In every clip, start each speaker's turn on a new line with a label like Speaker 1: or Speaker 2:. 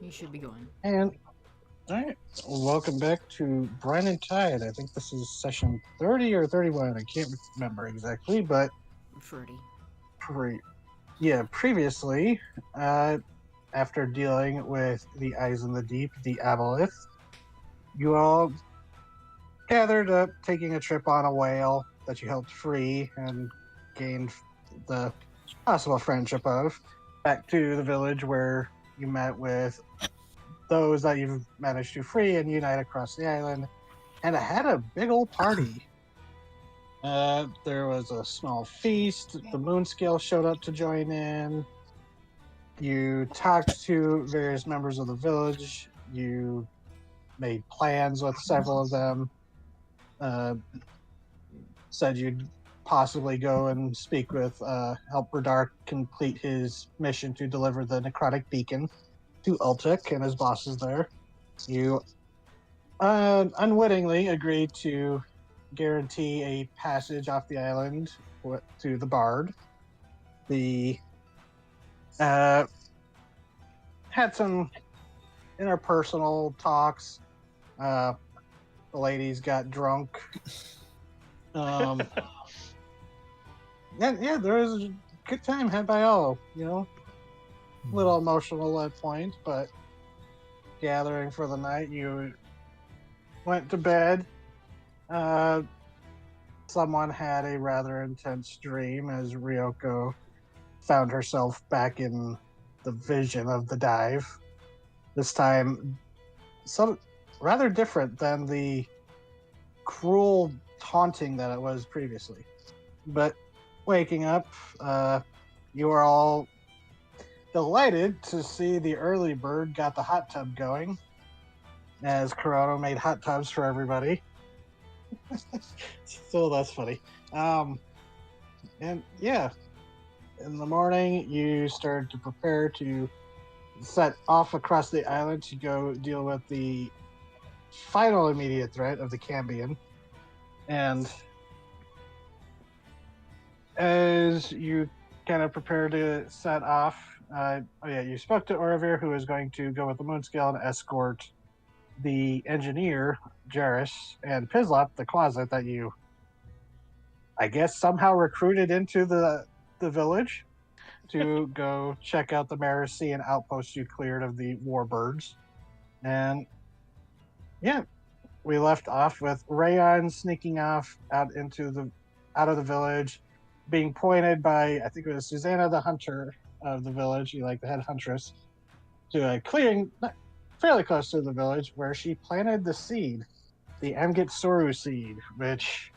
Speaker 1: You should be going.
Speaker 2: And all right, welcome back to Brine and Tide. I think this is session 30 or 31. I can't remember exactly, but
Speaker 1: Fruity.
Speaker 2: pre- yeah, previously, uh, after dealing with the Eyes in the Deep, the Aboleth, you all gathered up, taking a trip on a whale that you helped free and gained the possible friendship of, back to the village where you met with those that you've managed to free and unite across the island, and I had a big old party. There was a small feast. The Moonscale showed up to join in. You talked to various members of the village. You made plans with several of them. Uh, Said you'd possibly go and speak with, help Radar complete his mission to deliver the necrotic beacon to Ultic and his bosses there. You unwittingly agreed to guarantee a passage off the island to the Bard. The uh, had some interpersonal talks. Uh, the ladies got drunk. Um, yeah, there was a good time had by all. A little emotional at point, but gathering for the night. You went to bed. Uh, Someone had a rather intense dream as Ryoko found herself back in the vision of the dive. This time, some rather different than the cruel taunting that it was previously. But waking up, uh, you are all delighted to see the early bird got the hot tub going, as Corona made hot tubs for everybody. So that's funny. Um, and yeah, in the morning, you started to prepare to set off across the island to go deal with the final immediate threat of the Cambion. And as you kind of prepare to set off, you spoke to Oravir, who is going to go with the Moonscale and escort the engineer, Jarris, and Pislop, the closet that you, I guess, somehow recruited into the village to go check out the Marasian outpost you cleared of the warbirds. And yeah, we left off with Rayon sneaking off out of the village, being pointed by I think it was Susanna, the hunter of the village, like the head huntress, to a clearing fairly close to the village where she planted the seed, the Amgitsuru seed, which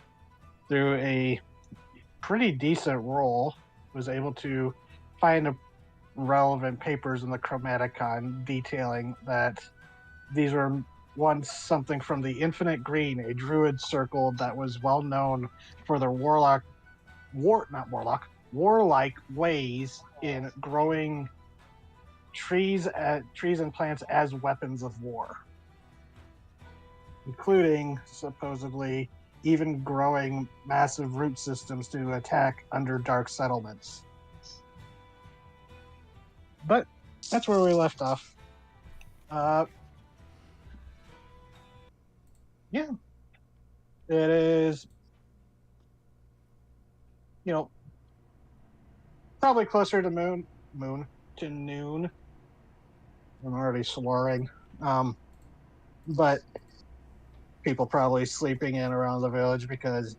Speaker 2: through a pretty decent roll was able to find relevant papers in the Chromaticon detailing that these were once something from the Infinite Green, a druid circle that was well known for their warlike ways in growing trees and plants as weapons of war, including supposedly even growing massive root systems to attack underdark settlements. But that's where we left off. Uh, yeah, it is, you know, probably closer to moon to noon. I'm already slurring. Um, but people probably sleeping in around the village because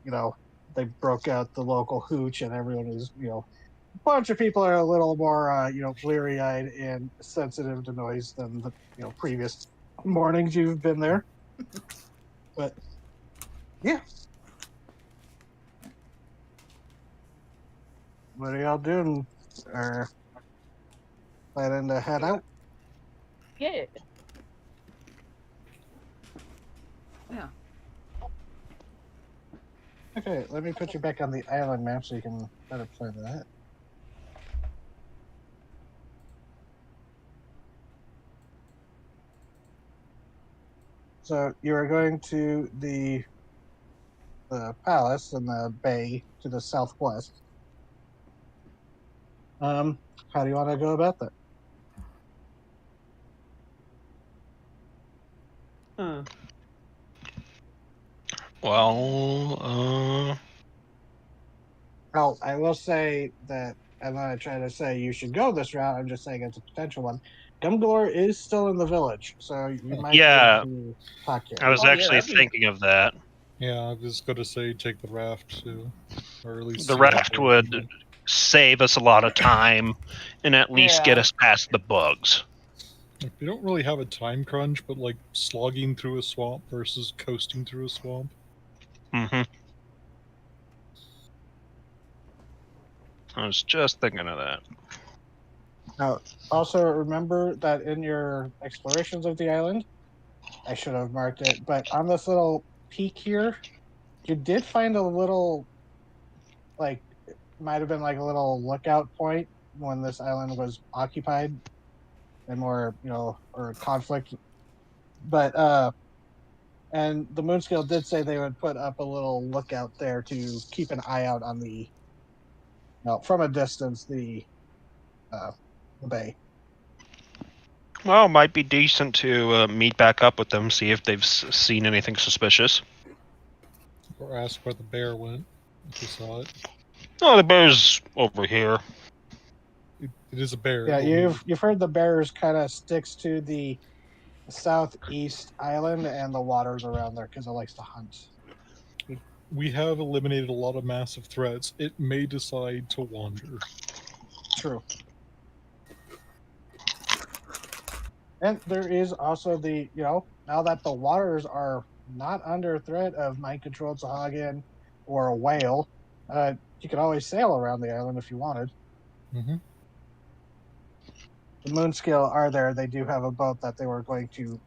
Speaker 2: they broke out the local hooch and everyone is a bunch of people are a little more bleary eyed and sensitive to noise than the previous mornings you've been there. But yeah, what are y'all doing? Are planning to head out?
Speaker 3: Yeah.
Speaker 1: Yeah.
Speaker 2: Okay, let me put you back on the island map so you can better plan that. So you are going to the palace in the bay to the southwest. How do you want to go about that?
Speaker 3: Well,
Speaker 2: Well, I will say that I'm not trying to say you should go this route. I'm just saying it's a potential one. Gumgalore is still in the village, so you might be
Speaker 3: yeah,
Speaker 2: able to talk to him.
Speaker 3: I was
Speaker 4: Oh, yeah,
Speaker 3: actually
Speaker 4: that'd be-
Speaker 3: thinking of that.
Speaker 5: Yeah, I was going to say take the raft too, or at least
Speaker 3: The
Speaker 5: see how
Speaker 3: raft
Speaker 5: far
Speaker 3: would
Speaker 5: we can
Speaker 3: save us a lot of time and at least get
Speaker 4: Yeah.
Speaker 3: us past the bugs.
Speaker 5: go. If you don't really have a time crunch, but like slogging through a swamp versus coasting through a swamp.
Speaker 3: Mm-hmm. I was just thinking of that.
Speaker 2: Now, also remember that in your explorations of the island, I should have marked it, but on this little peak here, you did find a little, like, might have been like a little lookout point when this island was occupied and more, or conflict. But and the Moonscale did say they would put up a little lookout there to keep an eye out on from a distance, the bay.
Speaker 3: Well, it might be decent to meet back up with them, see if they've seen anything suspicious.
Speaker 5: Or ask where the bear went, if you saw it.
Speaker 3: Oh, the bear's over here.
Speaker 5: It is a bear.
Speaker 2: Yeah,
Speaker 5: it will
Speaker 2: you've heard the bears kind of sticks to the southeast island and the waters around there because it likes to hunt.
Speaker 5: move. We have eliminated a lot of massive threats. It may decide to wander.
Speaker 2: True. And there is also now that the waters are not under threat of mind-controlled Sahagin or a whale, you could always sail around the island if you wanted.
Speaker 5: Mm-hmm.
Speaker 2: The Moonscale are there. They do have a boat that they were going to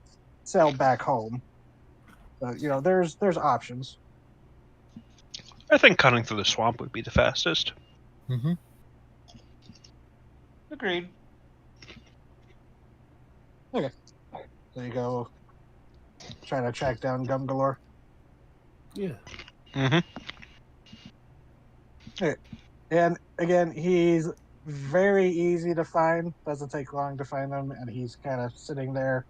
Speaker 2: sail back home. So, there's options.
Speaker 3: I think cutting through the swamp would be the fastest.
Speaker 5: Mm-hmm.
Speaker 4: Agreed.
Speaker 2: So you go try to track down Gumgalore.
Speaker 1: Yeah.
Speaker 3: Mm-hmm.
Speaker 2: And again, he's very easy to find. Doesn't take long to find him, and he's kind of sitting there,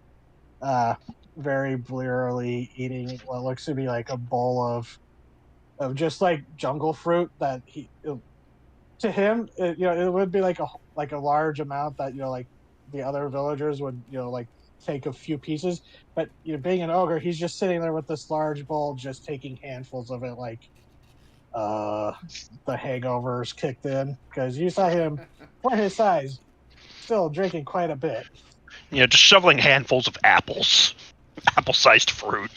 Speaker 2: very blearily eating what looks to be like a bowl of just like jungle fruit that to him, it would be like a large amount that like the other villagers would like take a few pieces, but being an ogre, he's just sitting there with this large bowl, just taking handfuls of it, like the hangovers kicked in because you saw him for his size still drinking quite a bit.
Speaker 3: Yeah, just shoveling handfuls of apples. Apple-sized fruit.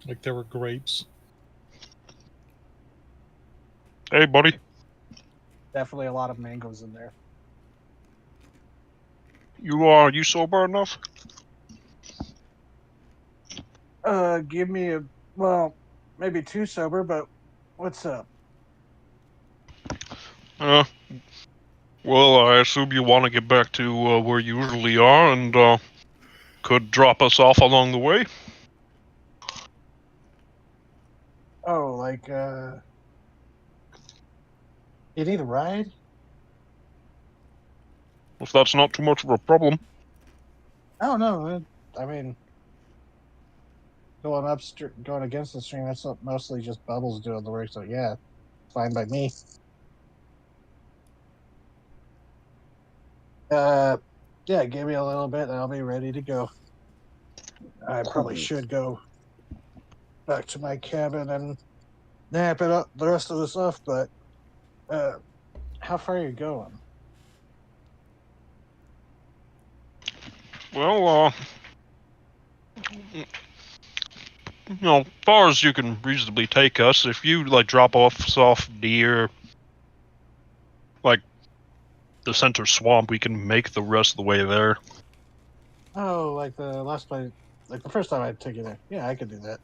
Speaker 5: Like there were grapes.
Speaker 3: Hey, buddy.
Speaker 2: Definitely a lot of mangoes in there.
Speaker 3: You sober enough?
Speaker 2: Give me maybe too sober, but what's up?
Speaker 3: Well, I assume you want to get back to where you usually are and could drop us off along the way?
Speaker 2: Oh, like, you need a ride?
Speaker 3: If that's not too much of a problem.
Speaker 2: Oh, no. I mean, going against the stream, that's mostly just Bubbles doing the work, so yeah, fine by me. Yeah, give me a little bit and I'll be ready to go. I probably should go back to my cabin and nap it up the rest of this off, but how far are you going?
Speaker 3: Well, far as you can reasonably take us, if you like drop off near like the center swamp, we can make the rest of the way there.
Speaker 2: Oh, like the last place, like the first time I took you there. Yeah, I could do that.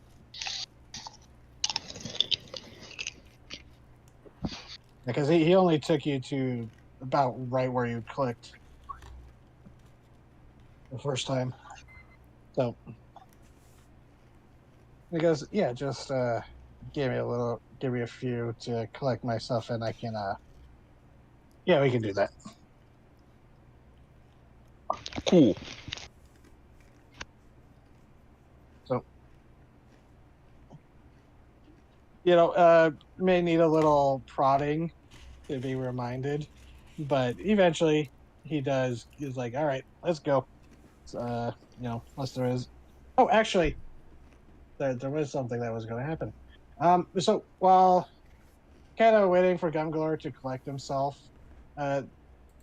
Speaker 2: Because he only took you to about right where you clicked the first time. So, because yeah, just give me a few to collect myself, and I can yeah, we can do that.
Speaker 3: Cool.
Speaker 2: may need a little prodding to be reminded, but eventually he does. He's like, "All right, let's go." Unless there is. Oh, actually, there was something that was going to happen. So while kind of waiting for Gumgalore to collect himself, uh,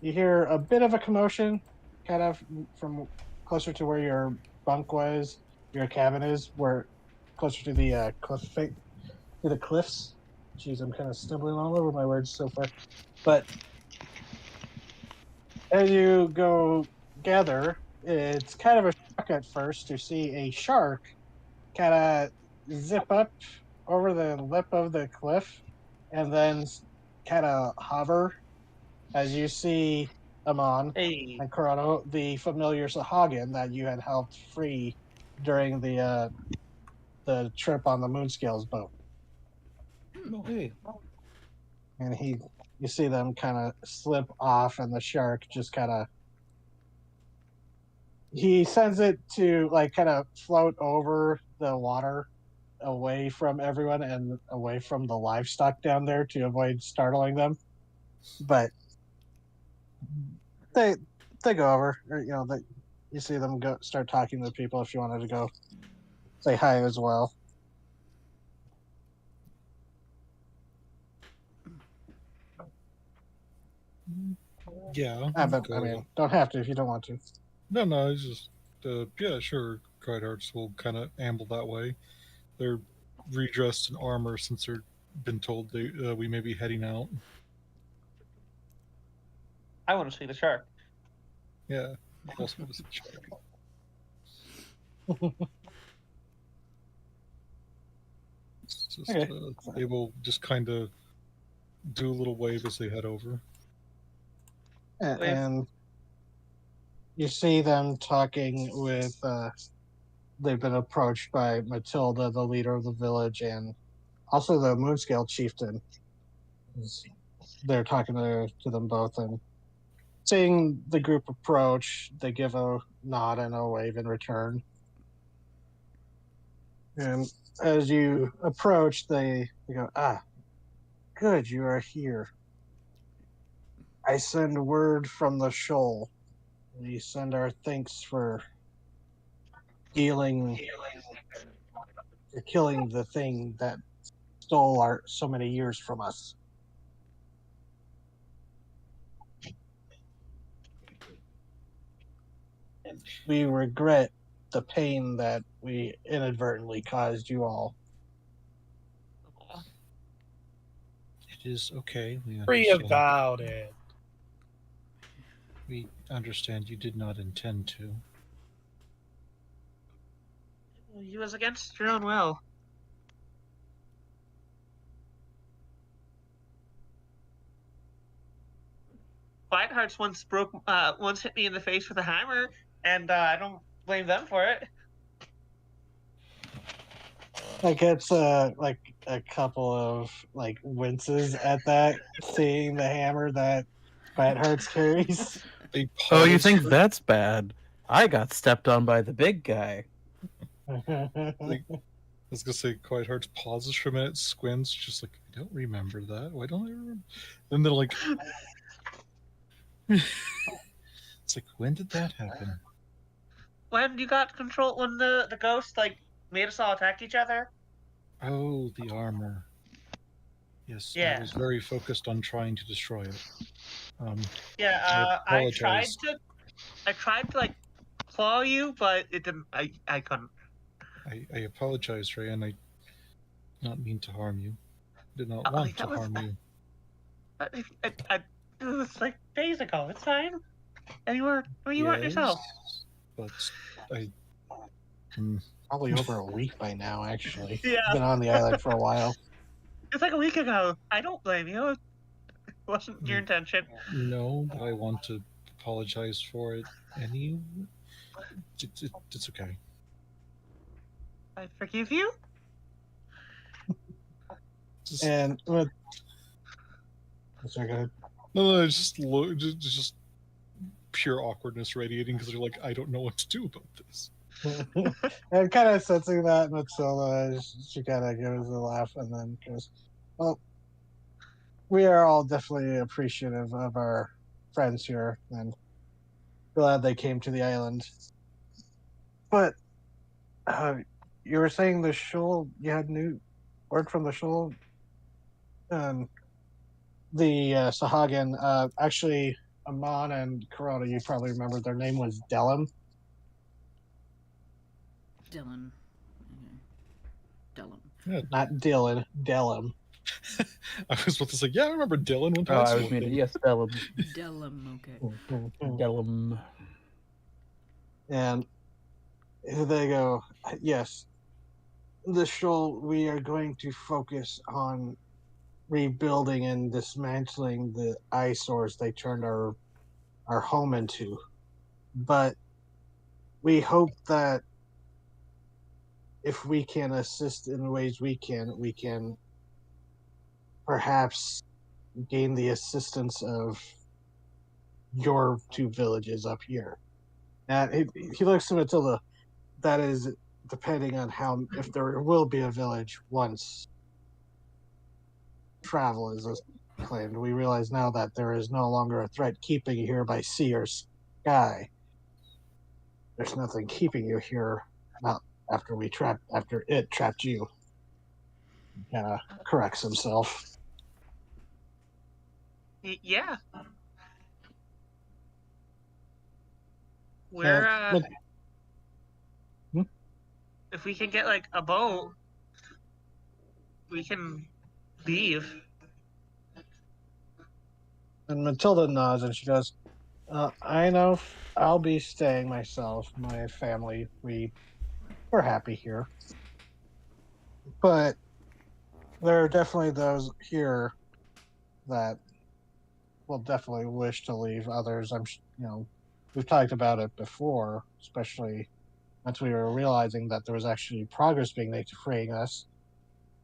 Speaker 2: you hear a bit of a commotion, kind of from closer to where your bunk was, your cabin is, where closer to the to the cliffs. Jeez, I'm kind of stumbling all over my words so far. But as you go gather, it's kind of a shock at first to see a shark kind of zip up over the lip of the cliff and then kind of hover as you see Amon
Speaker 4: Hey,
Speaker 2: and Corrado, the familiar Sahagin that you had helped free during the trip on the Moonscales boat.
Speaker 5: No, hey.
Speaker 2: And you see them kind of slip off, and the shark just kind of he sends it to like kind of float over the water away from everyone and away from the livestock down there to avoid startling them. But they go over, or, you see them go start talking to people. If you wanted to go say hi as well.
Speaker 5: Yeah.
Speaker 2: But I mean, don't have to if you don't want to.
Speaker 5: No, it's just, yeah, sure. Cried will kind of amble that way. They're redressed in armor since they've been told we may be heading out.
Speaker 4: I want to see the shark.
Speaker 5: Yeah, also want to see the shark. It's just,
Speaker 2: Okay.
Speaker 5: they will just kind of do a little wave as they head over.
Speaker 2: And you see them talking with. They've been approached by Matilda, the leader of the village, and also the Moonscale chieftain. They're talking to them both, and seeing the group approach, they give a nod and a wave in return. And as you approach, they go, good, you are here. I send word from the shoal. We send our thanks for killing the thing that stole so many years from us. And we regret the pain that we inadvertently caused you all.
Speaker 5: It is okay. We
Speaker 6: Free
Speaker 5: understand.
Speaker 6: about it.
Speaker 5: We understand you did not intend to.
Speaker 4: You was against your own will. Whitehearts once hit me in the face with a hammer, and I don't blame them for it.
Speaker 2: Like it's like a couple of like winces at that, seeing the hammer that Fat Hearts carries.
Speaker 7: Oh, you think that's bad? I got stepped on by the big guy.
Speaker 5: I was gonna say, Quiet Hearts pauses for a minute, squints, just like, I don't remember that. Why don't I remember? Then they're like, it's like, when did that happen?
Speaker 4: When you got control, when the ghost made us all attack each other.
Speaker 5: Oh, the armor. Yes,
Speaker 4: Yeah.
Speaker 5: I was very focused on trying to destroy it.
Speaker 4: I tried to claw you, but it didn't. I couldn't.
Speaker 5: I apologize, Ray, and I did not mean to harm you. Did not want to harm you.
Speaker 4: It was like days ago. It's fine. And you weren't yourself.
Speaker 5: But I.
Speaker 2: Probably over a week by now, actually.
Speaker 4: Yeah.
Speaker 2: Been on the island for a while.
Speaker 4: It's like a week ago. I don't blame you. It wasn't your intention.
Speaker 5: No, but I want to apologize for it. It's okay.
Speaker 4: I forgive you.
Speaker 2: And sorry, go ahead.
Speaker 5: No, it's just pure awkwardness radiating because you're like, I don't know what to do about this.
Speaker 2: And kind of sensing that, Matilda, she kind of gives a laugh and then goes, "Well, we are all definitely appreciative of our friends here, and glad they came to the island. But you were saying the Shul, you had new word from the Shul, and the Sahagin. Actually, Amon and Corona, you probably remember their name was Delim.
Speaker 1: Dylan. Okay. Dylan.
Speaker 2: Not Dylan, Delim.
Speaker 5: I was about to say, yeah, I remember Dylan went to
Speaker 7: Oh,
Speaker 5: high
Speaker 7: I
Speaker 5: school
Speaker 7: was
Speaker 5: with
Speaker 7: meaning,
Speaker 5: him.
Speaker 7: yes, Delum.
Speaker 1: Dylan, okay.
Speaker 7: Delum.
Speaker 2: And they go, yes, the Shul, we are going to focus on rebuilding and dismantling the eyesores they turned our home into. But we hope that if we can assist in the ways we can perhaps gain the assistance of your two villages up here. And he looks to Matilda. That is depending on how, if there will be a village once travel is claimed. We realize now that there is no longer a threat keeping you here by sea or sky. There's nothing keeping you here. Not after it trapped you. He kind of corrects himself.
Speaker 4: Yeah.
Speaker 2: But-
Speaker 4: if we can get like a boat, we can leave.
Speaker 2: And Matilda nods and she goes, I know I'll be staying myself. My family, we're happy here. But there are definitely those here that will definitely wish to leave. Others, we've talked about it before, especially once we were realizing that there was actually progress being made to freeing us.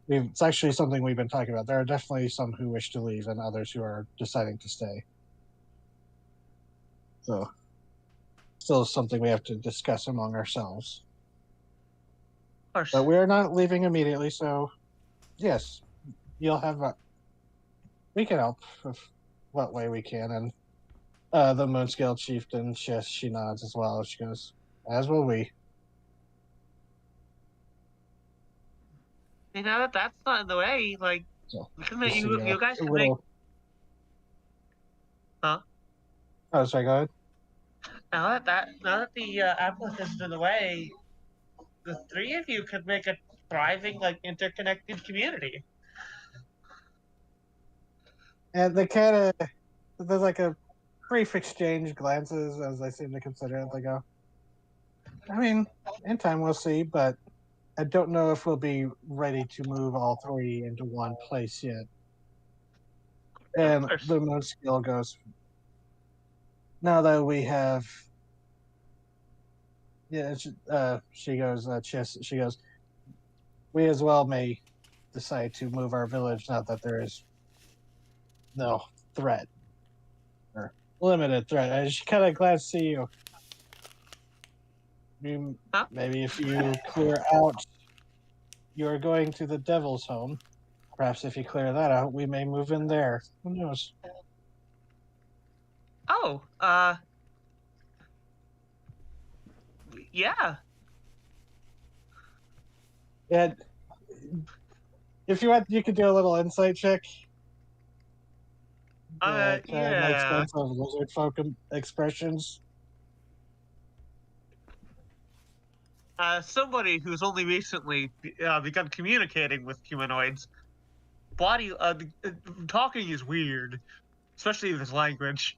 Speaker 2: It's actually something we've been talking about. There are definitely some who wish to leave and others who are deciding to stay. So, still something we have to discuss among ourselves.
Speaker 4: Of course.
Speaker 2: But we are not leaving immediately, so yes, you'll have we can help with what way we can. And the Moonscale Chieftain, she nods as well. She goes, as will we.
Speaker 4: And now that that's not in the way, like
Speaker 2: So,
Speaker 4: we can make
Speaker 2: you see,
Speaker 4: you guys
Speaker 2: a
Speaker 4: can make.
Speaker 2: little...
Speaker 4: Huh?
Speaker 2: Oh, sorry, go ahead.
Speaker 4: Now that the applet is in the way, the three of you could make a thriving, like interconnected community.
Speaker 2: And they kind of, there's like a brief exchange glances as they seem to consider it. They go, I mean, in time we'll see, but I don't know if we'll be ready to move all three into one place yet. And the Moonscale goes, now that we have, she goes, she goes, we as well may decide to move our village now that there is no threat or limited threat. And she's kind of glad to see you. Maybe if you clear out, you are going to the Devil's Home. Perhaps if you clear that out, we may move in there. Who knows?
Speaker 4: Oh, yeah.
Speaker 2: And if you want, you could do a little insight check. Make
Speaker 4: Yeah.
Speaker 2: sense of lizard folk expressions.
Speaker 4: Somebody who's only recently begun communicating with humanoids, talking is weird, especially with his language.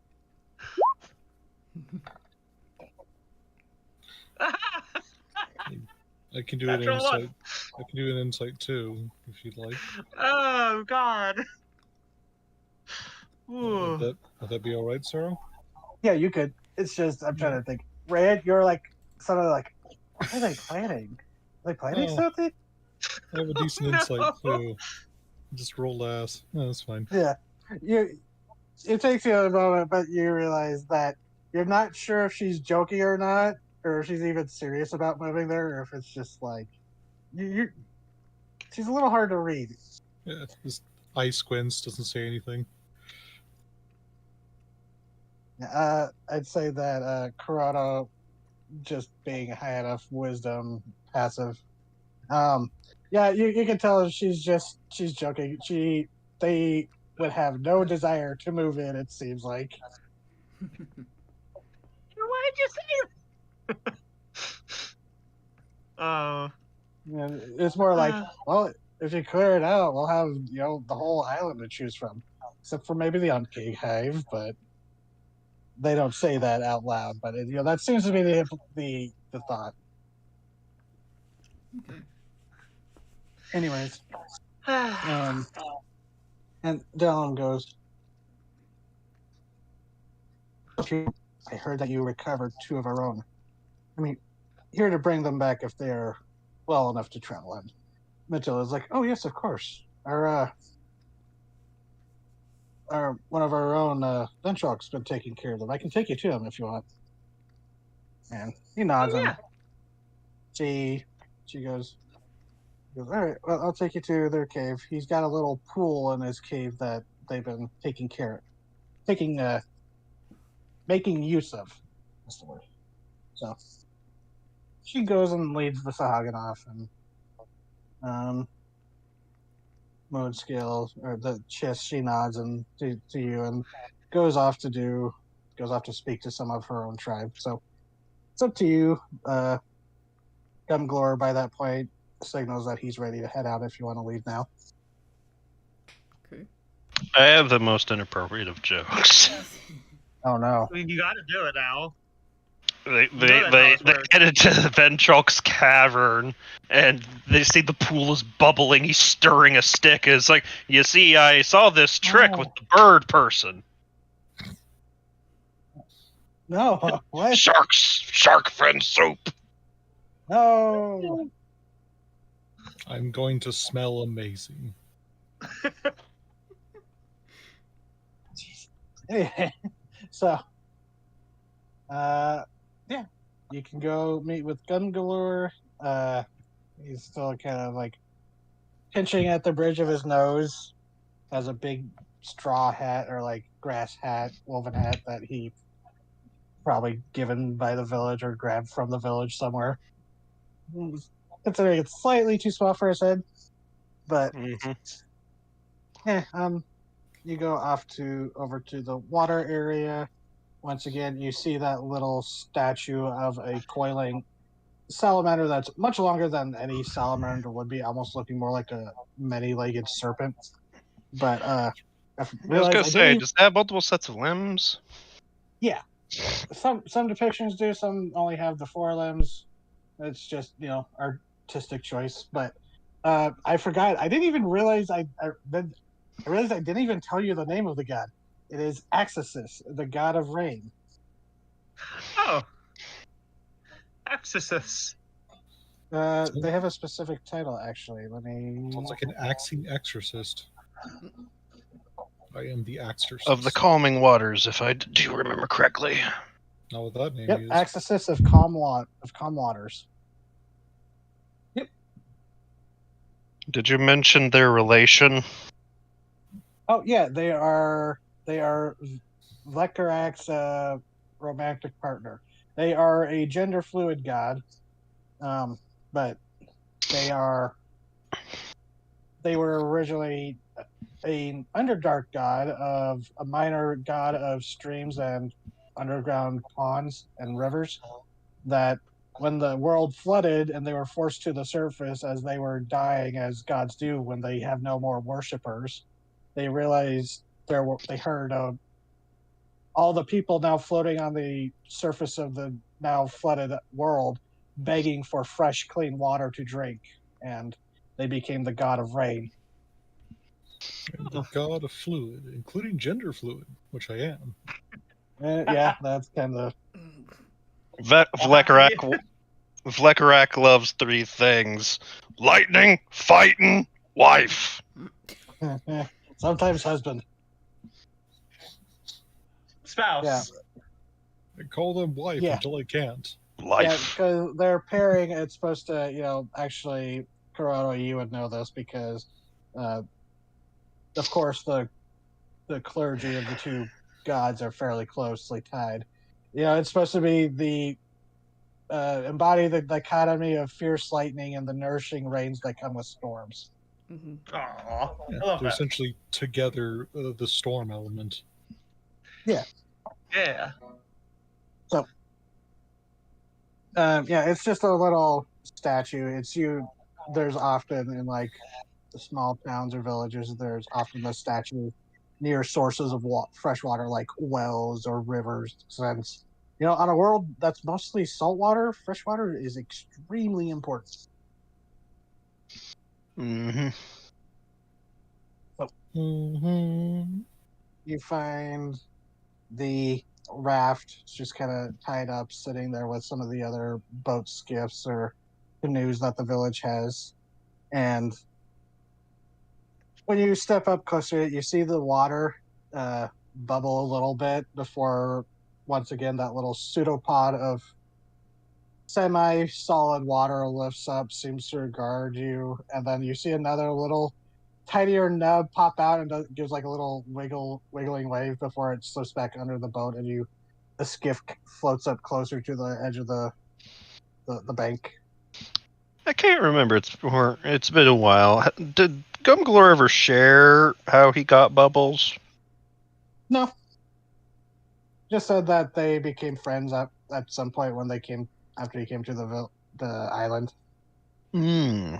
Speaker 5: I can do an
Speaker 4: Natural
Speaker 5: insight.
Speaker 4: one.
Speaker 5: I can do an insight too, if you'd like.
Speaker 4: Oh God. Ooh.
Speaker 5: Would that be all right, Sarah?
Speaker 2: Yeah, you could. It's just I'm trying to think. Red, you're like sort of like, what are they planning? Are they planning
Speaker 5: Oh.
Speaker 2: something?
Speaker 5: I have a decent
Speaker 4: No.
Speaker 5: insight too. Just roll ass. No, that's fine.
Speaker 2: Yeah. It takes you a moment, but you realize that you're not sure if she's joking or not, or if she's even serious about moving there, or if it's just like you. She's a little hard to read.
Speaker 5: Yeah, this eye squints, doesn't say anything.
Speaker 2: I'd say that Corrado, just being high enough wisdom, passive. Yeah, you can tell she's joking. They would have no desire to move in. It seems like.
Speaker 4: Why'd you say that? Oh.
Speaker 2: Yeah, it's more like, well, if you clear it out, we'll have the whole island to choose from, except for maybe the Uncake Hive, but they don't say that out loud. But that seems to be the thought.
Speaker 1: Okay.
Speaker 2: Anyways, and Dylan goes, I heard that you recovered 2 of our own. I mean, here to bring them back if they're well enough to travel. And Mitchell is like, oh yes, of course. Our one of our own Ventrock's been taking care of them. I can take you to him if you want. And he nods.
Speaker 4: Yeah.
Speaker 2: And she goes, all right, well, I'll take you to their cave. He's got a little pool in his cave that they've been making use of. That's the word. So she goes and leads the Sahagin off, and Moonscale, or the Chiss, she nods and to you and goes off to speak to some of her own tribe. So it's up to you. Gumglor by that point signals that he's ready to head out if you want to leave now.
Speaker 1: Okay.
Speaker 3: I have the most inappropriate of jokes.
Speaker 2: Oh no.
Speaker 4: I mean, you gotta do it now.
Speaker 3: They
Speaker 4: know that how it works.
Speaker 3: get into the Ventrock's cavern, and they see the pool is bubbling. He's stirring a stick. It's like, you see, I saw this trick with the bird person.
Speaker 2: No, what?
Speaker 3: Shark fin soup.
Speaker 2: No.
Speaker 5: I'm going to smell amazing.
Speaker 2: Anyway, so, yeah, you can go meet with Gungalore. He's still kind of like pinching at the bridge of his nose. Has a big straw hat or like grass hat, woven hat that he probably given by the village or grabbed from the village somewhere. Considering it's slightly too small for his head, but yeah, you go over to the water area. Once again, you see that little statue of a coiling salamander that's much longer than any salamander would be, almost looking more like a many-legged serpent. But
Speaker 3: I was gonna say, does it have multiple sets of limbs?
Speaker 2: Yeah, some depictions do. Some only have the 4 limbs. It's just artistic choice. But I forgot. I didn't even realize I realized I didn't even tell you the name of the god. It is Axis, the god of rain.
Speaker 4: Oh. Exorcist.
Speaker 2: They have a specific title, actually. Let me.
Speaker 5: Sounds like an axing exorcist. I am the exorcist.
Speaker 3: Of the calming waters, if I do remember correctly.
Speaker 5: Not what that name
Speaker 2: Yep,
Speaker 5: is.
Speaker 2: Axis of calm waters. Yep.
Speaker 3: Did you mention their relation?
Speaker 2: Oh yeah, they are Vlekarak's romantic partner. They are a gender fluid god, but they were originally an underdark god a minor god of streams and underground ponds and rivers. That when the world flooded and they were forced to the surface as they were dying, as gods do when they have no more worshippers, they realized they heard all the people now floating on the surface of the now flooded world begging for fresh, clean water to drink, and they became the god of rain.
Speaker 5: The god of fluid, including gender fluid, which I am.
Speaker 2: Yeah, that's kind of...
Speaker 3: Vlekarak loves 3 things: lightning, fighting, wife.
Speaker 2: Sometimes husband.
Speaker 4: Spouse.
Speaker 2: Yeah.
Speaker 5: I call them wife until I can't.
Speaker 2: Yeah,
Speaker 3: Life.
Speaker 2: because they're pairing. It's supposed to, actually, Corrado, you would know this because, uh, of course, the clergy of the two gods are fairly closely tied. It's supposed to be the embody the dichotomy of fierce lightning and the nourishing rains that come with storms.
Speaker 1: Hmm.
Speaker 4: Aw,
Speaker 5: Yeah,
Speaker 4: I love
Speaker 5: they're
Speaker 4: that.
Speaker 5: essentially together the storm element.
Speaker 4: Yeah.
Speaker 2: So, yeah, it's just a little statue. There's often in like the small towns or villages, there's often a statue near sources of fresh water like wells or rivers. Since on a world that's mostly saltwater, fresh water is extremely important.
Speaker 3: Mm-hmm.
Speaker 5: Mm-hmm.
Speaker 2: You find the raft just kind of tied up, sitting there with some of the other boat skiffs or canoes that the village has. And when you step up closer to it, you see the water bubble a little bit before, once again, that little pseudopod of semi-solid water lifts up, seems to regard you, and then you see another little tinier nub pop out and gives like a little wiggling wave before it slips back under the boat, and the skiff floats up closer to the edge of the bank.
Speaker 3: I can't remember. It's been a while. Did Gumglor ever share how he got bubbles?
Speaker 2: No, just said that they became friends at some point when they came after he came to the island.
Speaker 3: Hmm.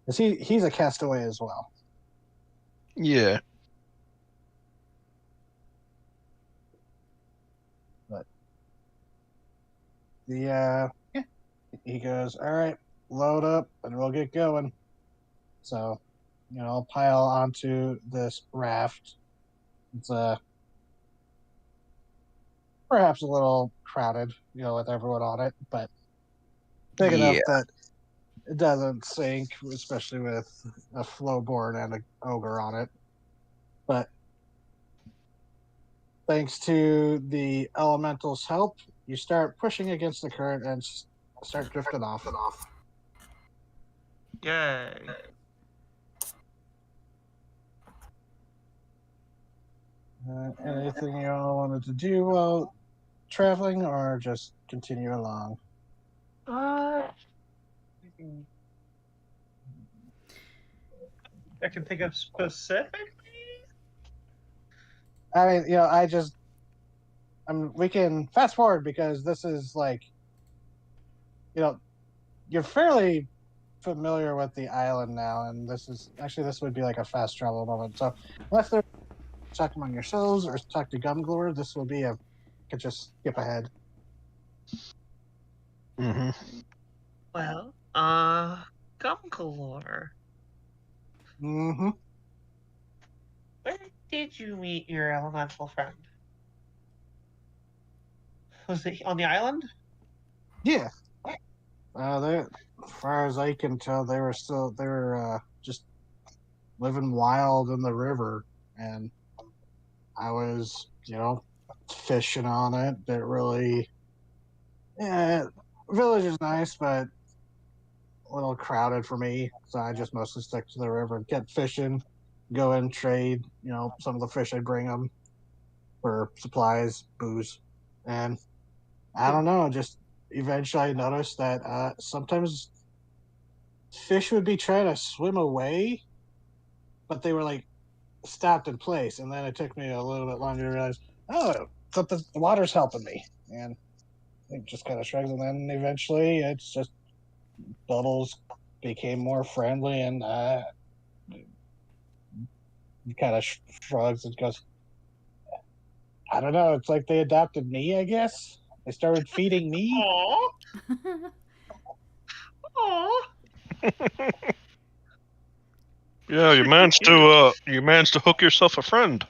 Speaker 2: 'Cause he's a castaway as well.
Speaker 3: Yeah.
Speaker 2: But yeah, he goes, all right, load up and we'll get going. So, I'll pile onto this raft. It's perhaps a little crowded, with everyone on it, but big enough
Speaker 3: Yeah.
Speaker 2: that it doesn't sink, especially with a flowboard and an ogre on it. But thanks to the elemental's help, you start pushing against the current and start drifting off.
Speaker 4: Yay.
Speaker 2: Anything you all wanted to do while traveling, or just continue along?
Speaker 4: I can think of specifically.
Speaker 2: I mean, we can fast forward because this is like, you're fairly familiar with the island now, and this would be like a fast travel moment. So unless they're talk among yourselves or talk to Gumglor, this will be could just skip ahead.
Speaker 3: Mm-hmm.
Speaker 4: Well, Gumgalore,
Speaker 2: Mm-hmm.
Speaker 4: where did you meet your elemental friend? Was it on the island?
Speaker 2: Yeah. As far as I can tell, they were just living wild in the river, and I was, fishing on it. That really, yeah, village is nice, but a little crowded for me, so I just mostly stick to the river and get fishing, go and trade, some of the fish I bring them for supplies, booze, and I don't know, just eventually I noticed that sometimes fish would be trying to swim away, but they were like stopped in place, and then it took me a little bit longer to realize, oh, the water's helping me, and it just kind of shrugs, and then eventually it's just Bubbles became more friendly, and he kind of shrugs and goes, I don't know, it's like they adopted me, I guess. They started feeding me.
Speaker 4: Aw, aw.
Speaker 3: Yeah, you managed to hook yourself a friend.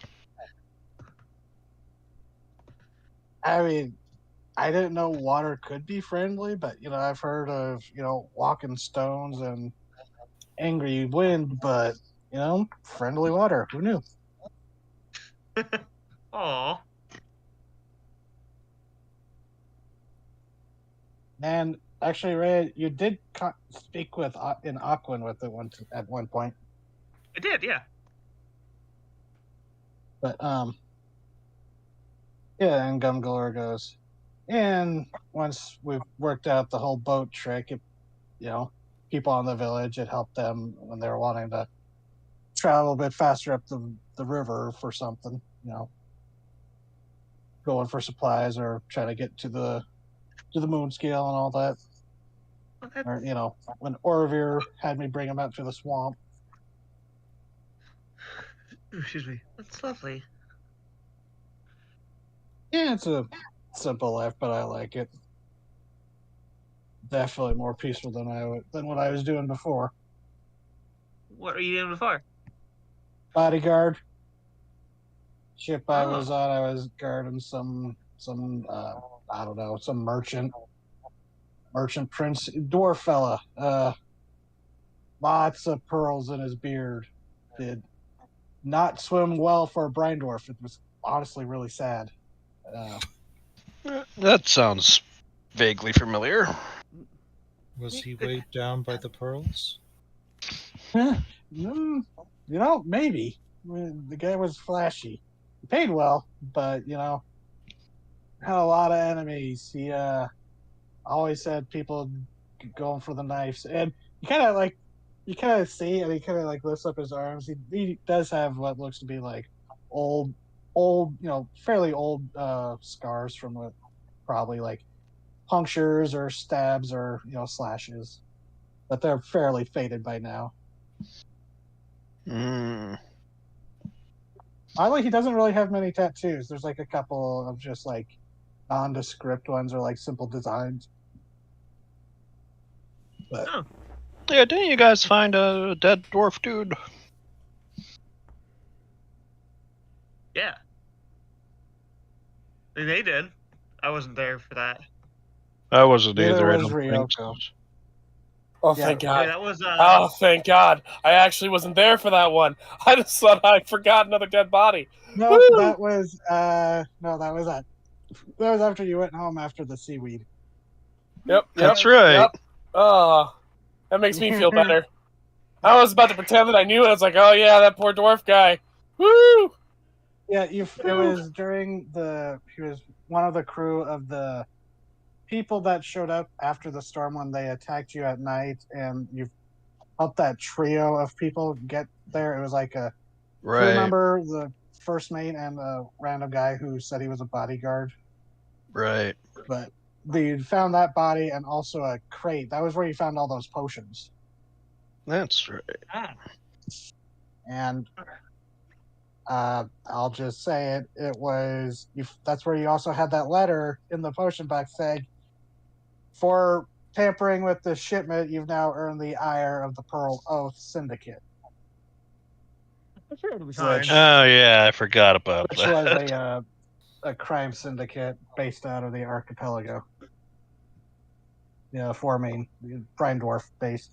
Speaker 2: I mean, I didn't know water could be friendly, but I've heard of walking stones and angry wind, but friendly water. Who knew?
Speaker 4: Aw.
Speaker 2: And actually, Ray, you did speak with in Aquan with it at one point,
Speaker 4: I did, yeah.
Speaker 2: but yeah. And Gumgalore goes, and once we've worked out the whole boat trick, people in the village, it helped them when they were wanting to travel a bit faster up the river for something, going for supplies or trying to get to the moon scale and all that.
Speaker 4: Okay.
Speaker 2: Or when Orovir had me bring him out to the swamp.
Speaker 4: Excuse me. That's lovely.
Speaker 2: Yeah, it's a simple life, but I like it. Definitely more peaceful than what I was doing before.
Speaker 4: What were you doing before?
Speaker 2: Bodyguard. Ship I
Speaker 4: Oh.
Speaker 2: was on, I was guarding some I don't know, some merchant prince, dwarf fella. Lots of pearls in his beard. Did not swim well for a brine dwarf. It was honestly really sad.
Speaker 3: That sounds vaguely familiar.
Speaker 5: Was he weighed down by the pearls?
Speaker 2: Maybe. I mean, the guy was flashy. He paid well, but had a lot of enemies. He always had people going for the knives, and you kind of see, and he kind of like lifts up his arms. He does have what looks to be like old, fairly old scars from probably like punctures or stabs or slashes, but they're fairly faded by now. Oddly, he doesn't really have many tattoos. There's like a couple of just like nondescript ones or like simple designs. But
Speaker 3: Yeah, didn't you guys find a dead dwarf dude?
Speaker 4: Yeah. They did. I wasn't there for that.
Speaker 3: I wasn't
Speaker 2: Neither
Speaker 3: either. I
Speaker 2: was
Speaker 3: don't think so.
Speaker 2: Ryoko.
Speaker 6: Oh,
Speaker 2: Yeah.
Speaker 6: thank
Speaker 4: Yeah,
Speaker 6: God.
Speaker 4: that was
Speaker 6: Oh, thank God. I actually wasn't there for that one. I just thought I forgot another dead body.
Speaker 2: No,
Speaker 6: Woo!
Speaker 2: that was after you went home after the seaweed.
Speaker 6: Yep.
Speaker 3: That's right.
Speaker 6: Yep. Oh, that makes me feel better. I was about to pretend that I knew it. I was like, oh, yeah, that poor dwarf guy. Woo!
Speaker 2: Yeah, it was during he was one of the crew of the people that showed up after the storm when they attacked you at night, and you helped that trio of people get there. It was like a crew member, the first mate, and a random guy who said he was a bodyguard.
Speaker 3: Right.
Speaker 2: But they found that body and also a crate. That was where you found all those potions.
Speaker 3: That's right.
Speaker 2: And I'll just say it. It was that's where you also had that letter in the potion box saying, for tampering with the shipment, you've now earned the ire of the Pearl Oath Syndicate.
Speaker 4: Which,
Speaker 3: Oh yeah, I forgot about
Speaker 2: Which
Speaker 3: that.
Speaker 2: was a crime syndicate based out of the archipelago. Forming Brine Dwarf based.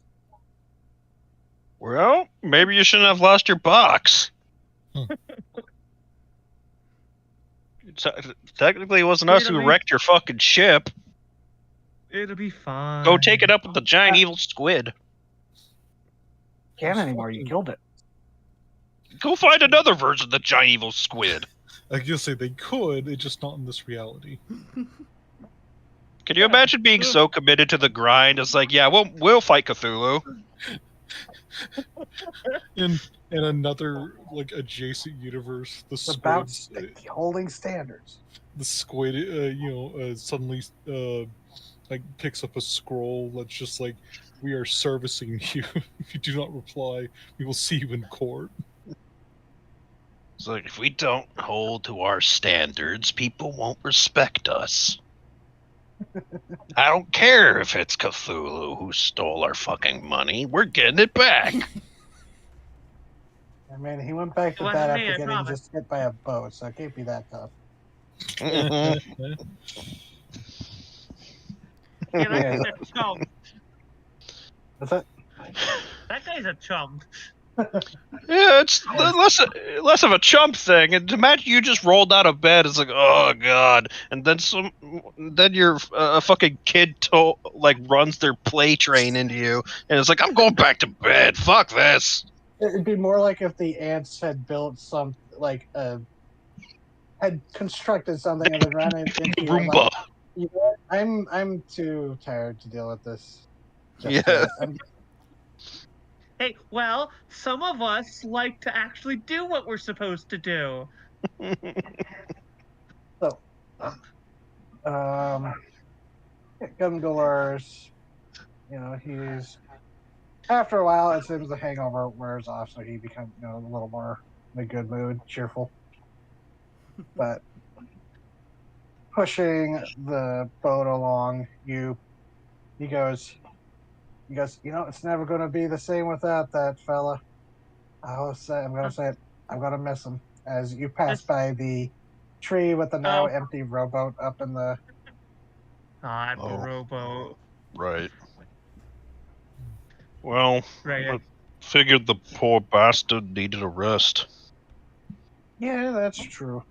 Speaker 3: Well, maybe you shouldn't have lost your box. Technically, it wasn't us who wrecked your fucking ship.
Speaker 4: it'll be fine.
Speaker 3: Go take it up with the giant evil squid.
Speaker 2: Can't anymore. You killed it.
Speaker 3: Go find another version of the giant evil squid.
Speaker 5: I guess say they could, it's just not in this reality.
Speaker 3: Can you imagine being so committed to the grind? It's like, yeah, we'll fight Cthulhu.
Speaker 5: In another like adjacent universe, the
Speaker 2: It's about
Speaker 5: squid,
Speaker 2: holding standards.
Speaker 5: the squid, suddenly like picks up a scroll that's just like, we are servicing you. If you do not reply, we will see you in court.
Speaker 3: It's like, if we don't hold to our standards, people won't respect us. I don't care if it's Cthulhu who stole our fucking money. We're getting it back.
Speaker 2: I mean, he went back to
Speaker 4: It
Speaker 2: bed
Speaker 4: wasn't me,
Speaker 2: after
Speaker 4: I
Speaker 2: getting
Speaker 4: promise.
Speaker 2: just hit by a boat, so it can't be that tough.
Speaker 4: Yeah, that guy's a chump.
Speaker 2: What's that?
Speaker 4: That guy's a chump.
Speaker 3: Yeah, it's less of a chump thing. And imagine you just rolled out of bed. It's like, oh god, and then your a fucking kid runs their play train into you, and it's like, I'm going back to bed. Fuck this.
Speaker 2: It'd be more like if the ants had built had constructed something and then ran it into your
Speaker 3: Roomba.
Speaker 2: You know what? I'm too tired to deal with this just
Speaker 3: Yeah.
Speaker 2: yet.
Speaker 4: Hey, well, some of us like to actually do what we're supposed to do.
Speaker 2: So, Gundgalar's, he's after a while, it seems the hangover wears off, so he becomes a little more in a good mood, cheerful. But pushing the boat along, he goes, it's never going to be the same without that fella. I'm going to say it. I'm going to miss him. As you pass by the tree with the now empty rowboat up in the.
Speaker 4: God, the rowboat.
Speaker 3: Right. Well,
Speaker 4: Right.
Speaker 3: I figured the poor bastard needed a rest.
Speaker 2: Yeah, that's true.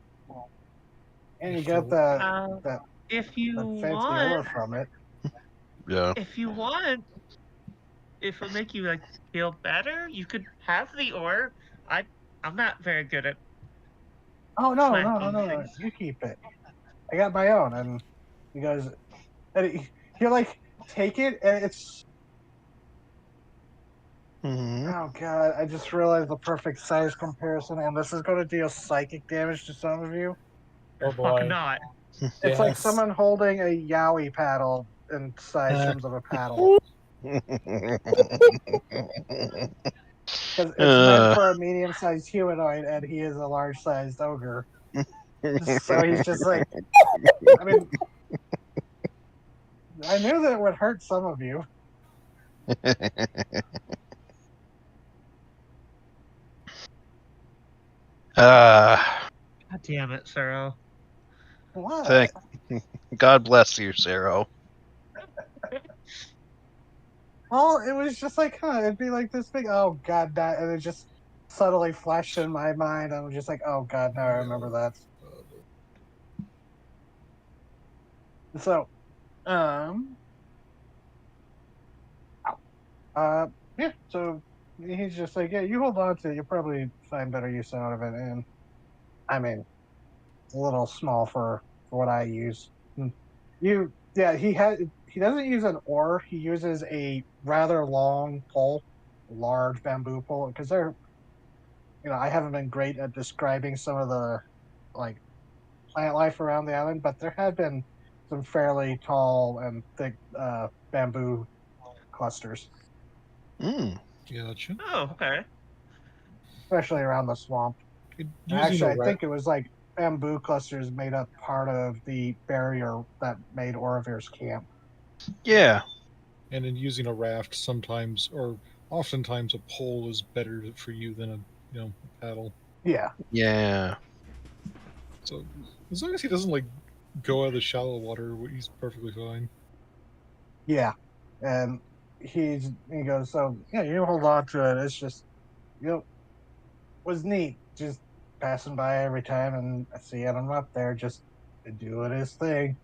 Speaker 2: And you got that
Speaker 4: If you
Speaker 2: fancy
Speaker 4: want,
Speaker 2: ore from it.
Speaker 3: Yeah.
Speaker 4: if you want, if it'll make you feel better, you could have the ore. I'm not very good at.
Speaker 2: Oh no! You keep it. I got my own, and he goes, and he take it, and it's.
Speaker 3: Mm-hmm.
Speaker 2: Oh god! I just realized the perfect size comparison, and this is going to deal psychic damage to some of you.
Speaker 6: Oh
Speaker 4: Fuck
Speaker 6: boy.
Speaker 4: not.
Speaker 2: It's like
Speaker 6: Yes.
Speaker 2: someone holding a yaoi paddle in size terms of a paddle. Because it's meant for a medium-sized humanoid, and he is a large-sized ogre. So he's just like, I mean, I knew that it would hurt some of you.
Speaker 4: God damn it, Saro.
Speaker 2: What?
Speaker 3: God bless you, Sarah.
Speaker 2: Well, it was just like, it'd be like this big, oh god, that, and it just suddenly flashed in my mind. I was just like, oh god, now I remember that. So, yeah, so he's just like, yeah, you hold on to it. You'll probably find better use out of it. And I mean, it's a little small for what I use. He doesn't use an oar. He uses a rather long pole, large bamboo pole, because I haven't been great at describing some of the like plant life around the island, but there have been some fairly tall and thick bamboo clusters,
Speaker 5: Gotcha.
Speaker 4: Oh, okay.
Speaker 2: especially around the swamp. Actually, I think it was like bamboo clusters made up part of the barrier that made Oravir's camp.
Speaker 3: Yeah.
Speaker 5: And in using a raft, sometimes or oftentimes a pole is better for you than a paddle.
Speaker 2: Yeah.
Speaker 3: Yeah.
Speaker 5: So as long as he doesn't go out of the shallow water, he's perfectly fine.
Speaker 2: Yeah, and he goes, so yeah, you hold on to it. It's just was neat, just passing by every time and seeing him up there, just doing his thing.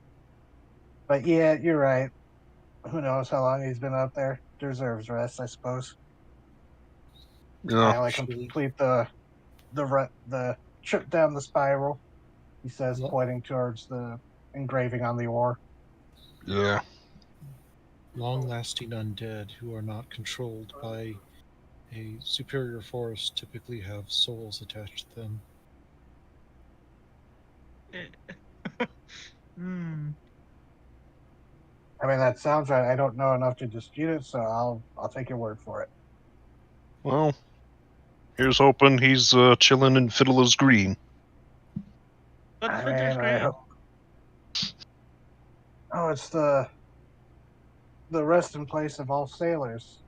Speaker 2: But yeah, you're right. Who knows how long he's been out there? Deserves rest, I suppose.
Speaker 3: Yeah.
Speaker 2: Complete the trip down the spiral. He says, pointing towards the engraving on the oar.
Speaker 3: Yeah.
Speaker 5: Long-lasting undead who are not controlled by a superior force typically have souls attached to them.
Speaker 2: I mean, that sounds right. I don't know enough to dispute it, so I'll take your word for it.
Speaker 3: Well, here's hoping he's chilling in Fiddler's Green.
Speaker 4: What's Fiddler's Green?
Speaker 2: Oh, it's the resting place of all sailors.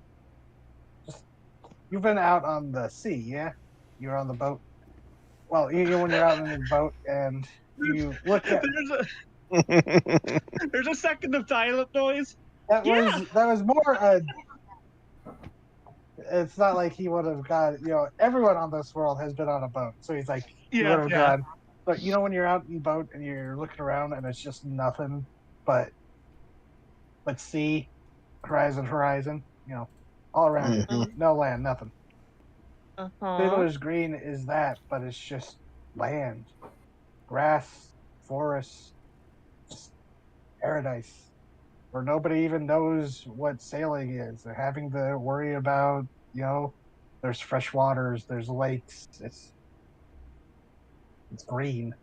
Speaker 2: You've been out on the sea, yeah? You're on the boat. Well, when you're out in the boat and you look at.
Speaker 4: There's a second of silent noise.
Speaker 2: That was more it's not like he would have got, everyone on this world has been on a boat. So he's like, he would have gone. But when you're out in the boat and you're looking around and it's just nothing but sea, horizon, all around you.
Speaker 3: Mhm.
Speaker 2: No land, nothing.
Speaker 4: Uh-huh.
Speaker 2: Fiddler's Green is that, but it's just land, grass, forests, just paradise. Where nobody even knows what sailing is. They're having to worry about, there's fresh waters, there's lakes. It's green.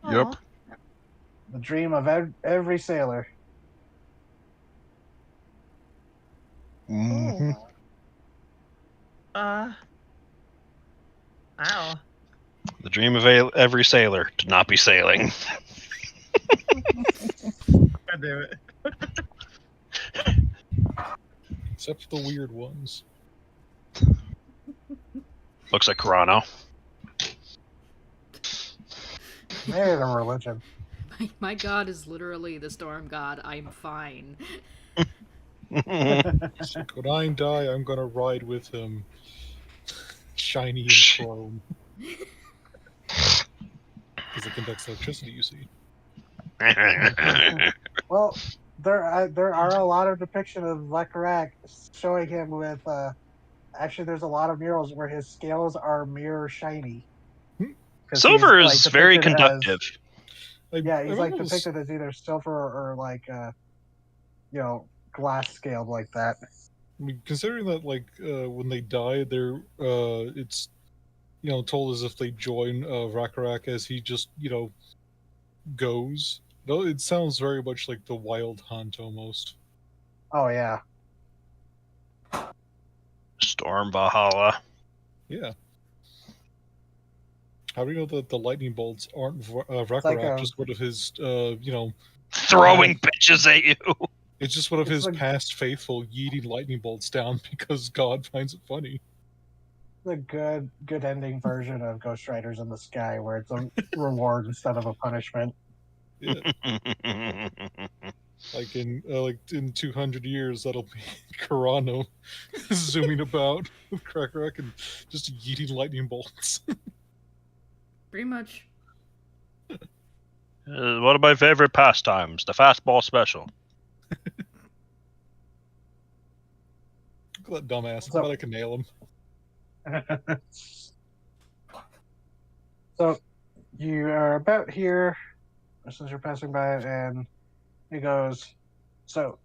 Speaker 3: Yep.
Speaker 2: The dream of every sailor.
Speaker 3: Mhm.
Speaker 4: Wow.
Speaker 3: The dream of every sailor to not be sailing.
Speaker 4: God damn it.
Speaker 5: Except for the weird ones.
Speaker 3: Looks like Carano.
Speaker 2: Made it a religion.
Speaker 1: My god is literally the storm god. I'm fine.
Speaker 5: When I die, I'm gonna ride with him. Shiny and chrome. Because it conducts electricity, you see.
Speaker 2: Well, there are a lot of depiction of Lekarak showing him with. Actually, there's a lot of murals where his scales are mirror shiny. 'Cause
Speaker 3: Silver
Speaker 2: he's,
Speaker 3: is very
Speaker 2: depicted
Speaker 3: conductive.
Speaker 2: he's
Speaker 5: I was-
Speaker 2: depicted as either silver or glass scaled like that.
Speaker 5: I mean, considering that, when they die, they're it's told as if they join Rakarak as he just goes. Though it sounds very much like the Wild Hunt almost.
Speaker 2: Oh yeah.
Speaker 3: Storm Valhalla.
Speaker 5: Yeah. How do you know that the lightning bolts aren't Rakarak?
Speaker 2: like
Speaker 5: just one of his,
Speaker 3: Throwing bitches at you.
Speaker 5: it's just one of
Speaker 2: It's
Speaker 5: his
Speaker 2: like-
Speaker 5: past faithful yeeting lightning bolts down because God finds it funny.
Speaker 2: The good ending version of Ghost Riders in the Sky, where it's a reward instead of a punishment.
Speaker 5: Yeah. In 200 years, that'll be Carano zooming about with Rakarak and just yeeting lightning bolts.
Speaker 1: Pretty much.
Speaker 3: One of my favorite pastimes, the fastball special.
Speaker 5: Look at that dumbass. I
Speaker 2: So-
Speaker 5: thought I could nail him.
Speaker 2: So you are about here since you're passing by, and he goes, "So,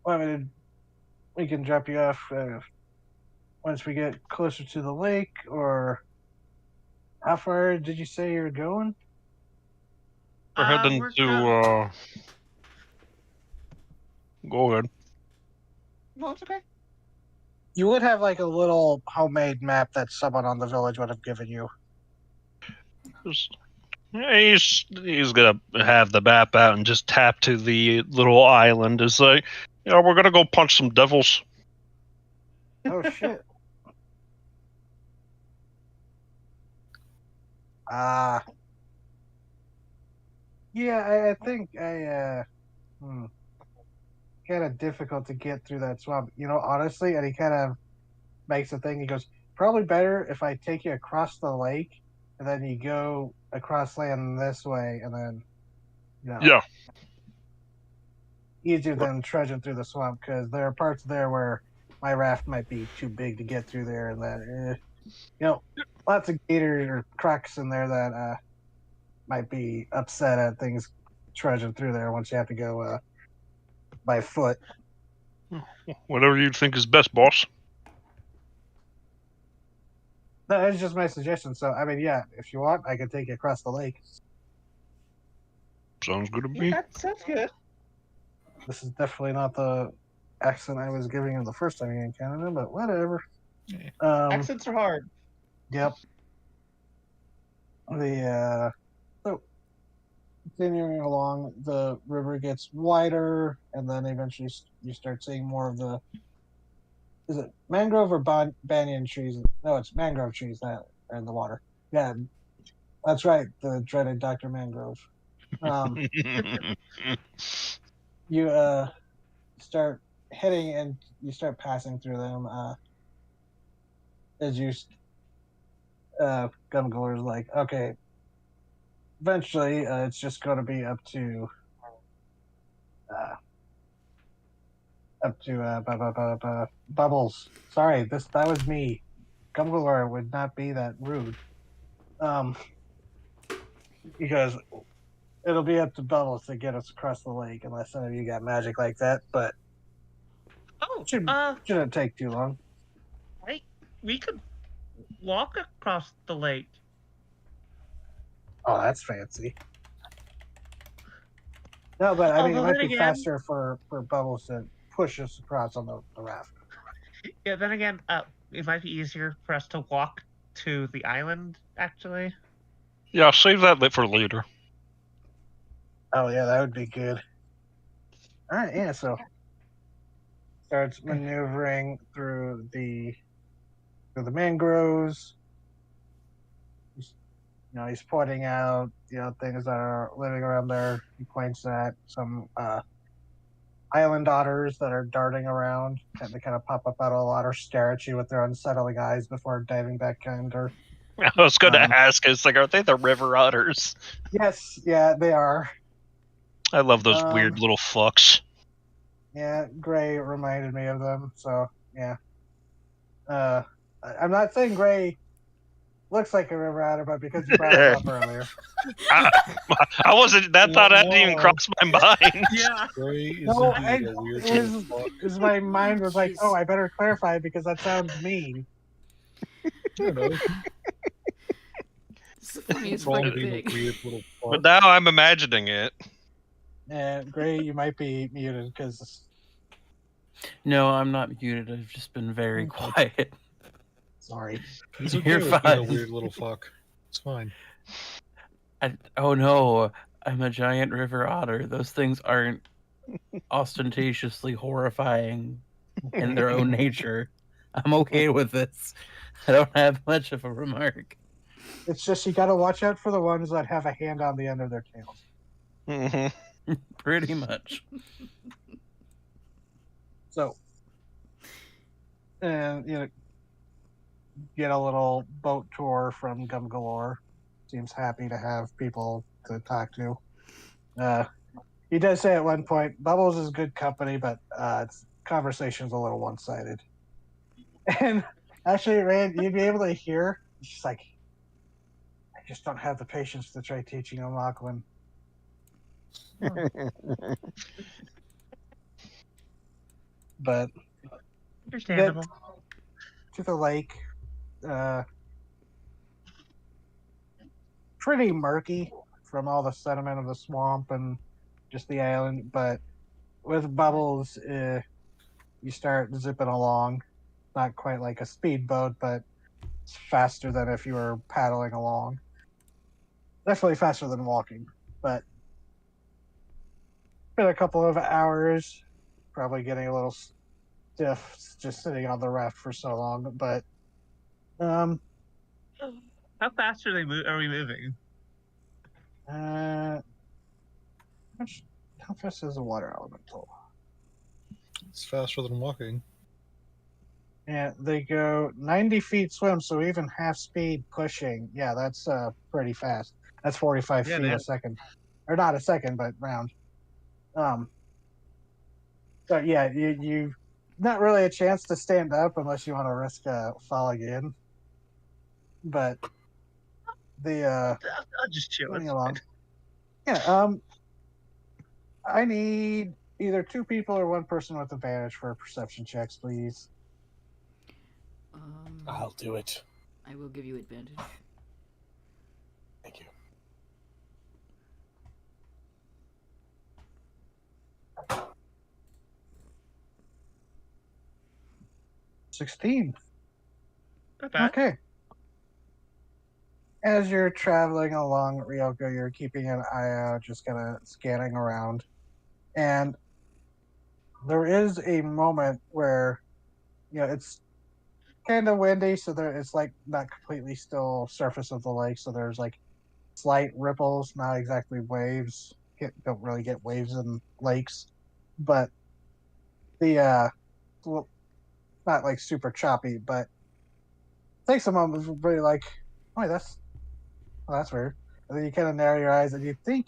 Speaker 2: we can drop you off once we get closer to the lake, or how far did you say you're going?"
Speaker 3: We're heading
Speaker 4: we're
Speaker 3: to. Go ahead.
Speaker 4: No, it's okay.
Speaker 2: You would have like a little homemade map that someone on the village would have given you.
Speaker 3: He's gonna have the map out and just tap to the little island. It's like, we're gonna go punch some devils.
Speaker 2: Oh shit. Yeah, I think kind of difficult to get through that swamp, honestly. And he kind of makes a thing. He goes, "Probably better if I take you across the lake, and then you go across land this way, and then,
Speaker 3: Yeah.
Speaker 2: easier than trudging through the swamp, because there are parts there where my raft might be too big to get through there, and then, lots of gators or crocks in there that might be upset at things trudging through there once you have to go by foot."
Speaker 3: Whatever you think is best, boss.
Speaker 2: No, that's just my suggestion. So, I mean, yeah, if you want, I can take you across the lake.
Speaker 3: Sounds good to me.
Speaker 4: Yeah, that sounds good.
Speaker 2: This is definitely not the accent I was giving him the first time he encountered him, but whatever.
Speaker 5: Yeah.
Speaker 4: Accents are hard.
Speaker 2: Yep. So continuing along, the river gets wider, and then eventually you start seeing more of the. Is it mangrove or banyan trees? No, it's mangrove trees that are in the water. Yeah, that's right. The dreaded Dr. Mangrove. You start heading and you start passing through them, as you Gumguller's like, okay, eventually it's just going to be up to Bubbles. Sorry, that was me. Gumgular would not be that rude. Because it'll be up to Bubbles to get us across the lake, unless some of you got magic like that. But
Speaker 4: Oh,
Speaker 2: shouldn't take too long.
Speaker 4: we could walk across the lake.
Speaker 2: Oh, that's fancy. No, but I mean, it
Speaker 4: Although
Speaker 2: might
Speaker 4: then
Speaker 2: be
Speaker 4: again-
Speaker 2: faster for Bubbles to push us across on the raft.
Speaker 4: Yeah, then again, it might be easier for us to walk to the island, actually.
Speaker 3: Yeah, save that bit for later.
Speaker 2: Oh yeah, that would be good. All right, yeah. So starts maneuvering through the mangroves. He's pointing out things that are living around there. He points at some island otters that are darting around. They kind of pop up out of the water, stare at you with their unsettling eyes before diving back under.
Speaker 3: I was going to ask, it's like, are they the river otters?
Speaker 2: Yes, yeah, they are.
Speaker 3: I love those weird little fucks.
Speaker 2: Yeah, Gray reminded me of them. So yeah, I'm not saying Gray looks like a river otter, but because you brought him up earlier.
Speaker 3: I wasn't. That thought hadn't even crossed my mind.
Speaker 4: Yeah.
Speaker 5: Gray is
Speaker 2: No,
Speaker 5: indeed a weird little fuck.
Speaker 2: Is my mind was like,
Speaker 1: Jeez.
Speaker 2: oh, I better clarify because that sounds mean.
Speaker 5: I don't know.
Speaker 1: It's the funniest
Speaker 5: Wrong
Speaker 1: fucking
Speaker 5: being a
Speaker 1: thing.
Speaker 5: weird little fuck.
Speaker 3: But now I'm imagining it.
Speaker 2: And Gray, you might be muted because
Speaker 7: No, I'm not muted. I've just been very quiet.
Speaker 2: sorry.
Speaker 5: He's okay
Speaker 7: You're
Speaker 5: with being a
Speaker 7: fine.
Speaker 5: weird little fuck. It's fine.
Speaker 7: Oh no, I'm a giant river otter. Those things aren't ostentatiously horrifying in their own nature. I'm okay with this. I don't have much of a remark.
Speaker 2: It's just you got to watch out for the ones that have a hand on the end of their tails.
Speaker 3: Mm-hmm.
Speaker 7: Pretty much.
Speaker 2: So, and get a little boat tour from Gumgalore. Seems happy to have people to talk to. He does say at one point, Bubbles is good company, but conversation's a little one-sided. And actually, Rand, you'd be able to hear. She's like, I just don't have the patience to try teaching him Lachlan. But
Speaker 4: Understandable.
Speaker 2: to the lake, pretty murky from all the sediment of the swamp and just the island. But with Bubbles, you start zipping along. Not quite like a speedboat, but it's faster than if you were paddling along. Definitely faster than walking, but been a couple of hours, probably getting a little stiff just sitting on the raft for so long. But
Speaker 4: How fast are we moving?
Speaker 2: how fast is a water elemental?
Speaker 5: It's faster than walking.
Speaker 2: Yeah, they go 90 feet swim, so even half speed pushing. Yeah, that's pretty fast. That's 45
Speaker 4: Yeah,
Speaker 2: feet
Speaker 4: that-
Speaker 2: a second, or not a second, but round. So yeah, you not really a chance to stand up unless you want to risk falling in. But the
Speaker 4: I'll just chill.
Speaker 2: moving
Speaker 4: It's
Speaker 2: along.
Speaker 4: fine.
Speaker 2: Yeah. I need either two people or one person with advantage for perception checks, please.
Speaker 6: I'll do it.
Speaker 1: I will give you advantage.
Speaker 6: Thank you.
Speaker 2: Uh, 16.
Speaker 4: Not bad.
Speaker 2: Okay. As you're traveling along Ryoko, you're keeping an eye out, just kind of scanning around. And there is a moment where, it's kind of windy, so it's like not completely still surface of the lake, so there's like slight ripples, not exactly waves. Don't really get waves in lakes. But well, not like super choppy, but takes a moment to really like, oh, that's weird. And then you kind of narrow your eyes, and you think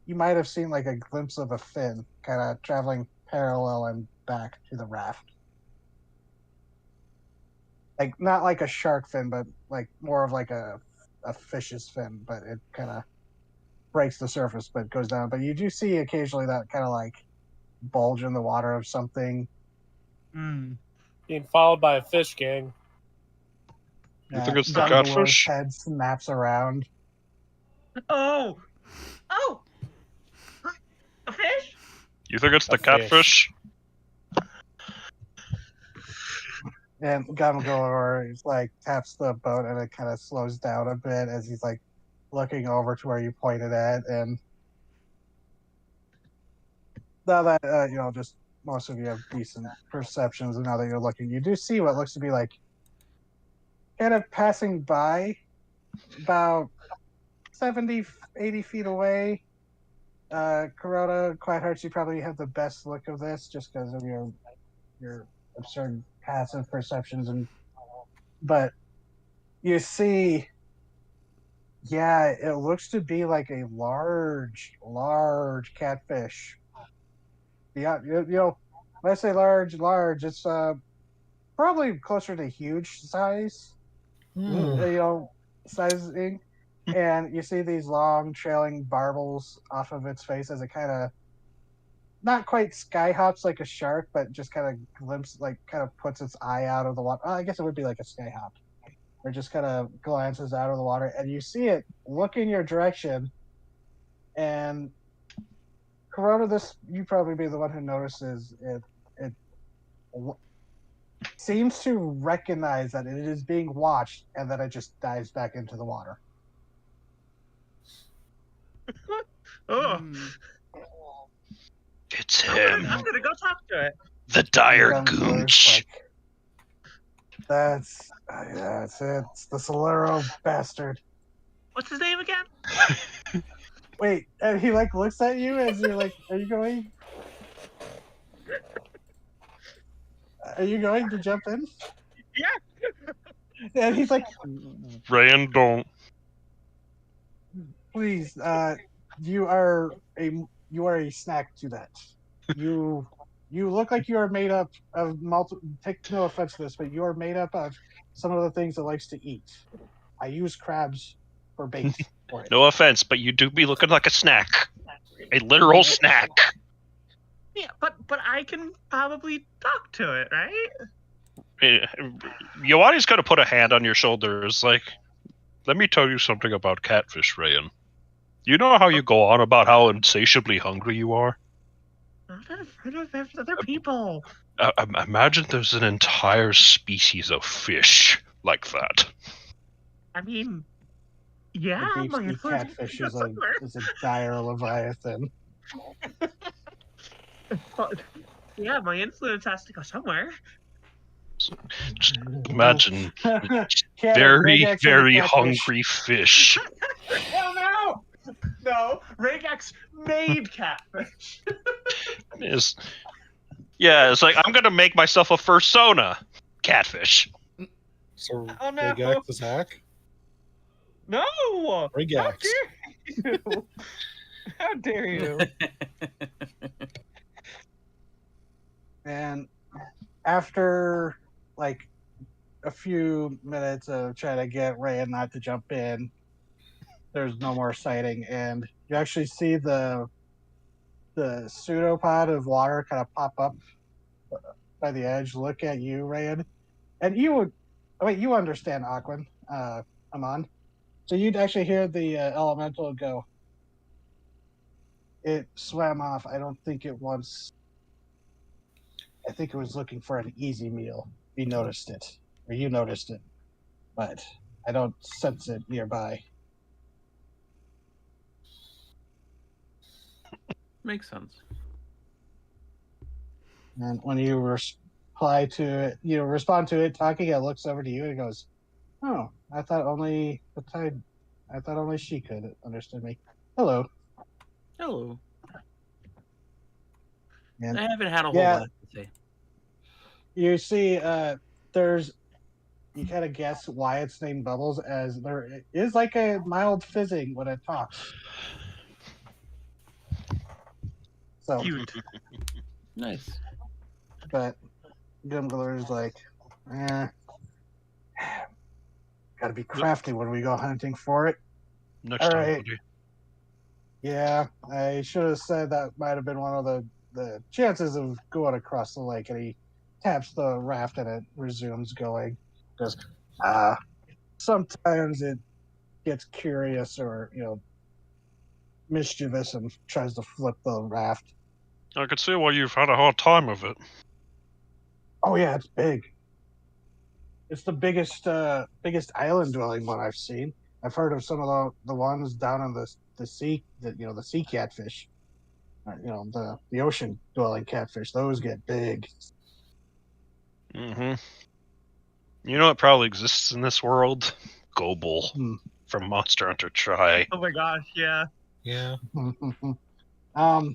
Speaker 2: you might have seen like a glimpse of a fin, kind of traveling parallel and back to the raft. Like not like a shark fin, but like more of like a fish's fin, but it kind of breaks the surface, but goes down. But you do see occasionally that kind of like bulge in the water of something.
Speaker 6: Being followed by a fish gang.
Speaker 3: You think it's the
Speaker 2: Dumbledore's
Speaker 3: catfish?
Speaker 2: head snaps around.
Speaker 4: Oh! Oh! A fish?
Speaker 3: You think it's the
Speaker 6: A fish.
Speaker 3: catfish?
Speaker 2: And Dumbledore is like taps the boat, and it kind of slows down a bit as he's like looking over to where you pointed at. And now that just most of you have decent perceptions, and now that you're looking, you do see what looks to be like kind of passing by about 70, 80 feet away. Corona, Quiet Hearts, you probably have the best look of this just because of your absurd passive perceptions, but you see, yeah, it looks to be like a large catfish. Yeah, when I say large, it's probably closer to huge size. Sizing. And you see these long trailing barbels off of its face as it kind of not quite sky hops like a shark, but just kind of puts its eye out of the water. I guess it would be like a sky hop, or just kind of glances out of the water, and you see it look in your direction. And Corona, you probably be the one who notices it. It seems to recognize that it is being watched, and that it just dives back into the water.
Speaker 4: Oh!
Speaker 3: It's him.
Speaker 4: I'm gonna go talk to it.
Speaker 3: The dire
Speaker 2: Dumbledore's
Speaker 3: goonch.
Speaker 2: like, that's it. It's the Solero bastard.
Speaker 4: What's his name again?
Speaker 2: Wait, and he like looks at you as you're like, are you going? Are you going to jump in?
Speaker 4: Yeah.
Speaker 2: And he's like,
Speaker 3: Ryan, don't.
Speaker 2: please, you are a snack to that. You look like you are made up of take no offense to this, but you are made up of some of the things it likes to eat. I use crabs for bait for it.
Speaker 3: No offense, but you do be looking like a snack. A literal snack.
Speaker 4: Yeah, but I can probably talk to it, right?
Speaker 3: Yoani's gonna put a hand on your shoulders, like, let me tell you something about catfish, Rayan. You know how you go on about how insatiably hungry you are?
Speaker 4: I'm not afraid of other people.
Speaker 3: Imagine there's an entire species of fish like that.
Speaker 4: I mean, yeah,
Speaker 2: The
Speaker 4: my
Speaker 2: deep sea
Speaker 4: influence
Speaker 2: catfish
Speaker 4: is
Speaker 2: is a dire leviathan.
Speaker 4: yeah, my influence has to go somewhere.
Speaker 3: Just imagine
Speaker 2: Cat-
Speaker 3: very,
Speaker 2: Regax is a
Speaker 3: very
Speaker 2: catfish.
Speaker 3: hungry fish.
Speaker 4: Hell no! No, Regax made catfish.
Speaker 3: It's like, I'm gonna make myself a fursona. Catfish.
Speaker 5: So
Speaker 4: Oh, no.
Speaker 5: Regax is hack?
Speaker 4: No!
Speaker 5: Regax.
Speaker 4: How dare you?
Speaker 2: And after like a few minutes of trying to get Ray not to jump in, there's no more sighting, and you actually see the pseudopod of water kind of pop up by the edge, look at you, Rayan, and you understand Aquan, Amon. So you'd actually hear the elemental go. It swam off. I don't think it wants. I think it was looking for an easy meal. We noticed it, or you noticed it, but I don't sense it nearby.
Speaker 7: Makes sense.
Speaker 2: And when you respond to it, talking, it looks over to you and it goes, "Oh, I thought only she could understand me. Hello."
Speaker 7: Hello.
Speaker 2: And
Speaker 7: I haven't had a whole
Speaker 2: Yeah.
Speaker 7: lot to say.
Speaker 2: You see, there's you kind of guess why it's named Bubbles, as there is like a mild fizzing when it talks. So,
Speaker 4: Cute.
Speaker 7: Nice.
Speaker 2: but Gumgler's like, eh, gotta be crafty when we go hunting for it.
Speaker 3: Next
Speaker 2: All
Speaker 3: time,
Speaker 2: right.
Speaker 3: buddy.
Speaker 2: Yeah, I should have said that might have been one of the chances of going across the lake. And he taps the raft and it resumes going. Goes, sometimes it gets curious or, mischievous and tries to flip the raft.
Speaker 3: I can see why you've had a hard time of it.
Speaker 2: Oh yeah, it's big. It's the biggest island dwelling one I've seen. I've heard of some of the ones down in the sea, the sea catfish. The ocean dwelling catfish. Those get big.
Speaker 3: Mm-hmm. You know what probably exists in this world? Gobel
Speaker 2: Hmm.
Speaker 3: from Monster Hunter Tri.
Speaker 4: Oh my gosh, yeah.
Speaker 5: Yeah.
Speaker 2: I'm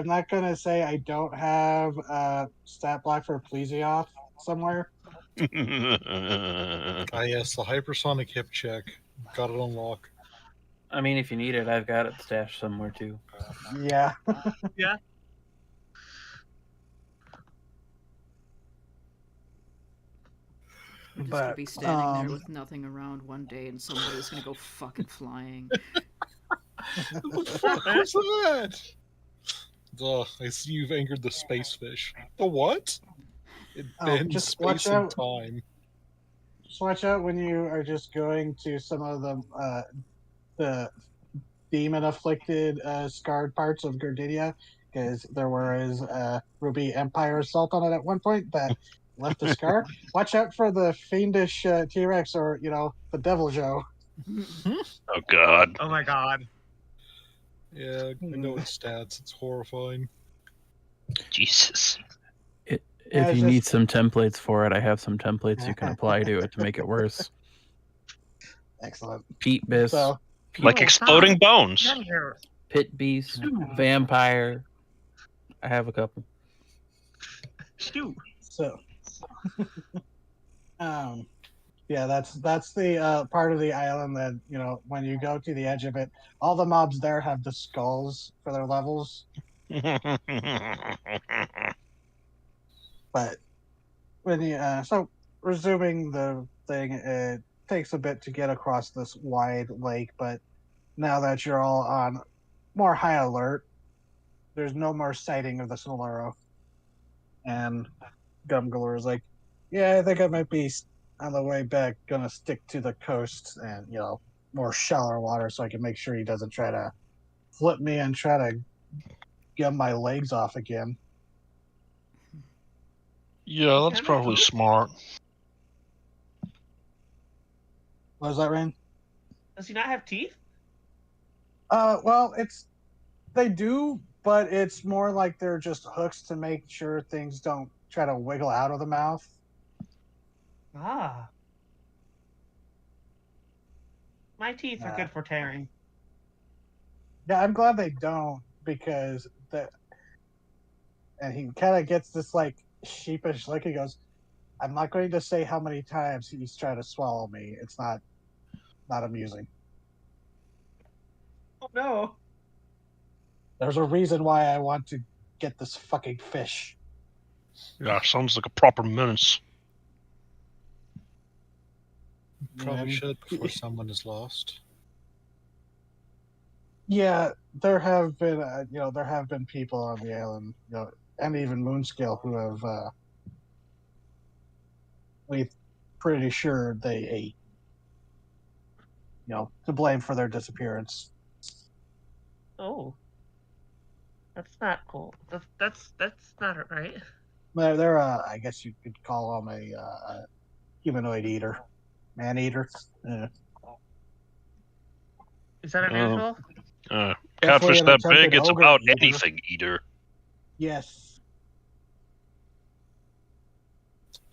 Speaker 2: not gonna say I don't have stat block for Plesioth somewhere.
Speaker 5: Ah, yes, the hypersonic hip check. Got it on lock.
Speaker 7: I mean, if you need it, I've got it stashed somewhere too.
Speaker 2: Yeah.
Speaker 4: Yeah.
Speaker 1: We're just gonna be standing there with nothing around one day, and somebody's gonna go fucking flying.
Speaker 5: What the fuck was that? Ugh, I see you've angered the space fish. The what? It bends
Speaker 2: just
Speaker 5: space
Speaker 2: watch
Speaker 5: and
Speaker 2: out.
Speaker 5: time.
Speaker 2: Just watch out when you are just going to some of the demon afflicted scarred parts of Gardinia, because there was Ruby Empire assault on it at one point that left a scar. Watch out for the fiendish T-Rex or the Devil Joe.
Speaker 3: Oh God.
Speaker 4: Oh my god.
Speaker 5: Yeah, I know its stats. It's horrifying.
Speaker 3: Jesus.
Speaker 2: Yeah,
Speaker 7: If
Speaker 2: it's
Speaker 7: you need
Speaker 2: just-
Speaker 7: some templates for it, I have some templates you can apply to it to make it worse.
Speaker 2: Excellent.
Speaker 7: Peat Bis,
Speaker 2: So
Speaker 3: Like
Speaker 4: Oh,
Speaker 3: exploding
Speaker 4: Get
Speaker 3: bones.
Speaker 4: out of here.
Speaker 7: Pit Beast, Vampire. I have a couple.
Speaker 4: Stu.
Speaker 2: So, yeah, that's the part of the island that when you go to the edge of it, all the mobs there have the skulls for their levels. But when you so resuming the thing, it takes a bit to get across this wide lake. But now that you're all on more high alert, there's no more sighting of the Solaro. And Gumgalore is like, yeah, I think I might be on the way back gonna stick to the coast and more shallower water so I can make sure he doesn't try to flip me and try to get my legs off again.
Speaker 3: Yeah, that's probably smart.
Speaker 2: What was that, Rain?
Speaker 4: Does he not have teeth?
Speaker 2: Well, they do, but it's more like they're just hooks to make sure things don't try to wiggle out of the mouth.
Speaker 4: Ah. My teeth are good for tearing.
Speaker 2: Yeah, I'm glad they don't, because and he kind of gets this like sheepish look. He goes, "I'm not going to say how many times he's trying to swallow me. It's not amusing.
Speaker 4: Oh no.
Speaker 2: There's a reason why I want to get this fucking fish."
Speaker 3: Yeah, sounds like a proper menace.
Speaker 5: Probably
Speaker 2: And-
Speaker 5: should before someone is lost.
Speaker 2: Yeah, there have been people on the island, and even Moonscale who have we're pretty sure they ate, to blame for their disappearance.
Speaker 4: Oh. That's not cool. That's not right.
Speaker 2: They're I guess you could call them a humanoid eater, man eater.
Speaker 4: Is that unusual?
Speaker 3: Catfish
Speaker 2: an
Speaker 3: that big,
Speaker 2: attempted
Speaker 3: it's
Speaker 2: ogre
Speaker 3: about
Speaker 2: eater.
Speaker 3: anything eater.
Speaker 2: Yes.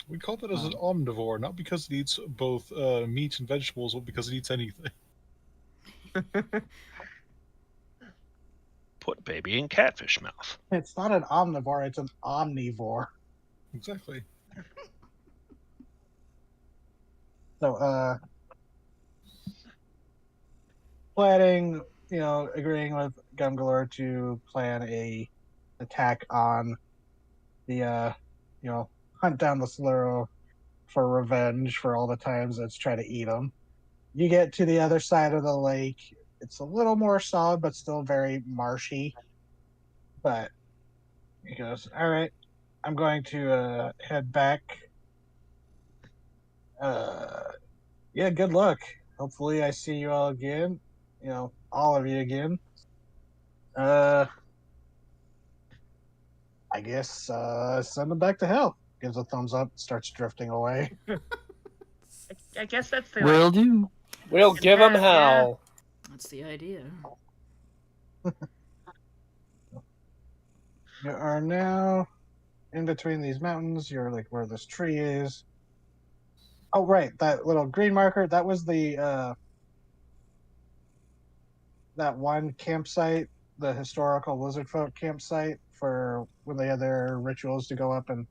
Speaker 5: We call that as an omnivore, not because it eats both meat and vegetables, but because it eats anything.
Speaker 3: Put baby in catfish mouth.
Speaker 2: It's not an omnivore, it's an omnivore.
Speaker 5: Exactly.
Speaker 2: So, planning, agreeing with Gumgalore to plan a attack on the, hunt down the Sluro for revenge for all the times it's tried to eat them. You get to the other side of the lake. It's a little more solid, but still very marshy. But he goes, all right, I'm going to head back. Yeah, good luck. Hopefully I see you all again. All of you again. I guess send them back to hell. Gives a thumbs up, starts drifting away.
Speaker 4: I guess that's the
Speaker 7: Will do.
Speaker 6: We'll give them
Speaker 4: Yeah.
Speaker 6: hell.
Speaker 1: That's the idea.
Speaker 2: You are now in between these mountains. You're like where this tree is. Oh, right. That little green marker, that was the that one campsite, the historical lizard folk campsite for when they had their rituals to go up and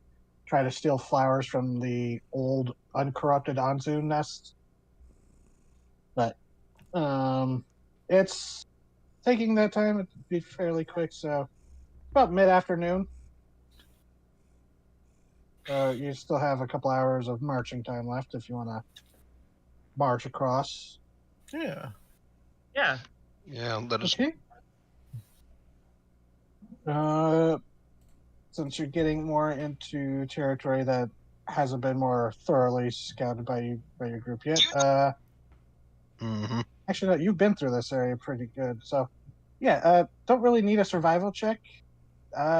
Speaker 2: try to steal flowers from the old uncorrupted Anzu nest. But it's taking that time. It'd be fairly quick, so about mid-afternoon. You still have a couple hours of marching time left if you want to march across.
Speaker 5: Yeah.
Speaker 4: Yeah.
Speaker 3: Yeah, let us.
Speaker 2: Okay. Since you're getting more into territory that hasn't been more thoroughly scouted by your group yet,
Speaker 3: Mm-hmm.
Speaker 2: actually, no, you've been through this area pretty good. So, yeah, don't really need a survival check.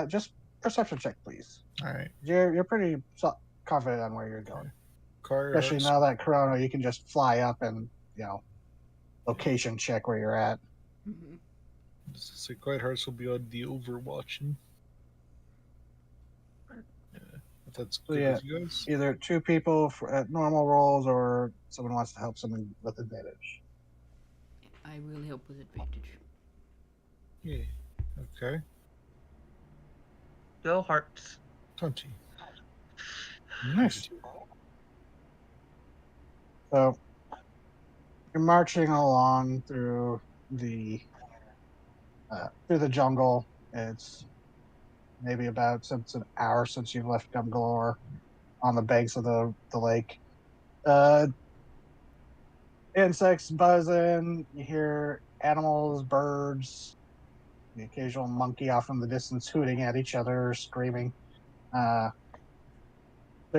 Speaker 2: Just perception check, please.
Speaker 5: All right.
Speaker 2: You're pretty confident on where you're going.
Speaker 5: Car
Speaker 2: Especially now that Corona, you can just fly up and location check where you're at.
Speaker 1: Mm-hmm.
Speaker 5: So Quiet Hearts will be on the overwatching. Yeah, if that's good
Speaker 2: yeah.
Speaker 5: with you guys.
Speaker 2: Either two people at normal rolls, or someone wants to help someone with advantage.
Speaker 1: I will help with advantage.
Speaker 5: Yeah. Okay.
Speaker 4: Go Hearts.
Speaker 5: 20.
Speaker 2: Nice. So you're marching along through the jungle. It's maybe about since an hour since you've left Gumgalore on the banks of the lake. Insects buzzing. You hear animals, birds, the occasional monkey off in the distance hooting at each other, screaming. There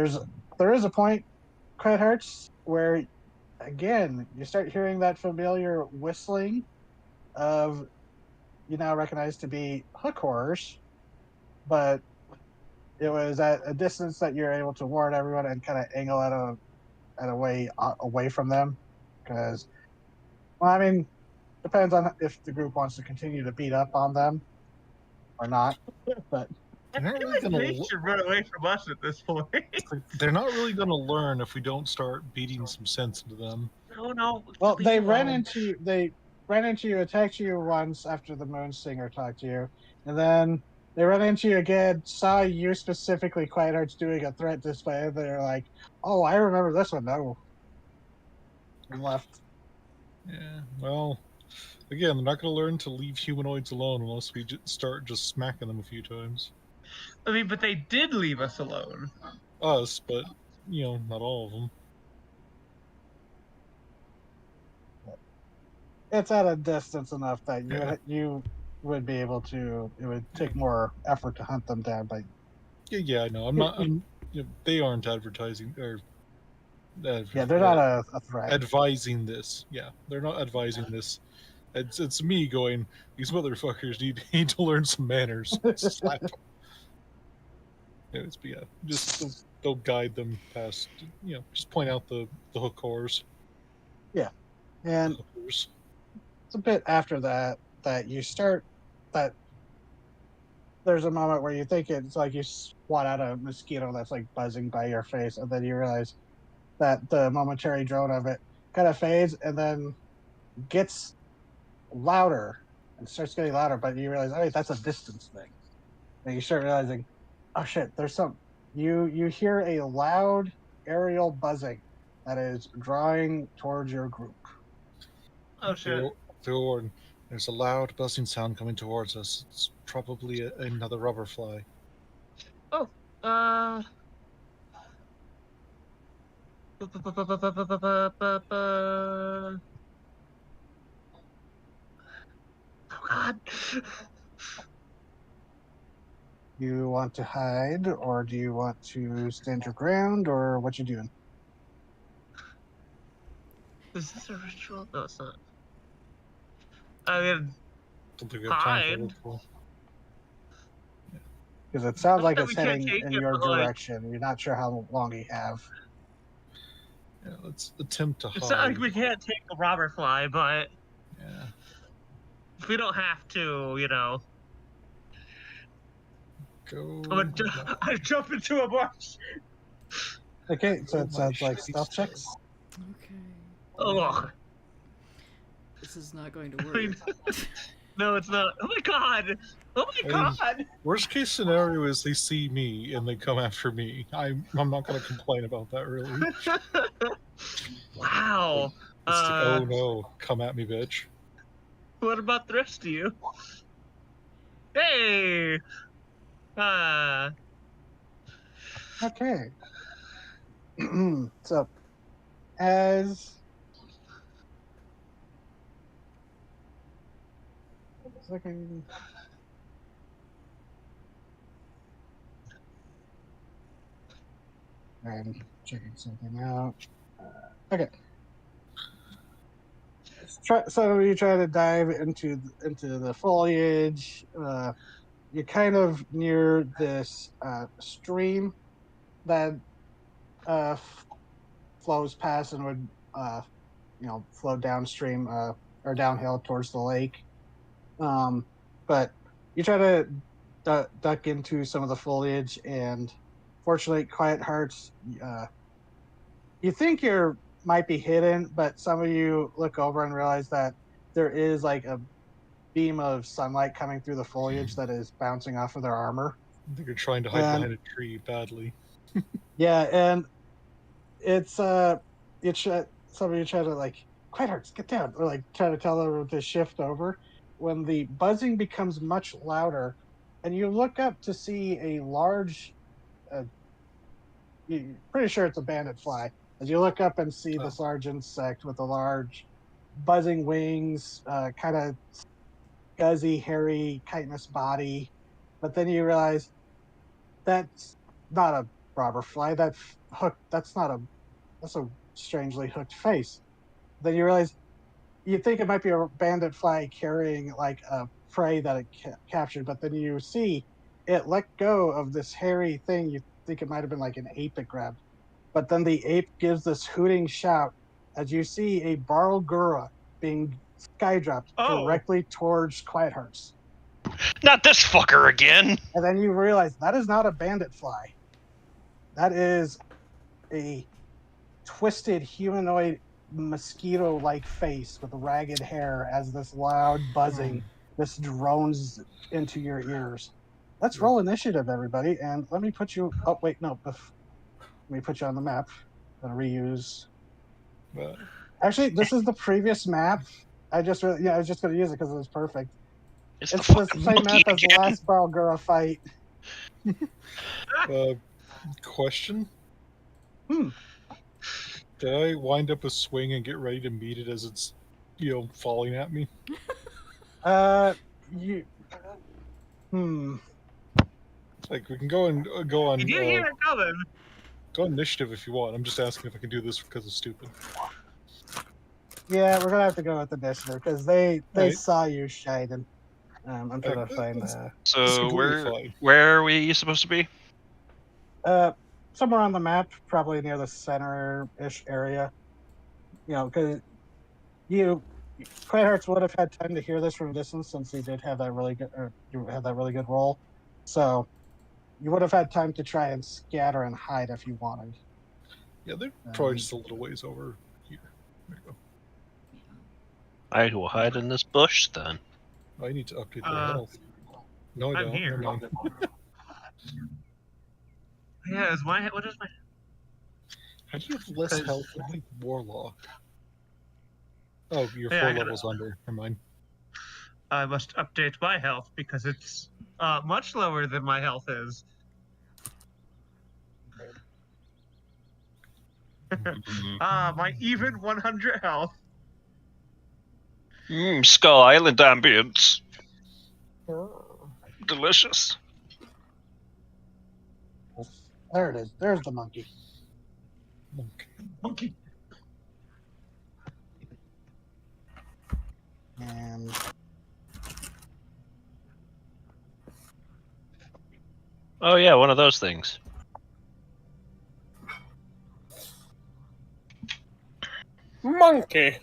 Speaker 2: is a point, Quiet Hearts, where again you start hearing that familiar whistling of you now recognize to be hook horrors, but it was at a distance that you're able to warn everyone and kind of angle at a way away from them, because depends on if the group wants to continue to beat up on them or not, but
Speaker 4: I
Speaker 5: They're not
Speaker 4: feel
Speaker 5: really
Speaker 4: like
Speaker 5: gonna
Speaker 4: they should run away from us at this point.
Speaker 5: They're not really going to learn if we don't start beating some sense into them.
Speaker 4: No.
Speaker 2: well,
Speaker 4: leave
Speaker 2: they
Speaker 4: it
Speaker 2: ran
Speaker 4: alone.
Speaker 2: into you, attacked you once after the Moon Singer talked to you, and then they ran into you again, saw you specifically, Quiet Hearts, doing a threat display, and they're like, "Oh, I remember this one." No, and left.
Speaker 5: Yeah, well, again, they're not going to learn to leave humanoids alone unless we start just smacking them a few times.
Speaker 4: I mean, but they did leave us alone.
Speaker 5: Us, but, not all of them.
Speaker 2: It's at a distance enough that
Speaker 5: Yeah.
Speaker 2: you would be able to. It would take more effort to hunt them down, but
Speaker 5: Yeah, I know. They aren't advertising, or...
Speaker 2: yeah, they're not a threat.
Speaker 5: advising this. Yeah, they're not advising this. It's me going, these motherfuckers need to learn some manners. Slap them. Just they'll guide them past. Just point out the hook whores.
Speaker 2: Yeah, and
Speaker 5: Hookers.
Speaker 2: it's a bit after that you start that. There's a moment where you think it's like you swat out a mosquito that's like buzzing by your face, and then you realize that the momentary drone of it kind of fades and then gets louder and it starts getting louder, but you realize, oh, wait, that's a distance thing. And you start realizing, oh shit, there's some. You hear a loud aerial buzzing that is drawing towards your group.
Speaker 4: Oh shit.
Speaker 5: Theorn, there's a loud buzzing sound coming towards us. It's probably another rubber fly.
Speaker 4: Oh, oh God.
Speaker 2: You want to hide, or do you want to stand your ground, or what you doing?
Speaker 4: Is this a ritual? No, it's not. I mean,
Speaker 5: Don't think we have time for
Speaker 4: hide.
Speaker 5: a ritual.
Speaker 2: Because it sounds like
Speaker 4: Not that
Speaker 2: it's
Speaker 4: we can't
Speaker 2: heading
Speaker 4: take
Speaker 2: in
Speaker 4: it,
Speaker 2: your
Speaker 4: but, like,
Speaker 2: direction. You're not sure how long you have.
Speaker 5: Yeah, let's attempt to
Speaker 4: it's not like
Speaker 5: hide.
Speaker 4: we can't take a robber fly, but
Speaker 5: Yeah.
Speaker 4: if we don't have to, you know.
Speaker 5: Go.
Speaker 4: I jump into a bush.
Speaker 2: Okay, so
Speaker 5: Oh,
Speaker 2: it
Speaker 5: my
Speaker 2: sounds like
Speaker 5: shitty
Speaker 2: stealth
Speaker 5: start.
Speaker 2: checks.
Speaker 1: Okay.
Speaker 4: Oh,
Speaker 1: This is not going to
Speaker 4: I
Speaker 1: work.
Speaker 4: mean, no, it's not. Oh my God! Oh my
Speaker 5: I mean,
Speaker 4: God!
Speaker 5: Worst case scenario is they see me and they come after me. I'm not going to complain about that really.
Speaker 4: Wow.
Speaker 5: It's like, oh no, come at me, bitch.
Speaker 4: What about the rest of you? Hey.
Speaker 2: Okay. So, as second, I'm checking something out. Okay. So you try to dive into the foliage. You're kind of near this stream that flows past and would flow downstream or downhill towards the lake. But you try to duck into some of the foliage, and fortunately, Quiet Hearts, you think you might be hidden, but some of you look over and realize that there is like a beam of sunlight coming through the foliage that is bouncing off of their armor.
Speaker 5: I think you're trying to hide
Speaker 2: And
Speaker 5: behind a tree badly.
Speaker 2: yeah, and it's some of you try to like, Quiet Hearts, get down, or like try to tell them to shift over. When the buzzing becomes much louder, and you look up to see a large, you're pretty sure it's a bandit fly. As you look up and see this large insect with a large buzzing wings, kind of guzzy, hairy, chitinous body, but then you realize that's not a robber fly. That's hooked. That's a strangely hooked face. Then you realize you think it might be a bandit fly carrying like a prey that it captured, but then you see it let go of this hairy thing. You think it might have been like an ape it grabbed, but then the ape gives this hooting shout as you see a Barlgura being skydropped directly towards Quiet Hearts.
Speaker 3: Not this fucker again.
Speaker 2: And then you realize that is not a bandit fly. That is a twisted humanoid mosquito-like face with ragged hair as this loud buzzing this drones into your ears. Let's roll initiative, everybody, and let me put you. Oh wait, no. Let me put you on the map. I'm gonna reuse. Actually, this is the previous map. I was just gonna use it because it was perfect.
Speaker 3: It's
Speaker 2: It's
Speaker 3: the
Speaker 2: the
Speaker 3: fucking
Speaker 2: same map
Speaker 3: monkey
Speaker 2: as the
Speaker 3: again.
Speaker 2: last Balgura fight.
Speaker 5: Question?
Speaker 2: Hmm.
Speaker 5: Did I wind up a swing and get ready to meet it as it's, falling at me?
Speaker 2: You. Hmm.
Speaker 5: Like, we can go on.
Speaker 4: You do hear it coming.
Speaker 5: Go on initiative if you want. I'm just asking if I can do this because it's stupid.
Speaker 2: Yeah, we're gonna have to go with initiative because they
Speaker 5: Right.
Speaker 2: saw you shining. I'm trying to find
Speaker 3: So
Speaker 5: completely
Speaker 3: where are we supposed to be?
Speaker 2: somewhere on the map, probably near the center-ish area. Because Quiet Hearts would have had time to hear this from a distance since you did have that really good, or you had that really good roll. So you would have had time to try and scatter and hide if you wanted.
Speaker 5: Yeah, they're probably just a little ways over here. There you go.
Speaker 3: I will hide in this bush then.
Speaker 5: I need to update their health. No, I
Speaker 4: I'm
Speaker 5: don't.
Speaker 4: here.
Speaker 5: Never mind.
Speaker 4: Yeah, what is my?
Speaker 5: How do you have less
Speaker 4: 'Cause-
Speaker 5: health than my warlock? Oh, you're
Speaker 4: Yeah,
Speaker 5: 4
Speaker 4: I gotta-
Speaker 5: levels under. Never mind.
Speaker 4: I must update my health because it's much lower than my health is. My even 100 health.
Speaker 3: Skull Island ambience. Delicious.
Speaker 2: There it is. There's the monkey.
Speaker 4: Monkey.
Speaker 2: And
Speaker 3: Oh yeah, one of those things.
Speaker 6: Monkey.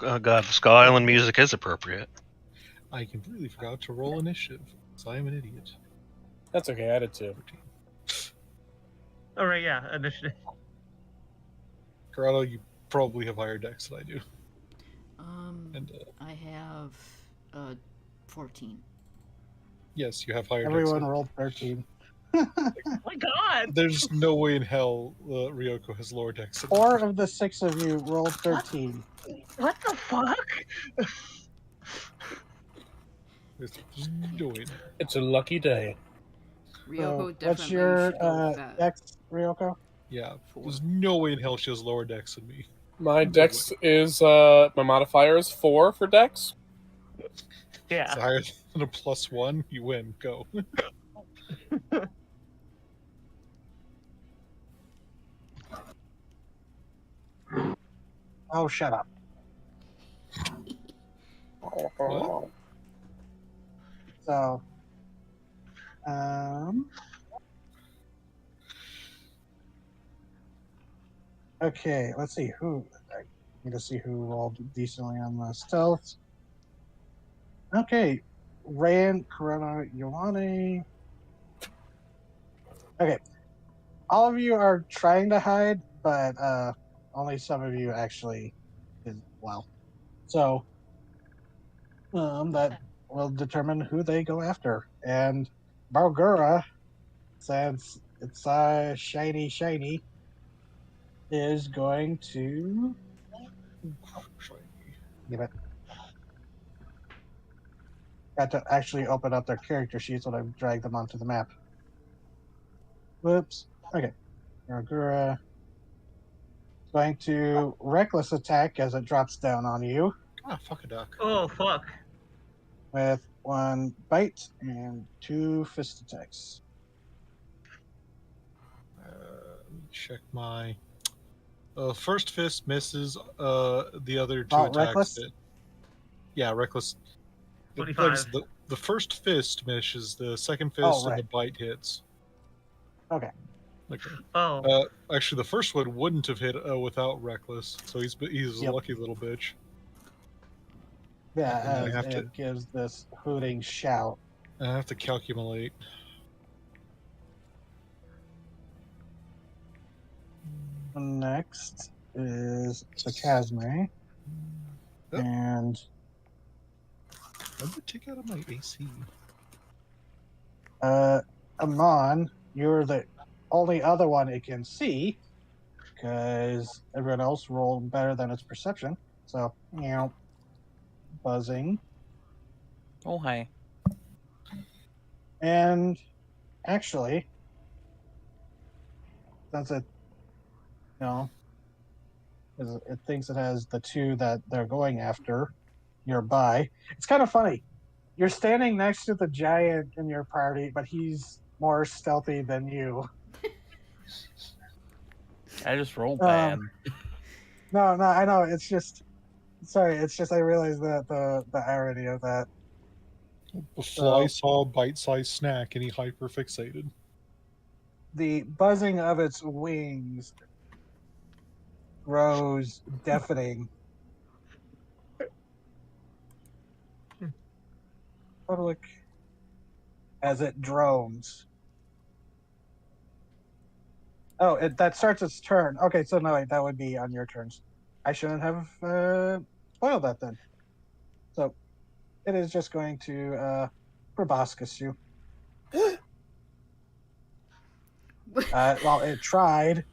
Speaker 3: Oh god, the Skull Island music is appropriate.
Speaker 5: I completely forgot to roll initiative, so I'm an idiot.
Speaker 6: That's okay. I did too.
Speaker 5: 13.
Speaker 4: All right, yeah, initiative.
Speaker 5: Corrado, you probably have higher dex than I do. And
Speaker 1: I have 14.
Speaker 5: yes, you have higher
Speaker 2: everyone
Speaker 5: dex.
Speaker 2: rolled 13.
Speaker 4: Oh my god!
Speaker 5: There's no way in hell Ryoko has lower dex. Than
Speaker 2: 4 of the 6 of you rolled 13.
Speaker 4: What the fuck?
Speaker 5: There's no way in hell.
Speaker 6: It's a lucky day.
Speaker 1: Ryoko
Speaker 2: So,
Speaker 1: definitely
Speaker 2: what's your
Speaker 1: should go with that.
Speaker 2: dex, Ryoko?
Speaker 5: Yeah,
Speaker 1: 4.
Speaker 5: there's no way in hell she has lower dex than me.
Speaker 6: My dex is my modifier is 4 for dex.
Speaker 4: Yeah.
Speaker 5: It's higher than a +1. You win. Go.
Speaker 2: Oh, shut up.
Speaker 5: What?
Speaker 2: So, okay, let's see who. I need to see who rolled decently on the stealth. Okay, Rand, Corona, Ioane. Okay, all of you are trying to hide, but only some of you actually did well. So, that will determine who they go after. And Bargura, since it's shiny, is going to give it. Got to actually open up their character sheets when I drag them onto the map. Whoops. Okay. Bargura is going to reckless attack as it drops down on you
Speaker 5: Ah, fuck a duck.
Speaker 4: Oh fuck.
Speaker 2: with 1 bite and 2 fist attacks.
Speaker 5: Let me check my. First fist misses. The other 2
Speaker 2: Oh,
Speaker 5: attacks
Speaker 2: reckless?
Speaker 5: hit. Yeah, reckless.
Speaker 4: 25.
Speaker 5: The first fist misses. The second fist and
Speaker 2: right.
Speaker 5: the bite hits.
Speaker 2: Okay.
Speaker 5: Okay.
Speaker 4: Oh.
Speaker 5: Actually, the first one wouldn't have hit without reckless, so he's a
Speaker 2: Yep.
Speaker 5: lucky little bitch.
Speaker 2: Yeah,
Speaker 5: I
Speaker 2: as
Speaker 5: have
Speaker 2: it
Speaker 5: to-
Speaker 2: gives this hooting shout.
Speaker 5: I have to calculate.
Speaker 2: Next is Sakazme.
Speaker 5: Oh.
Speaker 2: And
Speaker 5: What did it take out of my AC?
Speaker 2: Amon, you're the only other one it can see because everyone else rolled better than its perception. So, buzzing.
Speaker 7: Oh, hi.
Speaker 2: And actually, since it, it thinks it has the 2 that they're going after nearby, it's kind of funny. You're standing next to the giant in your party, but he's more stealthy than you.
Speaker 7: I just rolled bad.
Speaker 2: No, I know. It's just, sorry. It's just I realized that the irony of that.
Speaker 5: The fly saw a bite-sized snack and he hyper-fixated.
Speaker 2: The buzzing of its wings grows deafening. Public as it drones. Oh, that starts its turn. Okay, so no, wait, that would be on your turns. I shouldn't have spoiled that then. So it is just going to proboscis you. Well, it tried.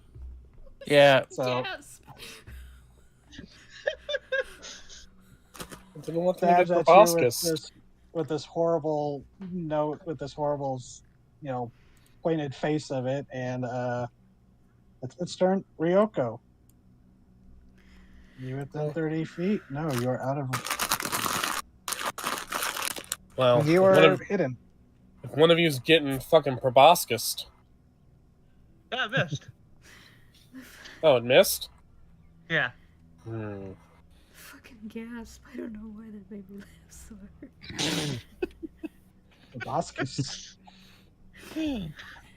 Speaker 7: Yeah.
Speaker 2: So
Speaker 1: Yes.
Speaker 6: I didn't want them to get
Speaker 2: stabs at you
Speaker 6: proboscis.
Speaker 2: with this horrible note, with this horrible, pointed face of it, and it's turn. Ryoko, you within
Speaker 6: Oh.
Speaker 2: 30 feet? No, you are out of.
Speaker 6: Well,
Speaker 2: You are hidden.
Speaker 6: if one of you's getting fucking proboscis.
Speaker 4: Yeah, I missed.
Speaker 6: Oh, it missed?
Speaker 4: Yeah.
Speaker 6: Hmm.
Speaker 1: Fucking gasp. I don't know why that made me laugh so hard.
Speaker 2: Proboscis.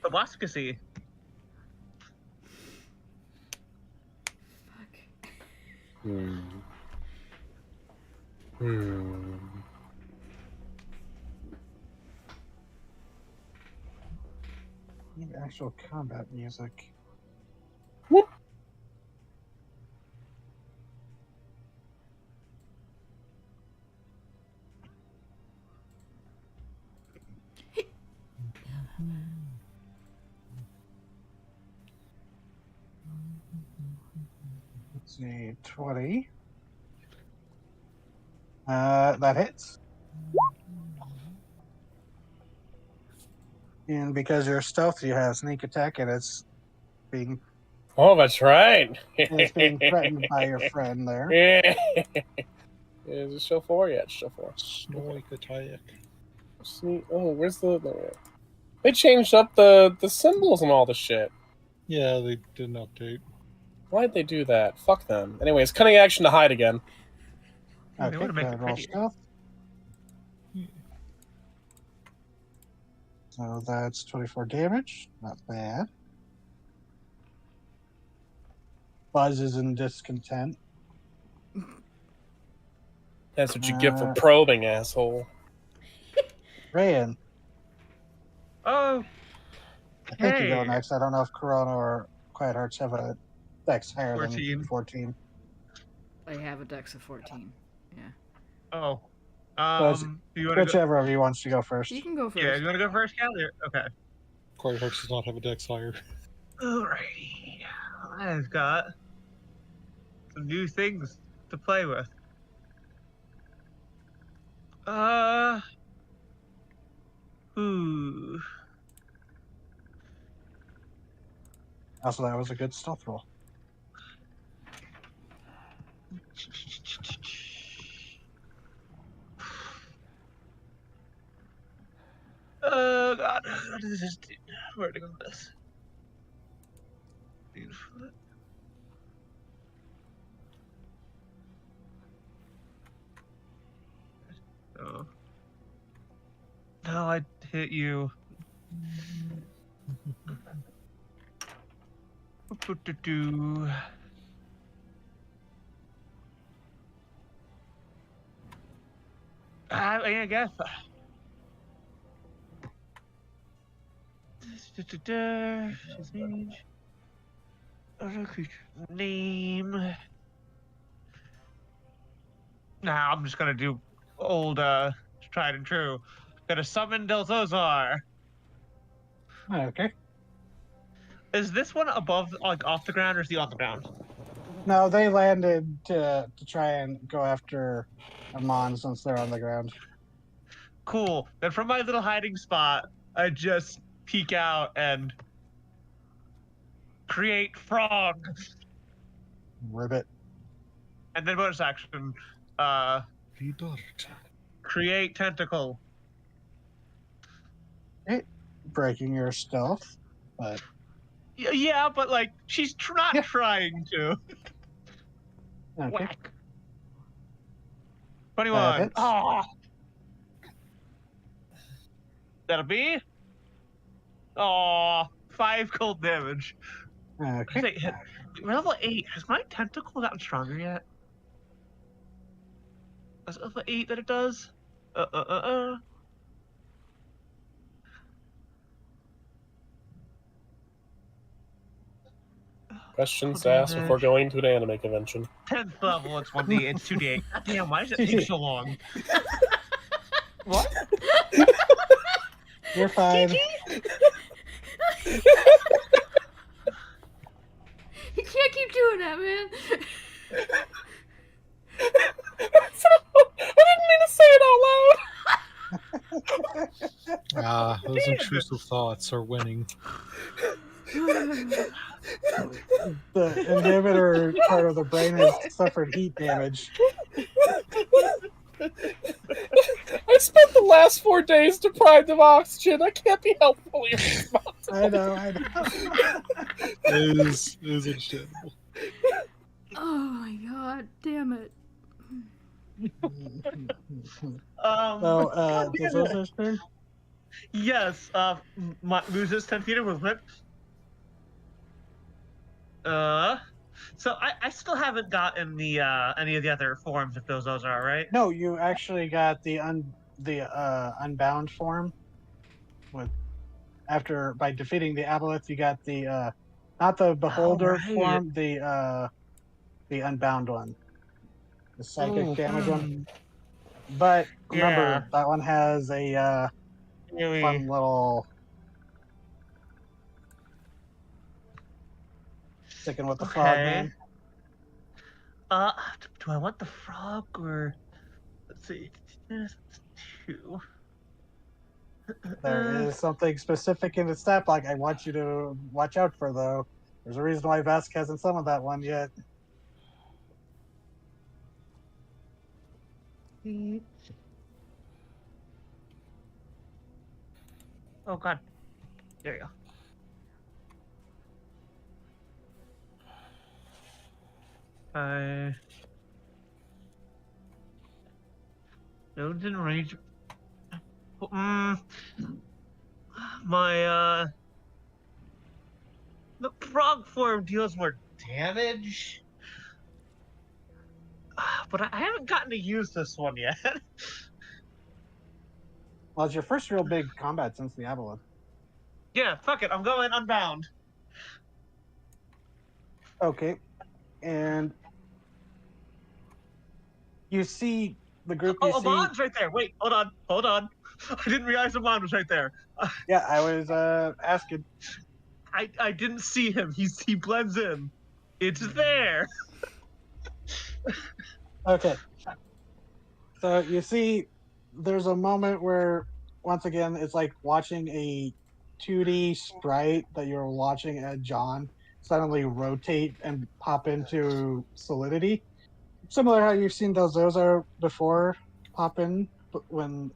Speaker 4: Proboscis.
Speaker 1: Fuck.
Speaker 6: Hmm. Hmm.
Speaker 2: Need actual combat music.
Speaker 6: Whoop.
Speaker 2: Let's see, 20. That hits. And because you're stealth, you have sneak attack, and it's being
Speaker 6: Oh, that's right.
Speaker 2: threatened by your friend there.
Speaker 6: Is it show 4? Yeah, it's show 4.
Speaker 5: Snoik attack.
Speaker 6: Sneak. Oh, where's the? There. They changed up the symbols and all the shit.
Speaker 5: Yeah, they did an update.
Speaker 6: Why'd they do that? Fuck them. Anyways, cunning action to hide again.
Speaker 4: They
Speaker 2: Okay,
Speaker 4: wanna make
Speaker 2: go
Speaker 4: it
Speaker 2: ahead, roll
Speaker 4: prettier.
Speaker 2: stealth. So that's 24 damage. Not bad. Buzz is in discontent.
Speaker 6: That's what you get for probing, asshole.
Speaker 2: Rayan,
Speaker 4: Oh.
Speaker 2: I think you go
Speaker 4: Hey.
Speaker 2: next. I don't know if Corona or Quiet Hearts have a dex higher
Speaker 4: 14.
Speaker 2: than 14.
Speaker 1: I have a dex of 14. Yeah.
Speaker 4: Oh.
Speaker 2: it's
Speaker 4: Do you want to go?
Speaker 2: Whichever of you wants to go first.
Speaker 1: You can go first.
Speaker 4: Yeah, you want to go first, Callie? Okay.
Speaker 5: Quiet Hearts does not have a dex higher.
Speaker 4: Alrighty. I've got some new things to play with. Ooh.
Speaker 2: Also, that was a good stealth roll.
Speaker 4: Oh God, what does this do? Where to go with this? Oh. No, I hit you. I guess. Other creature name. Nah, I'm just gonna do old tried and true. Gonna summon Delthozar.
Speaker 2: Okay.
Speaker 4: Is this one above, like, off the ground, or is he on the ground?
Speaker 2: No, they landed to try and go after Amon since they're on the ground.
Speaker 4: Cool. Then from my little hiding spot, I just peek out and create frog.
Speaker 2: Ribbit.
Speaker 4: And then bonus action,
Speaker 5: Rebirth.
Speaker 4: create tentacle.
Speaker 2: Breaking your stealth, but
Speaker 4: Yeah, but like she's not
Speaker 2: Yeah.
Speaker 4: trying to.
Speaker 2: okay.
Speaker 4: Whack. 21.
Speaker 2: hits.
Speaker 4: Oh. That'll be. Oh, 5 cold damage.
Speaker 2: Okay.
Speaker 4: We're level 8. Has my tentacle gotten stronger yet? Is it level 8 that it does?
Speaker 6: Questions
Speaker 4: Okay,
Speaker 6: asked
Speaker 4: then.
Speaker 6: before going to an anime convention.
Speaker 4: 10th level, it's 1D, it's 2D8. God damn, why does it take so long? What?
Speaker 2: You're fine.
Speaker 1: You can't keep doing that, man.
Speaker 6: I didn't mean to say it out loud.
Speaker 5: Ah, those
Speaker 4: Damn.
Speaker 5: intrusive thoughts are winning.
Speaker 2: The inhibitor part of the brain has suffered heat damage.
Speaker 6: I spent the last 4 days deprived of oxygen. I can't be helpfully responsible.
Speaker 2: I know.
Speaker 5: It is understandable.
Speaker 1: Oh my god, damn it.
Speaker 2: So, does Ozo's turn?
Speaker 4: Yes, loses 10 feet of movement. So I still haven't gotten the any of the other forms of those are right.
Speaker 2: No, you actually got the unbound form. By defeating the aboleth, you got the not the beholder
Speaker 4: right.
Speaker 2: form, the unbound one, the psychic damage one. But remember, that one has a fun little sticking with the frog man.
Speaker 4: Do I want the frog or let's see, 2.
Speaker 2: There is something specific in the stat block I want you to watch out for, though. There's a reason why Vesk hasn't summoned that one yet.
Speaker 4: Oh god, there you go. No, didn't range. My the frog form deals more damage, but I haven't gotten to use this one yet.
Speaker 2: Well, it's your first real big combat since the aboleth.
Speaker 4: Yeah, fuck it, I'm going unbound.
Speaker 2: Okay, and you see the group. You see.
Speaker 4: Amon's right there. Wait, hold on. I didn't realize Amon was right there.
Speaker 2: Yeah, I was asking.
Speaker 4: I didn't see him. He blends in. It's there.
Speaker 2: Okay. So you see, there's a moment where, once again, it's like watching a 2D sprite that you're watching at John suddenly rotate and pop into solidity. Similar how you've seen those are before pop in when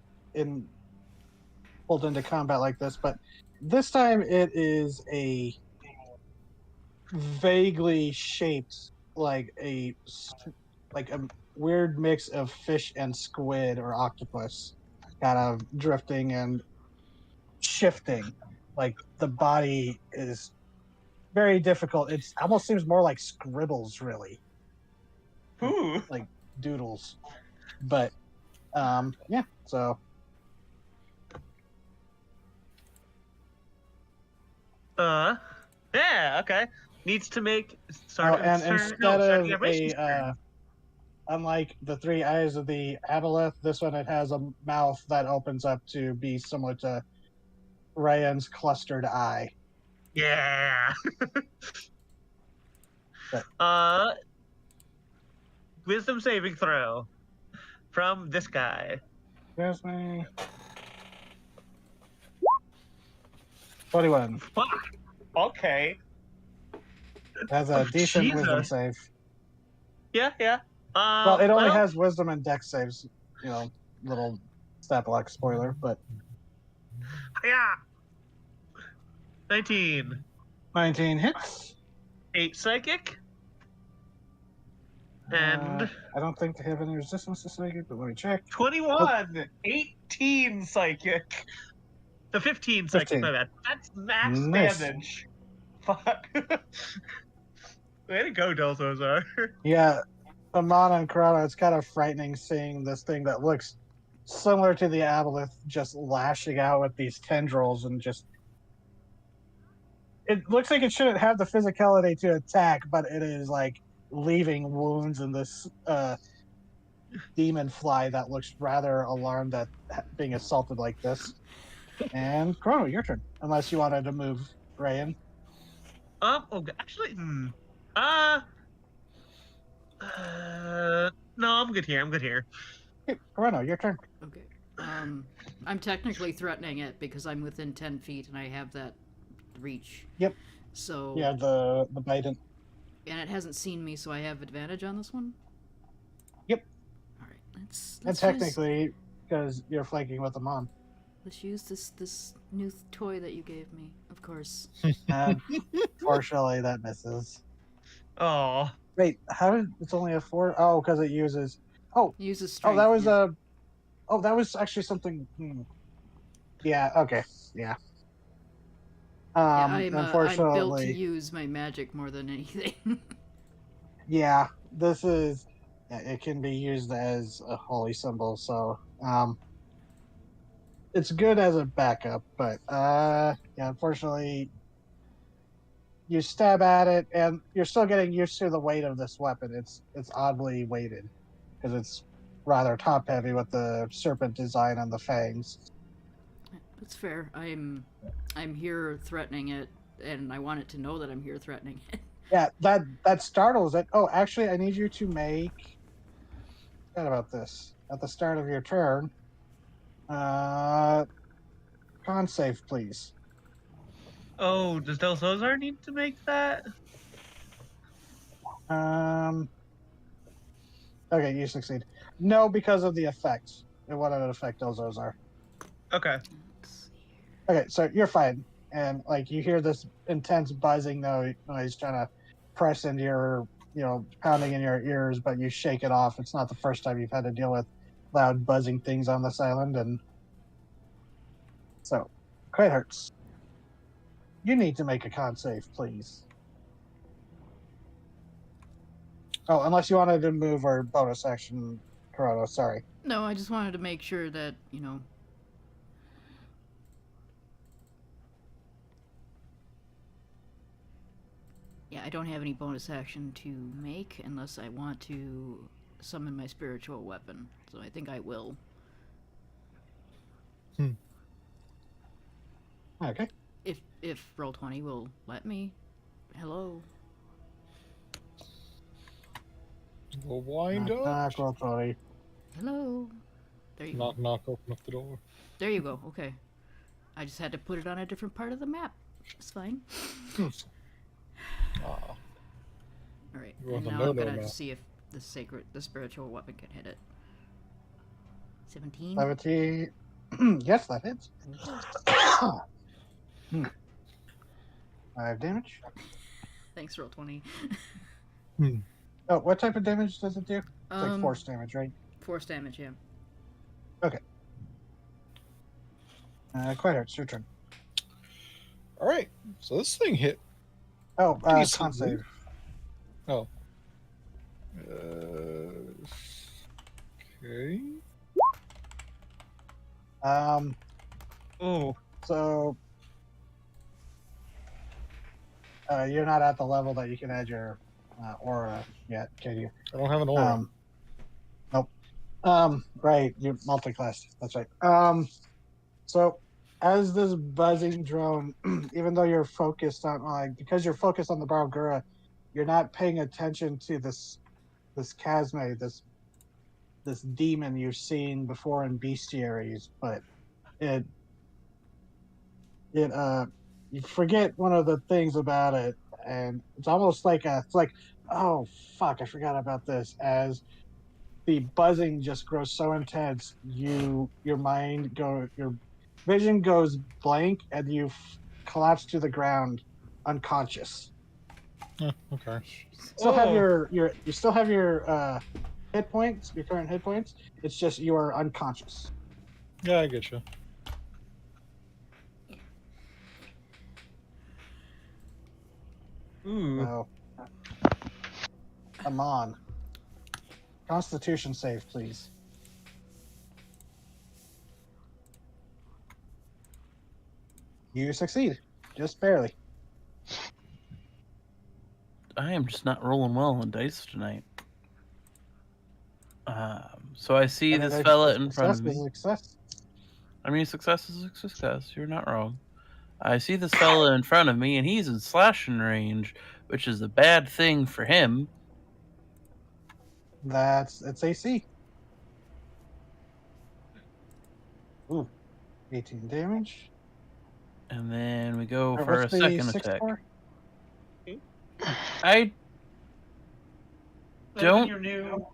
Speaker 2: pulled into combat like this, but this time it is a vaguely shaped like a weird mix of fish and squid or octopus, kind of drifting and shifting. Like the body is very difficult. It almost seems more like scribbles, really.
Speaker 4: Ooh.
Speaker 2: Like doodles. But yeah, so
Speaker 4: yeah, okay. Needs to make
Speaker 2: and instead of unlike the 3 eyes of the aboleth, this one it has a mouth that opens up to be similar to Ryan's clustered eye.
Speaker 4: Yeah. Wisdom saving throw from this guy.
Speaker 2: There's me. 21.
Speaker 4: Fuck. Okay.
Speaker 2: Has a decent wisdom save.
Speaker 4: Yeah.
Speaker 2: Well, it only has wisdom and dex saves. Little stat block spoiler, but.
Speaker 4: Yeah. 19.
Speaker 2: 19 hits.
Speaker 4: 8 psychic. And
Speaker 2: I don't think they have any resistance to psychic, but let me check.
Speaker 4: 21. 18 psychic. The 15 psychic,
Speaker 2: 15.
Speaker 4: my bad. That's max
Speaker 2: Nice.
Speaker 4: damage. Fuck. Way to go, Delzozar.
Speaker 2: Yeah, Amon and Corona, it's kind of frightening seeing this thing that looks similar to the aboleth just lashing out with these tendrils and just it looks like it shouldn't have the physicality to attack, but it is like leaving wounds in this demon fly that looks rather alarmed at being assaulted like this. And Chrono, your turn. Unless you wanted to move Ryan.
Speaker 4: Actually, no, I'm good here. I'm good here.
Speaker 2: Okay, Chrono, your turn.
Speaker 1: Okay. I'm technically threatening it because I'm within 10 feet and I have that reach.
Speaker 2: Yep.
Speaker 1: So.
Speaker 2: Yeah, the bite.
Speaker 1: And it hasn't seen me, so I have advantage on this one?
Speaker 2: Yep.
Speaker 1: Alright, let's
Speaker 2: And technically, because you're flanking with them on.
Speaker 1: Let's use this new toy that you gave me, of course.
Speaker 2: Unfortunately, that misses.
Speaker 4: Oh.
Speaker 2: Wait, how did it's only a 4? Oh, because it uses. Oh,
Speaker 1: Uses strength.
Speaker 2: that was
Speaker 1: yeah.
Speaker 2: Oh, that was actually something. Yeah. Okay. Yeah.
Speaker 1: I'm
Speaker 2: Unfortunately,
Speaker 1: built to use my magic more than anything.
Speaker 2: yeah, this is. It can be used as a holy symbol, so it's good as a backup. But yeah, unfortunately, you stab at it, and you're still getting used to the weight of this weapon. It's oddly weighted because it's rather top heavy with the serpent design on the fangs.
Speaker 1: That's fair. I'm here threatening it, and I want it to know that I'm here threatening it.
Speaker 2: Yeah, that startles it. Oh, actually, I need you to make. Forgot about this at the start of your turn. Con save, please.
Speaker 4: Oh, does Del Sozar need to make that?
Speaker 2: Okay, you succeed. No, because of the effect. And what an effect those are.
Speaker 4: Okay.
Speaker 2: Okay, so you're fine. And like you hear this intense buzzing noise trying to press into your, pounding in your ears, but you shake it off. It's not the first time you've had to deal with loud buzzing things on this island, and so quite hurts. You need to make a con save, please. Oh, unless you wanted to move or bonus action, Corrado, sorry.
Speaker 1: No, I just wanted to make sure that, Yeah, I don't have any bonus action to make unless I want to summon my spiritual weapon. So I think I will.
Speaker 2: Okay.
Speaker 1: If Roll20 will let me. Hello.
Speaker 5: We'll wind up.
Speaker 2: Knock, Roll20.
Speaker 1: Hello. There you
Speaker 5: Knock,
Speaker 1: go.
Speaker 5: knock, open up the door.
Speaker 1: There you go. Okay. I just had to put it on a different part of the map. It's fine.
Speaker 5: Ah,
Speaker 1: All right.
Speaker 5: You want
Speaker 1: And
Speaker 5: the
Speaker 1: now I'm
Speaker 5: no-no
Speaker 1: gonna
Speaker 5: map.
Speaker 1: see if the spiritual weapon can hit it. 17.
Speaker 2: 17. Yes, that hits. 5 damage.
Speaker 1: Thanks, Roll20.
Speaker 2: Oh, what type of damage does it do? It's like force
Speaker 1: Um,
Speaker 2: damage, right?
Speaker 1: Force damage, yeah.
Speaker 2: Quite hurts. Your turn.
Speaker 5: all right. So this thing hit.
Speaker 2: Oh,
Speaker 5: Decently.
Speaker 2: con save.
Speaker 5: Oh. Okay.
Speaker 4: Oh.
Speaker 2: So you're not at the level that you can add your aura yet, can you?
Speaker 5: I don't have an aura.
Speaker 2: Nope. Right, you're multi-class. That's right. So as this buzzing drone, even though you're focused on because you're focused on the Barogura, you're not paying attention to this Chasme, this demon you've seen before in bestiaries, but it you forget one of the things about it, and it's almost like oh fuck, I forgot about this. As the buzzing just grows so intense, your vision goes blank, and you collapse to the ground, unconscious.
Speaker 5: Okay.
Speaker 2: Still have you still have your hit points, your current hit points. It's just you are unconscious.
Speaker 5: Yeah, I get you.
Speaker 4: Ooh.
Speaker 2: So, come on. Constitution save, please. You succeed, just barely.
Speaker 7: I am just not rolling well on dice tonight. So I see this fella in front of me.
Speaker 2: Success.
Speaker 7: I mean, success is a success. You're not wrong. I see this fella in front of me, and he's in slashing range, which is a bad thing for him.
Speaker 2: It's AC. Ooh, 18 damage.
Speaker 7: And then we go
Speaker 2: Alright,
Speaker 7: for a
Speaker 2: what's the
Speaker 7: second
Speaker 2: 6
Speaker 7: attack.
Speaker 2: for?
Speaker 7: I don't.
Speaker 4: Your new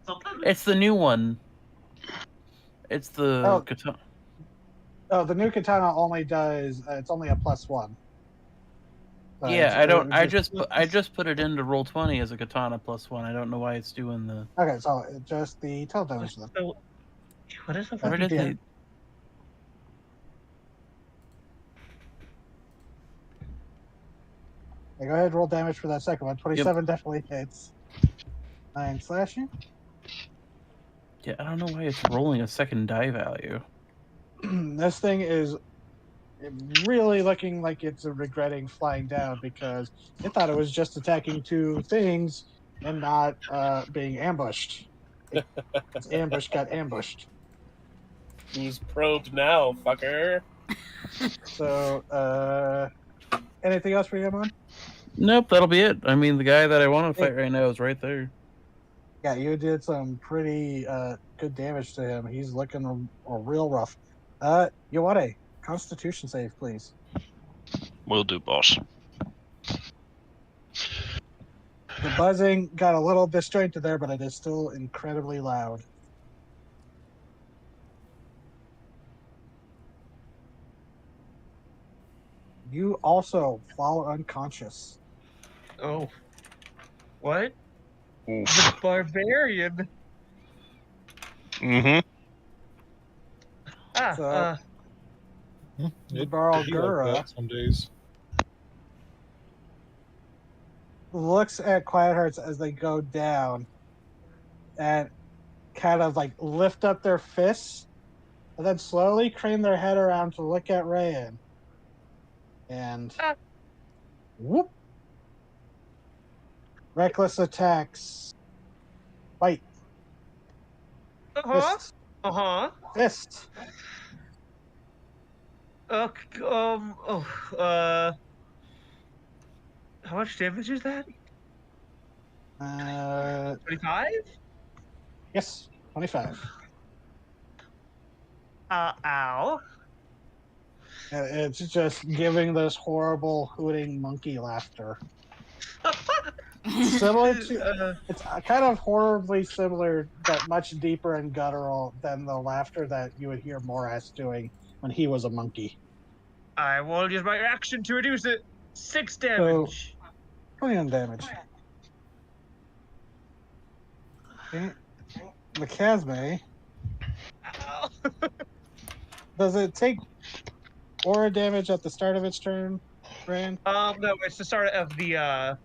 Speaker 4: something?
Speaker 7: It's the new one. It's the
Speaker 2: Oh.
Speaker 7: katana.
Speaker 2: Oh, the new katana only does. It's only a +1. So
Speaker 7: Yeah, I don't. I
Speaker 2: just
Speaker 7: just put it into roll 20 as a katana +1. I don't know why it's doing the.
Speaker 2: okay. So just the tail damage then.
Speaker 4: So, what is the
Speaker 7: Where did
Speaker 2: Yeah.
Speaker 7: they?
Speaker 2: Okay, go ahead, roll damage for that second one. 27 definitely hits. 9 slashing.
Speaker 7: Yeah, I don't know why it's rolling a second die value.
Speaker 2: This thing is really looking like it's regretting flying down because it thought it was just attacking 2 things and not being ambushed. Its ambush got ambushed.
Speaker 6: Who's probed now, fucker?
Speaker 2: So, anything else for you, Amon?
Speaker 7: Nope, that'll be it. I mean, the guy that I want to fight right now is right there.
Speaker 2: Yeah, you did some pretty good damage to him. He's looking real rough. You want a Constitution save, please?
Speaker 3: Will do, boss.
Speaker 2: The buzzing got a little disjointed there, but it is still incredibly loud. You also fall unconscious.
Speaker 4: Oh. What?
Speaker 3: Oof.
Speaker 4: The barbarian.
Speaker 3: Mm-hmm.
Speaker 4: Ah,
Speaker 2: So-
Speaker 5: It
Speaker 2: Barl
Speaker 5: be like
Speaker 2: Gura
Speaker 5: that some days.
Speaker 2: looks at Quiet Hearts as they go down and kind of like lift up their fists and then slowly crane their head around to look at Rayan. And
Speaker 4: Ah.
Speaker 2: whoop. Reckless attacks. Fight.
Speaker 4: uh-huh.
Speaker 2: Fist.
Speaker 4: Uh-huh.
Speaker 2: Fist.
Speaker 4: How much damage is that? 25?
Speaker 2: Yes, 25.
Speaker 4: Ow.
Speaker 2: And it's just giving this horrible hooting monkey laughter. Similar to, it's kind of horribly similar, but much deeper and guttural than the laughter that you would hear Morass doing when he was a monkey.
Speaker 4: I will use my action to reduce it. 6 damage.
Speaker 2: 21 damage. Okay. Mikasme,
Speaker 4: Ow.
Speaker 2: does it take aura damage at the start of its turn, Rand?
Speaker 4: No, it's the start of the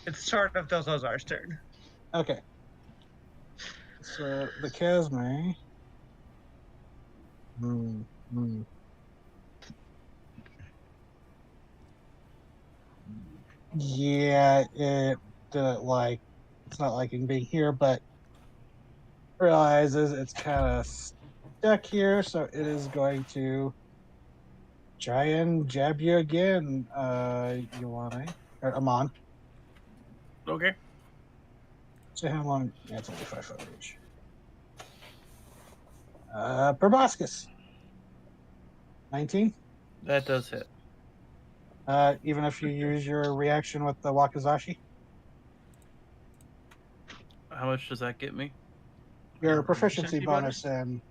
Speaker 4: it's the start of Dozozar's turn.
Speaker 2: Okay. So the Casme. Yeah, it didn't like. It's not liking being here, but realizes it's kind of stuck here, so it is going to try and jab you again. Ioane or Amon.
Speaker 7: Okay.
Speaker 2: So how long? Yeah, it's only 5 foot range. Proboscis. 19.
Speaker 7: That does hit.
Speaker 2: Even if you use your reaction with the Wakizashi,
Speaker 7: How much does that get me?
Speaker 2: your proficiency bonus, and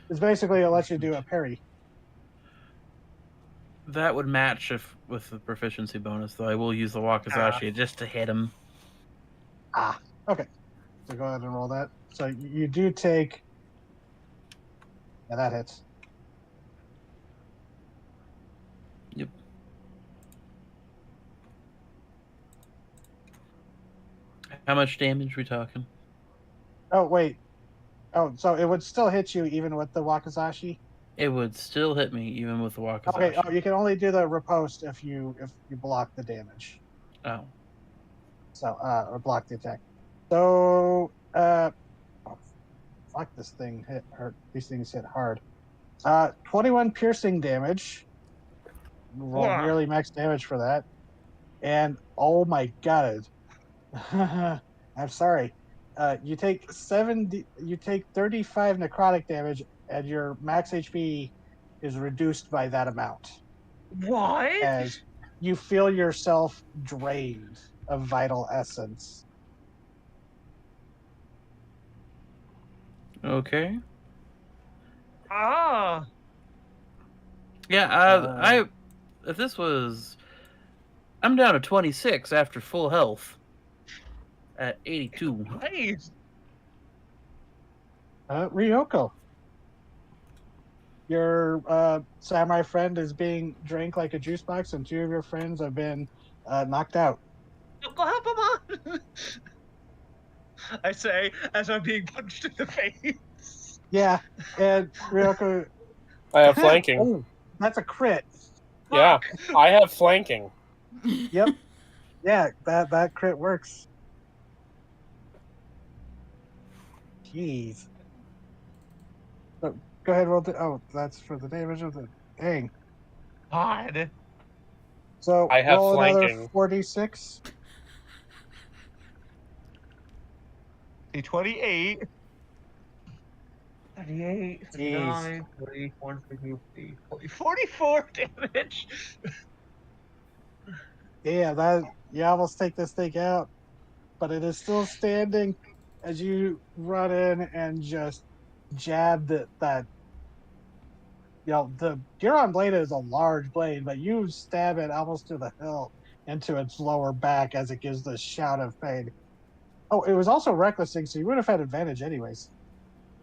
Speaker 2: it's basically it lets you do a parry.
Speaker 7: That would match if with the proficiency bonus, though. I will use the Wakizashi just to hit him.
Speaker 2: Okay. So go ahead and roll that. So you do take. Yeah, that hits.
Speaker 7: Yep. How much damage we talking?
Speaker 2: Oh wait. Oh, so it would still hit you even with the Wakizashi.
Speaker 7: It would still hit me even with the walk of
Speaker 2: Okay. Oh, you can only do the riposte if you block the damage.
Speaker 7: Oh.
Speaker 2: So or block the attack. So oh, fuck, this thing hit hurt. These things hit hard. 21 piercing damage. Roll
Speaker 4: Whoa.
Speaker 2: nearly max damage for that. And oh my god. I'm sorry. You take 35 necrotic damage, and your max HP is reduced by that amount
Speaker 4: What?
Speaker 2: as you feel yourself drained of vital essence.
Speaker 7: Okay.
Speaker 4: Ah.
Speaker 7: Yeah, if this was, I'm down to 26 after full health at 82.
Speaker 4: Nice.
Speaker 2: Ryoko, your samurai friend is being drank like a juice box, and 2 of your friends have been knocked out.
Speaker 4: Go help him on. I say as I'm being punched in the face.
Speaker 2: Yeah, and Ryoko.
Speaker 6: I have flanking.
Speaker 2: Oh, that's a crit.
Speaker 6: Yeah, I have flanking.
Speaker 2: Yep. Yeah, that crit works. Jeez. So, go ahead, roll. Oh, that's for the damage of the dang.
Speaker 4: God.
Speaker 2: So
Speaker 6: I have
Speaker 2: roll another
Speaker 6: flanking.
Speaker 2: 46.
Speaker 4: 28. 38,
Speaker 2: Jeez.
Speaker 4: 39, 40, 40, 44 damage.
Speaker 2: Yeah, that you almost take this thing out, but it is still standing as you run in and just jab that. The Giron blade is a large blade, but you stab it almost to the hilt into its lower back as it gives this shout of pain. Oh, it was also recklessing, so you would have had advantage anyways.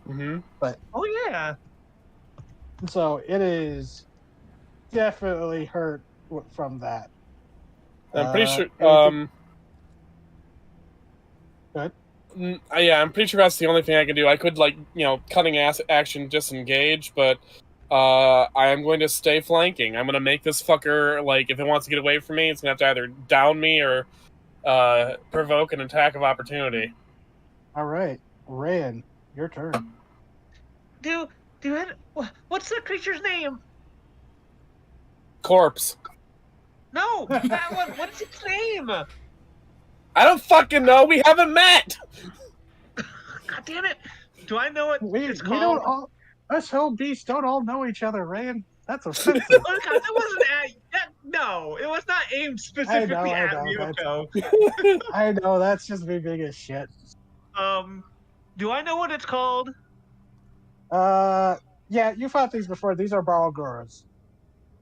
Speaker 6: Mm-hmm.
Speaker 4: Oh yeah.
Speaker 2: So it is definitely hurt from that.
Speaker 6: I'm pretty sure.
Speaker 2: anything- Go ahead.
Speaker 6: Yeah, I'm pretty sure that's the only thing I can do. I could cutting action disengage, but I am going to stay flanking. I'm going to make this fucker if it wants to get away from me, it's going to have to either down me or provoke an attack of opportunity.
Speaker 2: All right, Rayan, your turn.
Speaker 4: What's the creature's name?
Speaker 6: Corpse.
Speaker 4: No, that one. What is its name?
Speaker 6: I don't fucking know. We haven't met.
Speaker 4: God damn it! Do I know what
Speaker 2: We
Speaker 4: it's
Speaker 2: don't
Speaker 4: called?
Speaker 2: all us hell beasts don't all know each other, Rayan. That's offensive.
Speaker 4: Oh God, that wasn't no, it was not aimed specifically
Speaker 2: I
Speaker 4: at
Speaker 2: know,
Speaker 4: Ryoko.
Speaker 2: I know, that's just me being a shit.
Speaker 4: Do I know what it's called?
Speaker 2: Yeah, you fought these before. These are Baralgoras.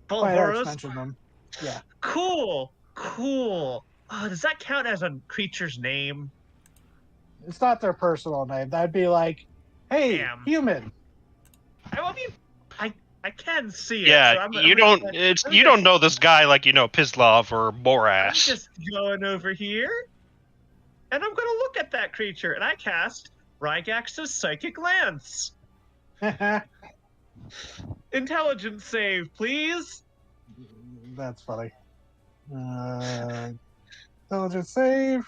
Speaker 4: Balhoros?
Speaker 2: Mentioned them. Yeah.
Speaker 4: Cool. Does that count as a creature's name?
Speaker 2: It's not their personal name. That'd be like, hey,
Speaker 4: Damn.
Speaker 2: human.
Speaker 4: I can see it.
Speaker 3: Yeah,
Speaker 4: so I'm
Speaker 3: you don't. You don't know this guy like you know Pislov or
Speaker 4: I'm
Speaker 3: Boras.
Speaker 4: just going over here, and I'm gonna look at that creature, and I cast Rygax's Psychic Lance. Intelligence save, please.
Speaker 2: That's funny. Intelligence save.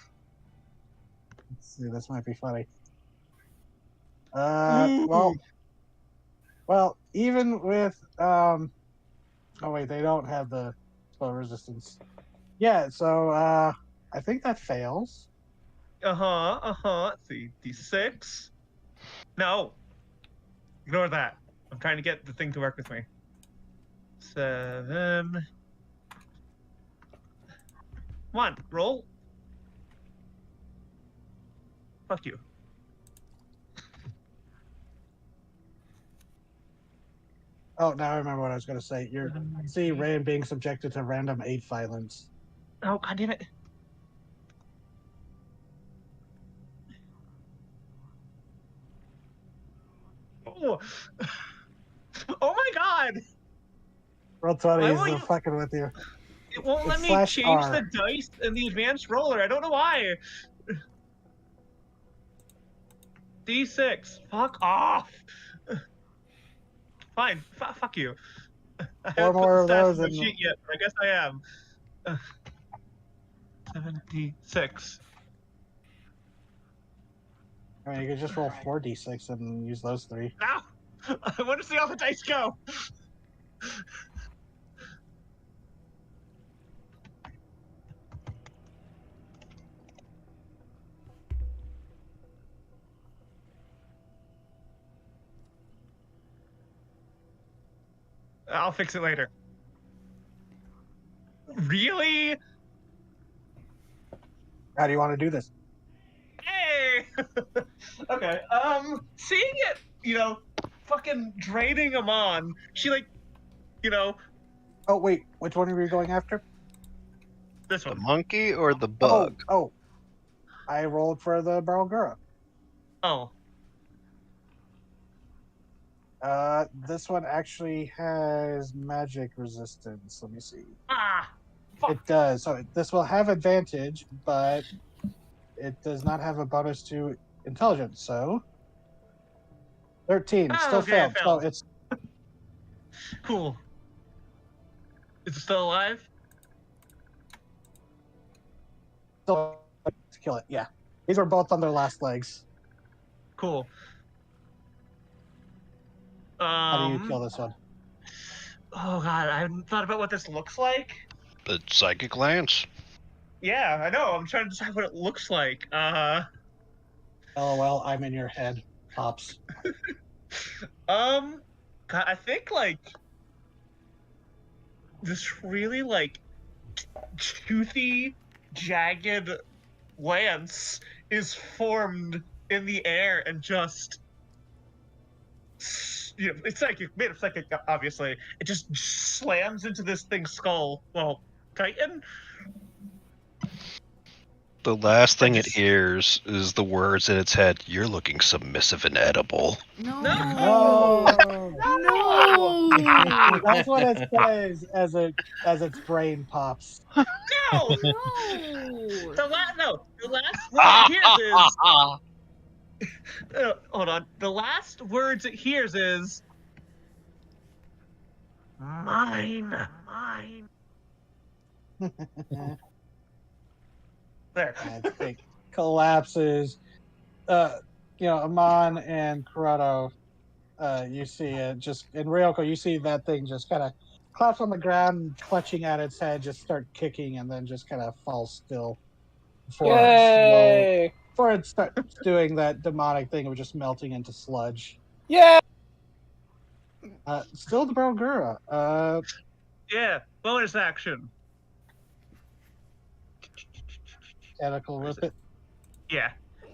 Speaker 2: Let's see, this might be funny. Well, even with oh wait, they don't have the spell resistance. Yeah, so I think that fails.
Speaker 4: Let's see, D6. No, ignore that. I'm trying to get the thing to work with me. 7. 1. Roll. Fuck you.
Speaker 2: Oh, now I remember what I was going to say. See Rand being subjected to random 8 violence.
Speaker 4: Oh, God damn it. Oh, oh my God.
Speaker 2: Roll 20
Speaker 4: Why
Speaker 2: is
Speaker 4: won't you-
Speaker 2: fucking with you.
Speaker 4: It won't let
Speaker 2: It's
Speaker 4: me
Speaker 2: slash
Speaker 4: change
Speaker 2: R.
Speaker 4: the dice in the advanced roller. I don't know why. D6. Fuck off. fine. Fuck you. I
Speaker 2: Four
Speaker 4: haven't put
Speaker 2: more
Speaker 4: the
Speaker 2: of
Speaker 4: stats
Speaker 2: those
Speaker 4: in my
Speaker 2: and-
Speaker 4: sheet yet, but I guess I am. 76.
Speaker 2: I mean, you could just roll 4d6 and use those 3.
Speaker 4: No! I want to see how the dice go! I'll fix it later. Really?
Speaker 2: How do you want to do this?
Speaker 4: Hey! Okay, seeing it, fucking draining Amon, she
Speaker 2: Oh, wait. Which one are you going after?
Speaker 4: this
Speaker 3: The
Speaker 4: one.
Speaker 3: monkey or the bug?
Speaker 2: Oh. I rolled for the Barlgura.
Speaker 4: Oh.
Speaker 2: This one actually has magic resistance. Let me see.
Speaker 4: Ah! Fuck.
Speaker 2: It does. So this will have advantage, but it does not have a bonus to intelligence. So 13
Speaker 4: Oh,
Speaker 2: still
Speaker 4: okay,
Speaker 2: failed.
Speaker 4: it failed.
Speaker 2: So it's
Speaker 4: Cool. Is it still alive?
Speaker 2: still to kill it. Yeah, these were both on their last legs.
Speaker 4: Cool.
Speaker 2: How do you kill this one?
Speaker 4: Oh god, I haven't thought about what this looks like.
Speaker 3: The psychic lance?
Speaker 4: Yeah, I know. I'm trying to decide what it looks like.
Speaker 2: LOL, I'm in your head, Pops.
Speaker 4: God, I think this really toothy, jagged lance is formed in the air and just it's psychic, made of psychic, obviously. It just slams into this thing's skull. Well, Titan.
Speaker 3: The last thing it
Speaker 4: just-
Speaker 3: hears is the words in its head, "You're looking submissive and edible."
Speaker 1: No.
Speaker 2: No!
Speaker 1: No.
Speaker 2: That's what it says as its brain pops.
Speaker 4: No.
Speaker 1: No.
Speaker 4: The last word it hears is. Hold on. The last words it hears is. Mine. There.
Speaker 2: And it collapses. Amon and Corrado, you see it just in Ryoko, you see that thing just kind of collapse on the ground, clutching at its head, just start kicking, and then just kind of fall still before it starts doing that demonic thing of just melting into sludge.
Speaker 6: Yeah.
Speaker 2: Still the Barlgura.
Speaker 4: Yeah. Bonus action.
Speaker 2: Tentacle whip it.
Speaker 4: Yeah.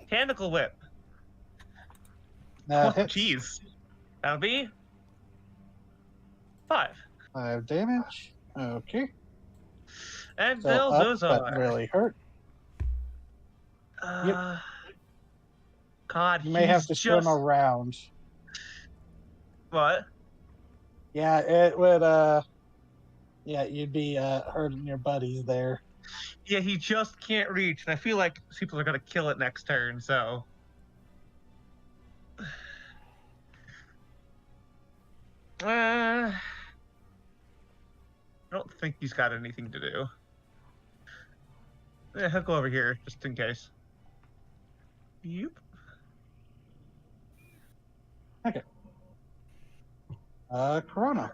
Speaker 4: Tentacle whip.
Speaker 2: Now
Speaker 4: Oh,
Speaker 2: hits.
Speaker 4: jeez. That'll be 5.
Speaker 2: 5 damage. Okay.
Speaker 4: And
Speaker 2: So
Speaker 4: Bill
Speaker 2: up,
Speaker 4: Zozar.
Speaker 2: but really hurt.
Speaker 4: God,
Speaker 2: You may have
Speaker 4: he's
Speaker 2: to
Speaker 4: just...
Speaker 2: swim around.
Speaker 4: What?
Speaker 2: Yeah, it would. You'd be hurting your buddies there.
Speaker 4: Yeah, he just can't reach, and I feel like people are gonna kill it next turn, so. I don't think he's got anything to do. Yeah, he'll go over here, just in case. Yep.
Speaker 2: Corona.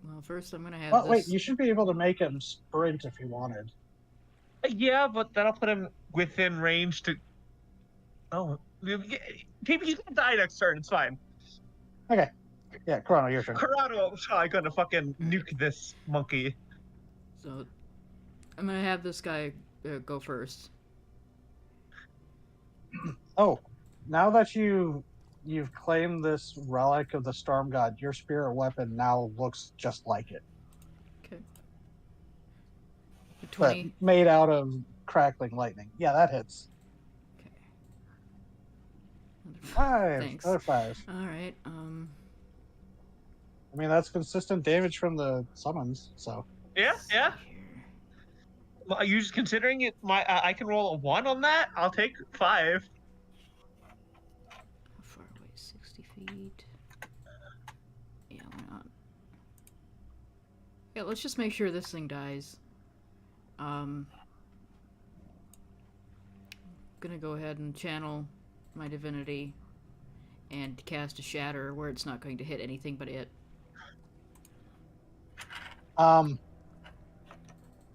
Speaker 1: Well, first I'm gonna have
Speaker 2: Oh,
Speaker 1: this.
Speaker 2: wait, you should be able to make him sprint if you wanted.
Speaker 4: Yeah, but that'll put him within range to. Oh, people, he's gonna die next turn. It's fine.
Speaker 2: Yeah, Corona, your turn.
Speaker 4: Corrado is probably gonna fucking nuke this monkey.
Speaker 1: So I'm gonna have this guy go first.
Speaker 2: Oh, now that you've claimed this relic of the storm god, your spirit weapon now looks just like it,
Speaker 1: Okay. The
Speaker 2: but
Speaker 1: 20.
Speaker 2: made out of crackling lightning. Yeah, that hits.
Speaker 1: Okay.
Speaker 2: 5.
Speaker 1: Thanks.
Speaker 2: Another 5.
Speaker 1: All right.
Speaker 2: I mean, that's consistent damage from the summons, so.
Speaker 4: Yeah, yeah.
Speaker 1: Here.
Speaker 4: Well, are you just considering it? I can roll a 1 on that. I'll take 5.
Speaker 1: How far away? 60 feet. Yeah, let's just make sure this thing dies. Gonna go ahead and channel my divinity and cast a shatter where it's not going to hit anything but it.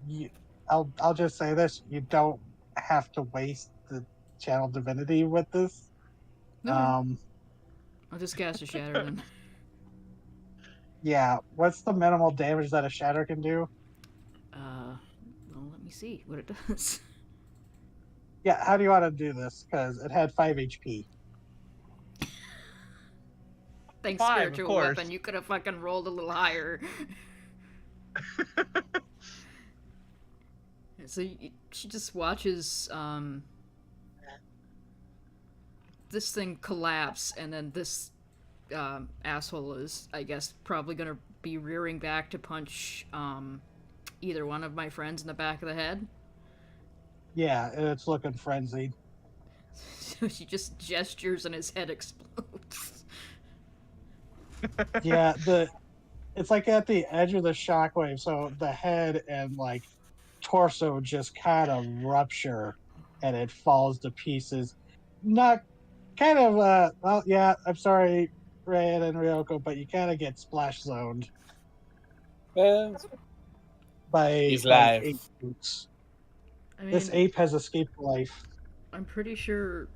Speaker 2: You, I'll just say this: you don't have to waste the channel divinity with this.
Speaker 1: No,
Speaker 2: Um,
Speaker 1: I'll just cast a shatter then.
Speaker 2: yeah. What's the minimal damage that a shatter can do?
Speaker 1: Well, let me see what it does.
Speaker 2: Yeah. How do you want to do this? Because it had 5 HP.
Speaker 1: Thanks,
Speaker 4: 5, of
Speaker 1: spiritual
Speaker 4: course.
Speaker 1: weapon. You could have fucking rolled a little higher. So she just watches this thing collapse, and then this asshole is, I guess, probably gonna be rearing back to punch either one of my friends in the back of the head.
Speaker 2: Yeah, it's looking frenzied.
Speaker 1: So she just gestures, and his head explodes.
Speaker 2: Yeah, it's like at the edge of the shockwave, so the head and like torso just kind of rupture, and it falls to pieces. Not kind of well, yeah. I'm sorry, Ryan and Ryoko, but you kind of get splash zoned
Speaker 6: Eh,
Speaker 2: by
Speaker 6: He's
Speaker 2: like
Speaker 6: live.
Speaker 2: 8 boots.
Speaker 1: I mean,
Speaker 2: This ape has escaped life.
Speaker 1: I'm pretty sure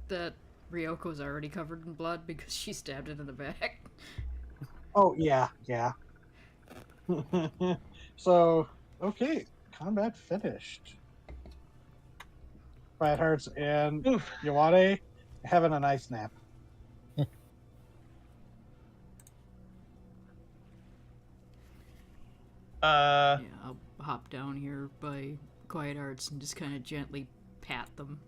Speaker 1: that Ryoko's already covered in blood because she stabbed it in the back.
Speaker 2: Oh yeah, yeah. So okay, combat finished. Quiet Hearts and
Speaker 4: Oof.
Speaker 2: Yawane having a nice nap.
Speaker 4: Uh,
Speaker 1: Yeah, I'll hop down here by Quiet Arts and just kind of gently pat them.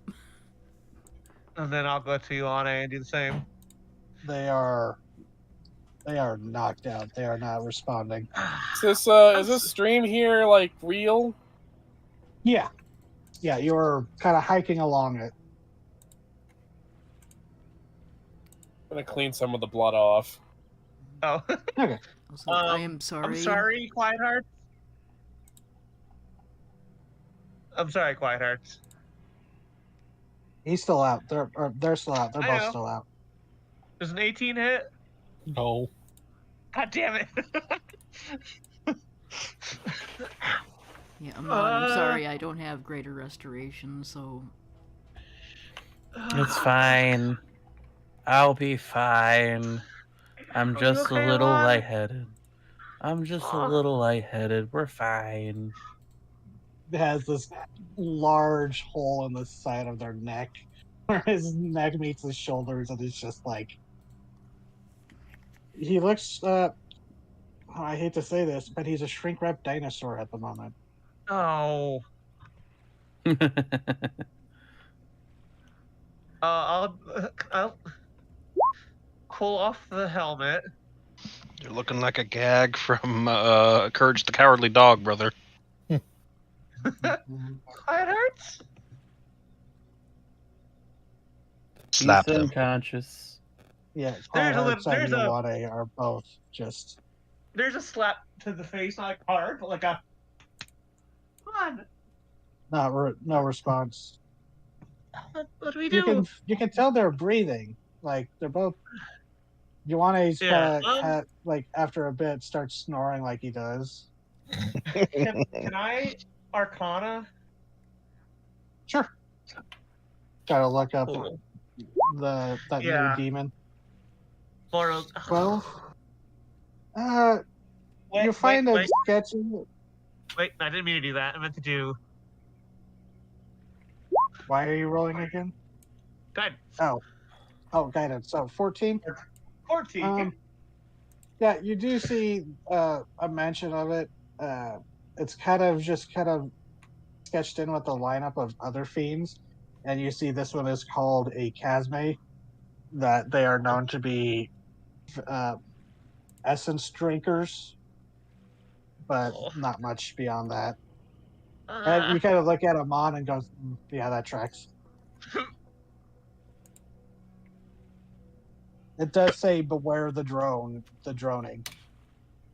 Speaker 4: and then I'll go to Yuana and do the same.
Speaker 2: They are knocked out. They are not responding.
Speaker 6: Is this stream here like real?
Speaker 2: Yeah. Yeah, you're kind of hiking along it.
Speaker 6: I'm gonna clean some of the blood off.
Speaker 4: Oh,
Speaker 2: Okay.
Speaker 1: Also, I am sorry.
Speaker 4: I'm sorry, Quiet Hearts. I'm sorry, Quiet Hearts.
Speaker 2: He's still out. They're still out. They're
Speaker 4: I
Speaker 2: both
Speaker 4: know.
Speaker 2: still out.
Speaker 4: Does an 18 hit?
Speaker 5: No.
Speaker 4: God damn it.
Speaker 1: Yeah, I'm sorry, I don't have greater restoration, so
Speaker 7: It's fine. I'll be fine. I'm
Speaker 4: Are
Speaker 7: just
Speaker 4: you
Speaker 7: a
Speaker 4: okay,
Speaker 7: little
Speaker 4: Lon?
Speaker 7: lightheaded. I'm just a little lightheaded. We're fine.
Speaker 2: It has this large hole in the side of their neck where his neck meets his shoulders, and it's just like he looks. I hate to say this, but he's a shrink wrap dinosaur at the moment.
Speaker 4: Oh. I'll pull off the helmet.
Speaker 3: You're looking like a gag from Courage the Cowardly Dog, brother.
Speaker 2: Mhm.
Speaker 4: Quiet Hearts?
Speaker 3: Slap
Speaker 7: He's
Speaker 3: him.
Speaker 7: unconscious.
Speaker 2: Yeah,
Speaker 4: There's
Speaker 2: Quiet
Speaker 4: a
Speaker 2: Hearts
Speaker 4: little-
Speaker 2: and
Speaker 4: there's a-
Speaker 2: Yawane are both just
Speaker 4: There's a slap to the face, not hard, but like a. Come on.
Speaker 2: no response.
Speaker 4: What do we do?
Speaker 2: You can tell they're breathing. Like they're both. Yawane's
Speaker 4: Yeah,
Speaker 2: kind of like after a bit starts snoring like he does.
Speaker 4: Can I Arcana?
Speaker 2: Sure. Gotta look up
Speaker 4: Cool.
Speaker 2: that
Speaker 4: Yeah.
Speaker 2: new demon.
Speaker 4: Moral.
Speaker 2: 12.
Speaker 4: Wait,
Speaker 2: You find
Speaker 4: wait,
Speaker 2: a
Speaker 4: wait,
Speaker 2: sketchy.
Speaker 4: wait, I didn't mean to do that. I meant to do
Speaker 2: Why are you rolling again?
Speaker 4: guidance.
Speaker 2: Oh, guidance. So 14.
Speaker 4: 14.
Speaker 2: Yeah, you do see a mention of it. It's kind of sketched in with the lineup of other fiends, and you see this one is called a Chasme. That they are known to be essence drinkers, but not much beyond that. And you kind of look at Amon and goes, "Yeah, that tracks." It does say, "Beware the droning."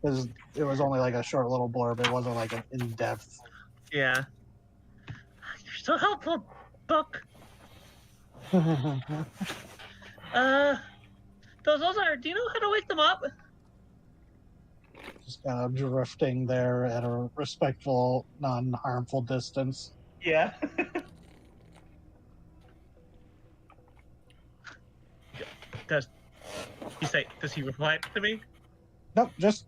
Speaker 2: because it was only like a short little blurb. It wasn't like an in-depth.
Speaker 4: Yeah. You're so helpful, book. Those are. Do you know how to wake them up?
Speaker 2: Just kind of drifting there at a respectful, non-harmful distance.
Speaker 4: Yeah. Does he say? Does he reply to me?
Speaker 2: Nope, just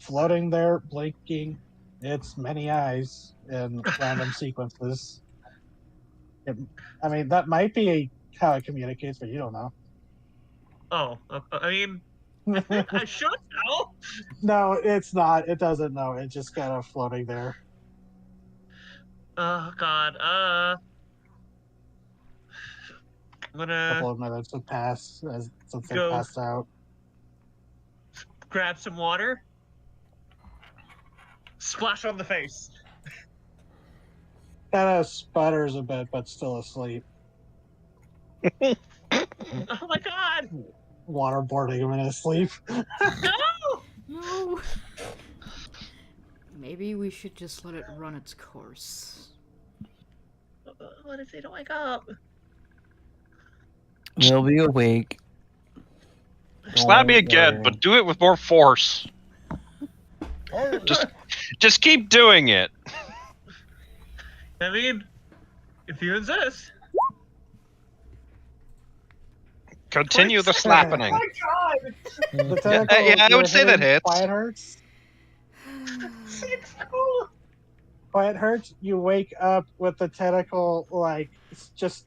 Speaker 2: floating there, blinking its many eyes in random sequences. I mean, that might be how it communicates, but you don't know.
Speaker 4: Oh, I mean, I should know.
Speaker 2: No, it's not. It doesn't know. It's just kind of floating there.
Speaker 4: Oh God. I'm
Speaker 2: A
Speaker 4: gonna
Speaker 2: couple of minutes would pass since they
Speaker 4: go
Speaker 2: passed out.
Speaker 4: grab some water, splash on the face.
Speaker 2: Kind of sputters a bit, but still asleep.
Speaker 4: Oh my God!
Speaker 2: Waterboarding him in his sleep.
Speaker 4: No!
Speaker 1: No. Maybe we should just let it run its course.
Speaker 4: What if they don't wake up?
Speaker 7: They'll be awake.
Speaker 3: Slap me
Speaker 7: Don't
Speaker 3: again,
Speaker 7: worry.
Speaker 3: but do it with more force. Just keep doing it.
Speaker 4: I mean, if you insist.
Speaker 3: Continue the slapping.
Speaker 4: Oh my God!
Speaker 2: The
Speaker 3: Yeah,
Speaker 2: tentacle
Speaker 3: yeah, I
Speaker 2: you're
Speaker 3: would say that
Speaker 2: hitting,
Speaker 3: hits.
Speaker 2: Quiet hurts.
Speaker 4: Six cool.
Speaker 2: Quiet hurts. You wake up with the tentacle like just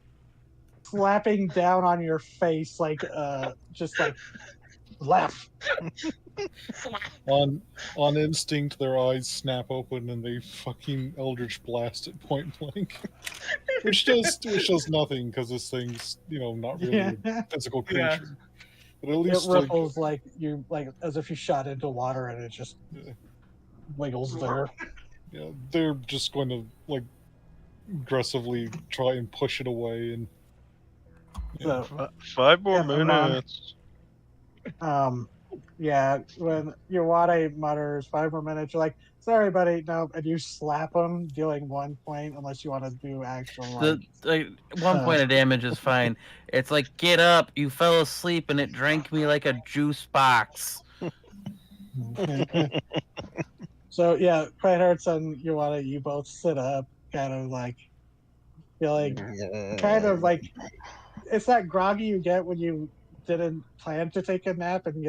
Speaker 2: slapping down on your face, like just like laugh.
Speaker 5: On instinct, their eyes snap open and they fucking Eldritch blast at point blank, which does nothing because this thing's not really
Speaker 2: Yeah.
Speaker 5: a physical
Speaker 4: Yeah.
Speaker 5: creature. But at
Speaker 2: It
Speaker 5: least like
Speaker 2: ripples like you like as if you shot into water and it just wiggles there.
Speaker 5: they're just going to like aggressively try and push it away and
Speaker 2: So
Speaker 3: 5 more
Speaker 2: Yeah, Amon.
Speaker 3: minutes.
Speaker 2: Yeah, when Iwate mutters 5 more minutes, you're like, sorry, buddy, no, and you slap him, dealing 1 point, unless you want to do actual like.
Speaker 7: 1 point of damage is fine. It's like, get up, you fell asleep and it drank me like a juice box.
Speaker 2: So yeah, Quiet Hearts and Iwate, you both sit up, kind of like feeling, kind of like it's that groggy you get when you didn't plan to take a nap and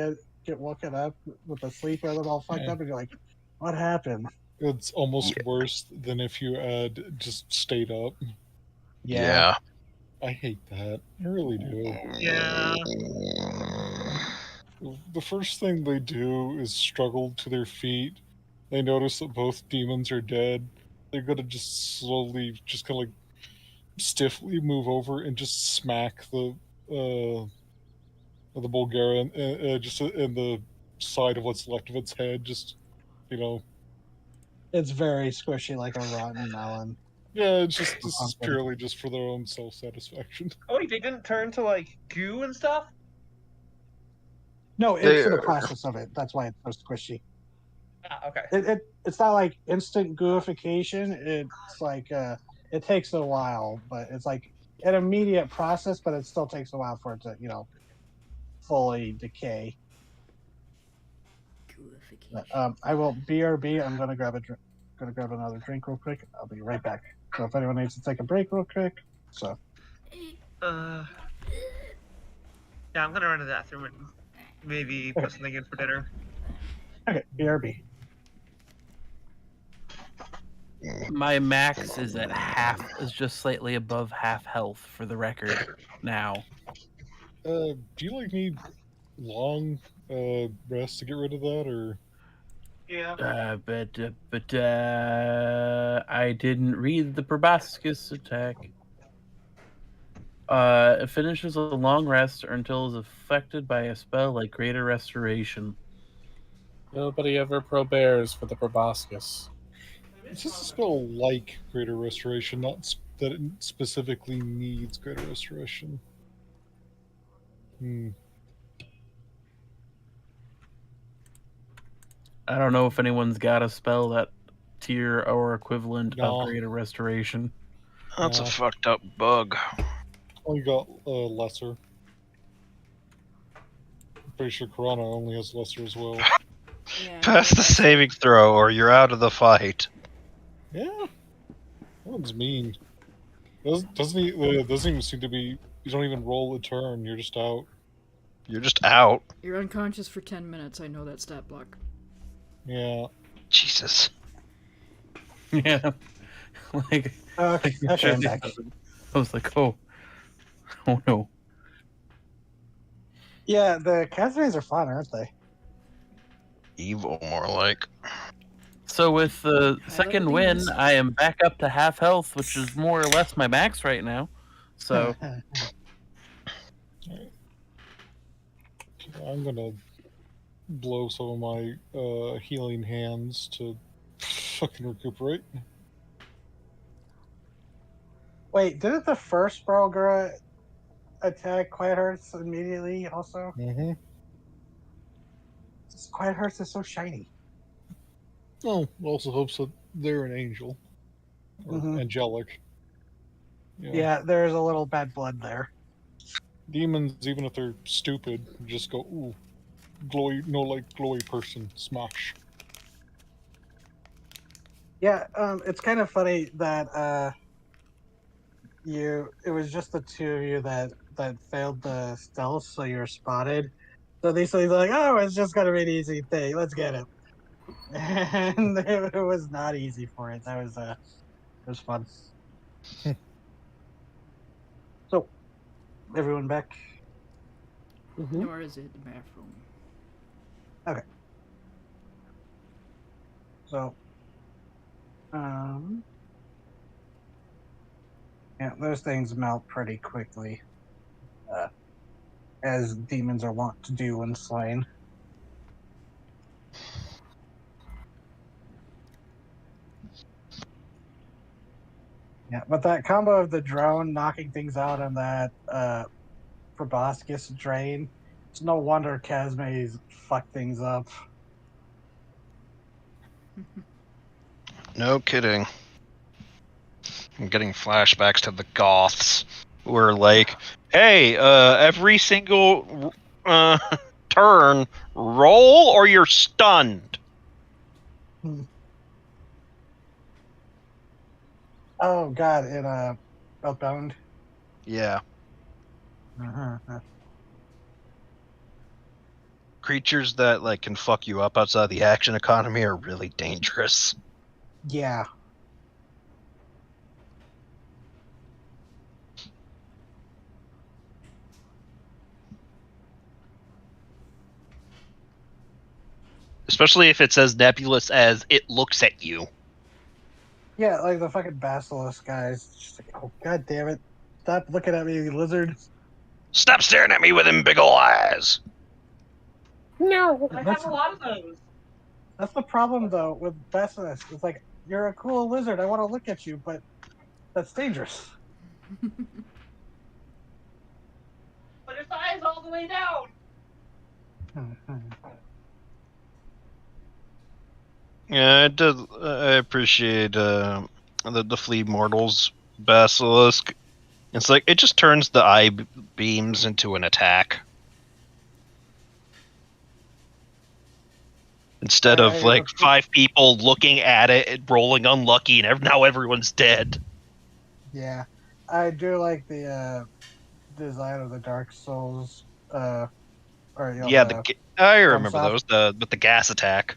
Speaker 2: get woken up with the sleep rhythm all fucked up, and you're like, what happened?
Speaker 5: it's almost worse than if you had just stayed up.
Speaker 3: Yeah.
Speaker 5: I hate that. I really do.
Speaker 4: Yeah.
Speaker 5: The first thing they do is struggle to their feet. They notice that both demons are dead. They're gonna just slowly, just kind of like stiffly move over and just smack the Bulgarian just in the side of what's left of its head. Just
Speaker 2: It's very squishy, like a rotten melon.
Speaker 5: yeah, it's just this is
Speaker 2: Awesome.
Speaker 5: purely just for their own self satisfaction.
Speaker 4: Oh wait, they didn't turn to like goo and stuff.
Speaker 2: No, it's for the process of it. That's why it's so squishy.
Speaker 4: Ah, okay.
Speaker 2: It's not like instant gooification. It's like it takes a while, but it's like an immediate process, but it still takes a while for it to fully decay. I will BRB. I'm gonna grab another drink real quick. I'll be right back. So if anyone needs to take a break real quick, so
Speaker 4: Yeah, I'm gonna run to the bathroom and maybe put something in for dinner.
Speaker 2: okay, BRB.
Speaker 7: My max is at just slightly above half health for the record now.
Speaker 5: Do you like need long rest to get rid of that, or?
Speaker 4: Yeah.
Speaker 7: But I didn't read the proboscis attack. It finishes a long rest or until is affected by a spell like Greater Restoration.
Speaker 6: Nobody ever probears for the proboscis.
Speaker 5: It's just a spell like Greater Restoration, not that it specifically needs Greater Restoration.
Speaker 7: I don't know if anyone's got a spell that tier or equivalent
Speaker 5: No.
Speaker 7: of Greater Restoration.
Speaker 3: That's
Speaker 5: No.
Speaker 3: a fucked up bug.
Speaker 5: Only got lesser. I'm pretty sure Corona only has lesser as well.
Speaker 1: Yeah.
Speaker 3: Pass the saving throw, or you're out of the fight.
Speaker 5: Yeah. That one's mean. Doesn't even seem to be. You don't even roll a turn. You're just out.
Speaker 3: You're just out.
Speaker 1: You're unconscious for 10 minutes. I know that stat block.
Speaker 5: Yeah.
Speaker 3: Jesus.
Speaker 7: Yeah. Like,
Speaker 2: Okay, I'm back.
Speaker 7: I was like, oh no.
Speaker 2: Yeah, the Castaways are fun, aren't they?
Speaker 3: Evil, more like.
Speaker 7: So with the
Speaker 1: Hi,
Speaker 7: second
Speaker 1: little
Speaker 7: win,
Speaker 1: demons.
Speaker 7: I am back up to half health, which is more or less my max right now. So
Speaker 5: I'm gonna blow some of my healing hands to fucking recuperate.
Speaker 2: Wait, didn't the first Barlgura attack Quiet Hearts immediately also?
Speaker 5: Mm-hmm.
Speaker 2: Quiet Hearts is so shiny.
Speaker 5: Oh, also hopes that they're an angel. Or
Speaker 2: Mhm.
Speaker 5: angelic.
Speaker 2: Yeah, there's a little bad blood there.
Speaker 5: Demons, even if they're stupid, just go, ooh, glowy, no like glowy person, smash.
Speaker 2: Yeah, it's kind of funny that it was just the two of you that failed the stealth, so you're spotted. So these things are like, oh, it's just gonna be an easy thing. Let's get him. And it was not easy for it. It was fun. So, everyone back?
Speaker 1: Nor is it the bathroom.
Speaker 2: So, yeah, those things melt pretty quickly, as demons are wont to do when slain. Yeah, but that combo of the drone knocking things out and that proboscis drain, it's no wonder Casma's fucked things up.
Speaker 3: No kidding. I'm getting flashbacks to the Goths, who are like, hey, every single turn, roll or you're stunned.
Speaker 2: Oh god, in Outbound.
Speaker 3: Yeah.
Speaker 2: Uh-huh.
Speaker 3: Creatures that like can fuck you up outside the action economy are really dangerous.
Speaker 2: Yeah.
Speaker 3: Especially if it's as nebulous as it looks at you.
Speaker 2: Yeah, like the fucking basilisk guys. Just like, oh god damn it. Stop looking at me, you lizard.
Speaker 3: Stop staring at me with them big ol' eyes.
Speaker 4: No, I have a lot of those.
Speaker 2: That's the problem though with basilisk. It's like, you're a cool lizard, I want to look at you, but that's dangerous.
Speaker 4: But its eyes all the way down.
Speaker 3: Yeah, I appreciate the Flea Mortals Basilisk. It's like, it just turns the eye beams into an attack. Instead of like 5 people looking at it, rolling unlucky, and now everyone's dead.
Speaker 2: Yeah, I do like the design of the Dark Souls. I
Speaker 3: remember
Speaker 2: Soft.
Speaker 3: those. With the gas attack.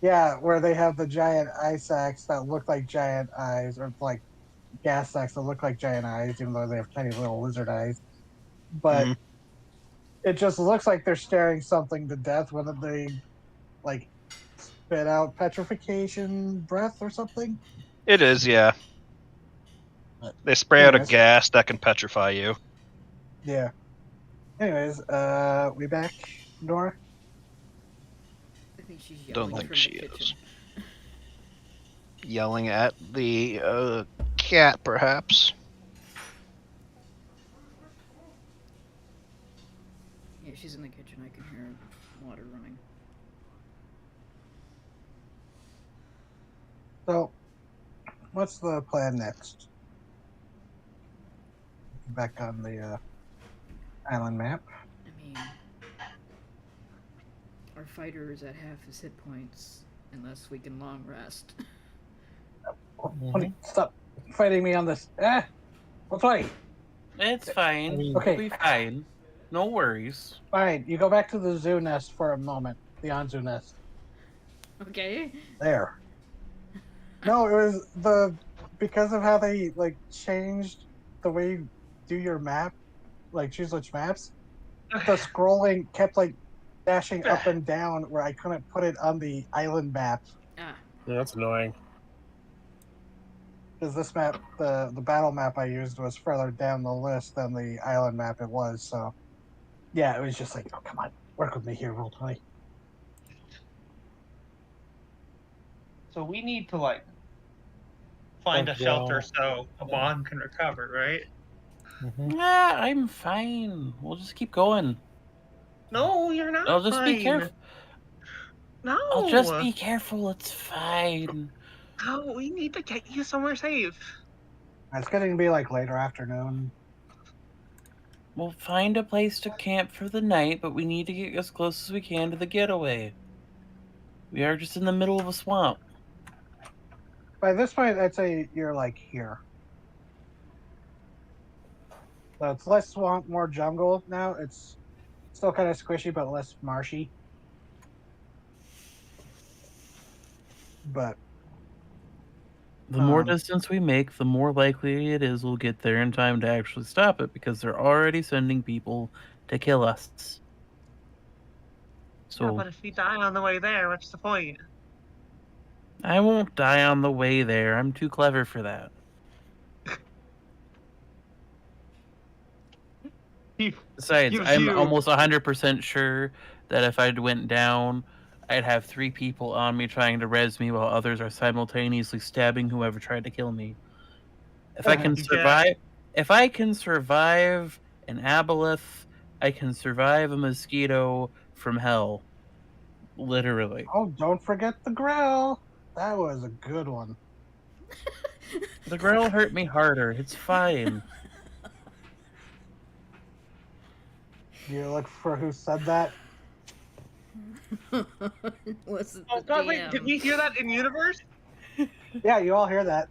Speaker 2: Yeah, where they have the giant eye sacs that look like giant eyes, or like gas sacs that look like giant eyes, even though they have tiny little lizard eyes. But it just looks like they're staring something to death when they like spit out petrification breath or something.
Speaker 3: It is, yeah. They spray out a gas that can petrify you.
Speaker 2: Yeah. Anyways, we back, Nora?
Speaker 1: I think she's
Speaker 3: Don't
Speaker 1: yelling
Speaker 3: think
Speaker 1: from
Speaker 3: she
Speaker 1: the kitchen.
Speaker 3: is. Yelling at the cat, perhaps.
Speaker 1: Yeah, she's in the kitchen. I can hear water running.
Speaker 2: So, what's the plan next? Back on the island map.
Speaker 1: I mean, our fighter is at half his hit points unless we can long rest.
Speaker 2: Honey, stop fighting me on this. What's right?
Speaker 7: It's fine.
Speaker 5: mean-
Speaker 7: We'll
Speaker 2: Okay.
Speaker 7: be fine. No worries.
Speaker 2: Fine, you go back to the zoo nest for a moment. The Anzu nest.
Speaker 1: Okay.
Speaker 2: There. No, it was because of how they like changed the way you do your map, like choose which maps. The scrolling kept like dashing up and down where I couldn't put it on the island map.
Speaker 1: Ah,
Speaker 6: Yeah, that's annoying.
Speaker 2: Because this map, the battle map I used was further down the list than the island map it was. So, yeah, it was just like, oh come on, work with me here, Roll20.
Speaker 4: So we need to like find a shelter so Amon can recover, right?
Speaker 7: Nah, I'm fine. We'll just keep going.
Speaker 4: No, you're not.
Speaker 7: I'll just be
Speaker 4: fine.
Speaker 7: careful.
Speaker 4: No.
Speaker 7: I'll just be careful. It's fine.
Speaker 4: No, we need to get you somewhere safe.
Speaker 2: It's getting to be like later afternoon.
Speaker 7: We'll find a place to camp for the night, but we need to get as close as we can to the getaway. We are just in the middle of a swamp.
Speaker 2: By this point, I'd say you're like here. So it's less swamp, more jungle now. It's still kind of squishy, but less marshy. But
Speaker 7: The more
Speaker 2: Um,
Speaker 7: distance we make, the more likely it is we'll get there in time to actually stop it, because they're already sending people to kill us.
Speaker 4: Yeah,
Speaker 7: So
Speaker 4: but if we die on the way there, what's the point?
Speaker 7: I won't die on the way there. I'm too clever for that. Besides,
Speaker 4: You-
Speaker 7: I'm
Speaker 4: you-
Speaker 7: almost 100% sure that if I went down, I'd have 3 people on me trying to res me while others are simultaneously stabbing whoever tried to kill me. If I can
Speaker 4: Yeah.
Speaker 7: survive, if I can survive an aboleth, I can survive a mosquito from hell. Literally.
Speaker 2: oh, don't forget the growl. That was a good one.
Speaker 7: The girl hurt me harder. It's fine.
Speaker 2: You look for who said that.
Speaker 1: was it
Speaker 4: Oh
Speaker 1: the
Speaker 4: god, wait,
Speaker 1: DM?
Speaker 4: did we hear that in universe?
Speaker 2: Yeah, you all hear that.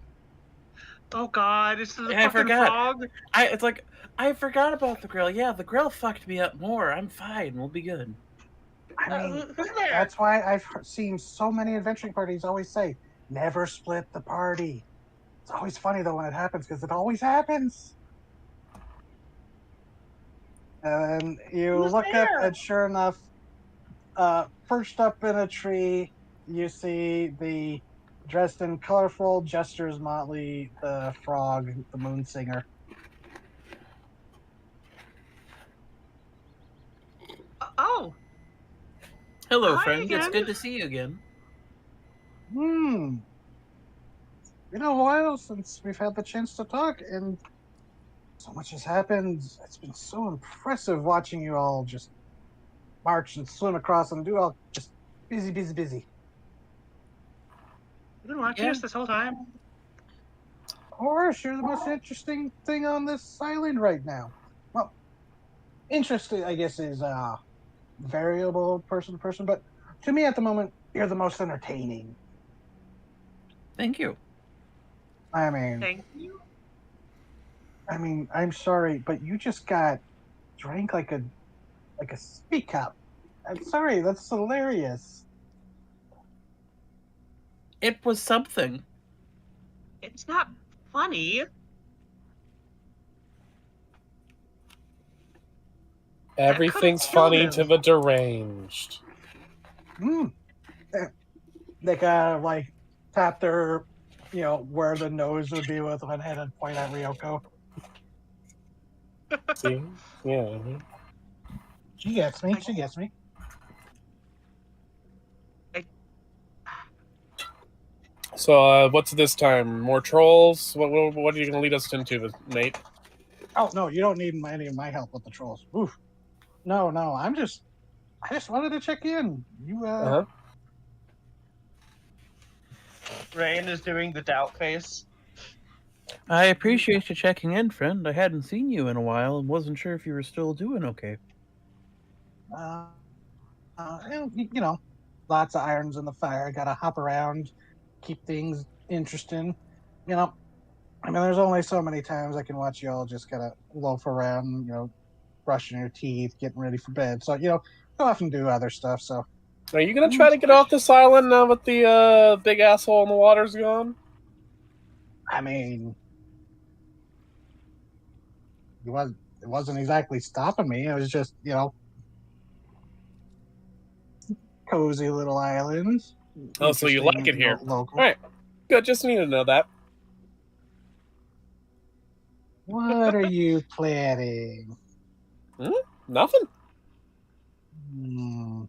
Speaker 4: Oh god, it's the
Speaker 7: Yeah, I
Speaker 4: fucking
Speaker 7: forgot.
Speaker 4: frog.
Speaker 7: It's like I forgot about the grill. Yeah, the grill fucked me up more. I'm fine. We'll be good.
Speaker 2: I mean,
Speaker 4: Who's there?
Speaker 2: that's why I've seen so many adventuring parties always say, never split the party. It's always funny though when it happens because it always happens. And you
Speaker 4: Who's
Speaker 2: look up,
Speaker 4: there?
Speaker 2: and sure enough, perched up in a tree, you see the dressed in colorful gestures Motley, the frog, the moon singer.
Speaker 4: Oh,
Speaker 7: Hello,
Speaker 4: Hi
Speaker 7: friend. It's
Speaker 4: again.
Speaker 7: good to see you again.
Speaker 2: Been a while since we've had the chance to talk, and so much has happened. It's been so impressive watching you all just march and swim across and do all just busy, busy, busy.
Speaker 4: you've been watching
Speaker 7: Yeah.
Speaker 4: us this whole time.
Speaker 2: Of course, you're the most interesting thing on this island right now. Well, interesting, I guess, is variable person to person, but to me at the moment, you're the most entertaining.
Speaker 7: Thank you.
Speaker 2: I mean,
Speaker 4: Thank you.
Speaker 2: I'm sorry, but you just got drank like a speak cup. I'm sorry, that's hilarious.
Speaker 7: It was something.
Speaker 4: It's not funny.
Speaker 6: Everything's
Speaker 4: kill
Speaker 6: funny
Speaker 4: him.
Speaker 6: to the deranged.
Speaker 2: They kind of like tap their, where the nose would be with one hand and point at Ryoko.
Speaker 6: See? Yeah. mhm.
Speaker 2: She gets me. She gets me.
Speaker 6: So, what's this time? More trolls? What are you going to lead us into, mate?
Speaker 2: Oh no, you don't need any of my help with the trolls. Oof. No, I just wanted to check in. You
Speaker 6: Uh-huh.
Speaker 4: Rain is doing the doubt face.
Speaker 7: I appreciate you checking in, friend. I hadn't seen you in a while and wasn't sure if you were still doing okay.
Speaker 2: You know, lots of irons in the fire. Got to hop around, keep things interesting. You know, I mean, there's only so many times I can watch y'all just kind of loaf around. You know, brushing your teeth, getting ready for bed. So I often do other stuff. So
Speaker 6: Are you gonna try to get off this island now that the big asshole in the water's gone?
Speaker 2: I mean, it wasn't exactly stopping me. It was just cozy little island.
Speaker 6: Oh, so you like it
Speaker 2: Interesting,
Speaker 6: here?
Speaker 2: local.
Speaker 6: All right, good. Just need to know that.
Speaker 2: What are you planning?
Speaker 6: Nothing.
Speaker 2: Hmm.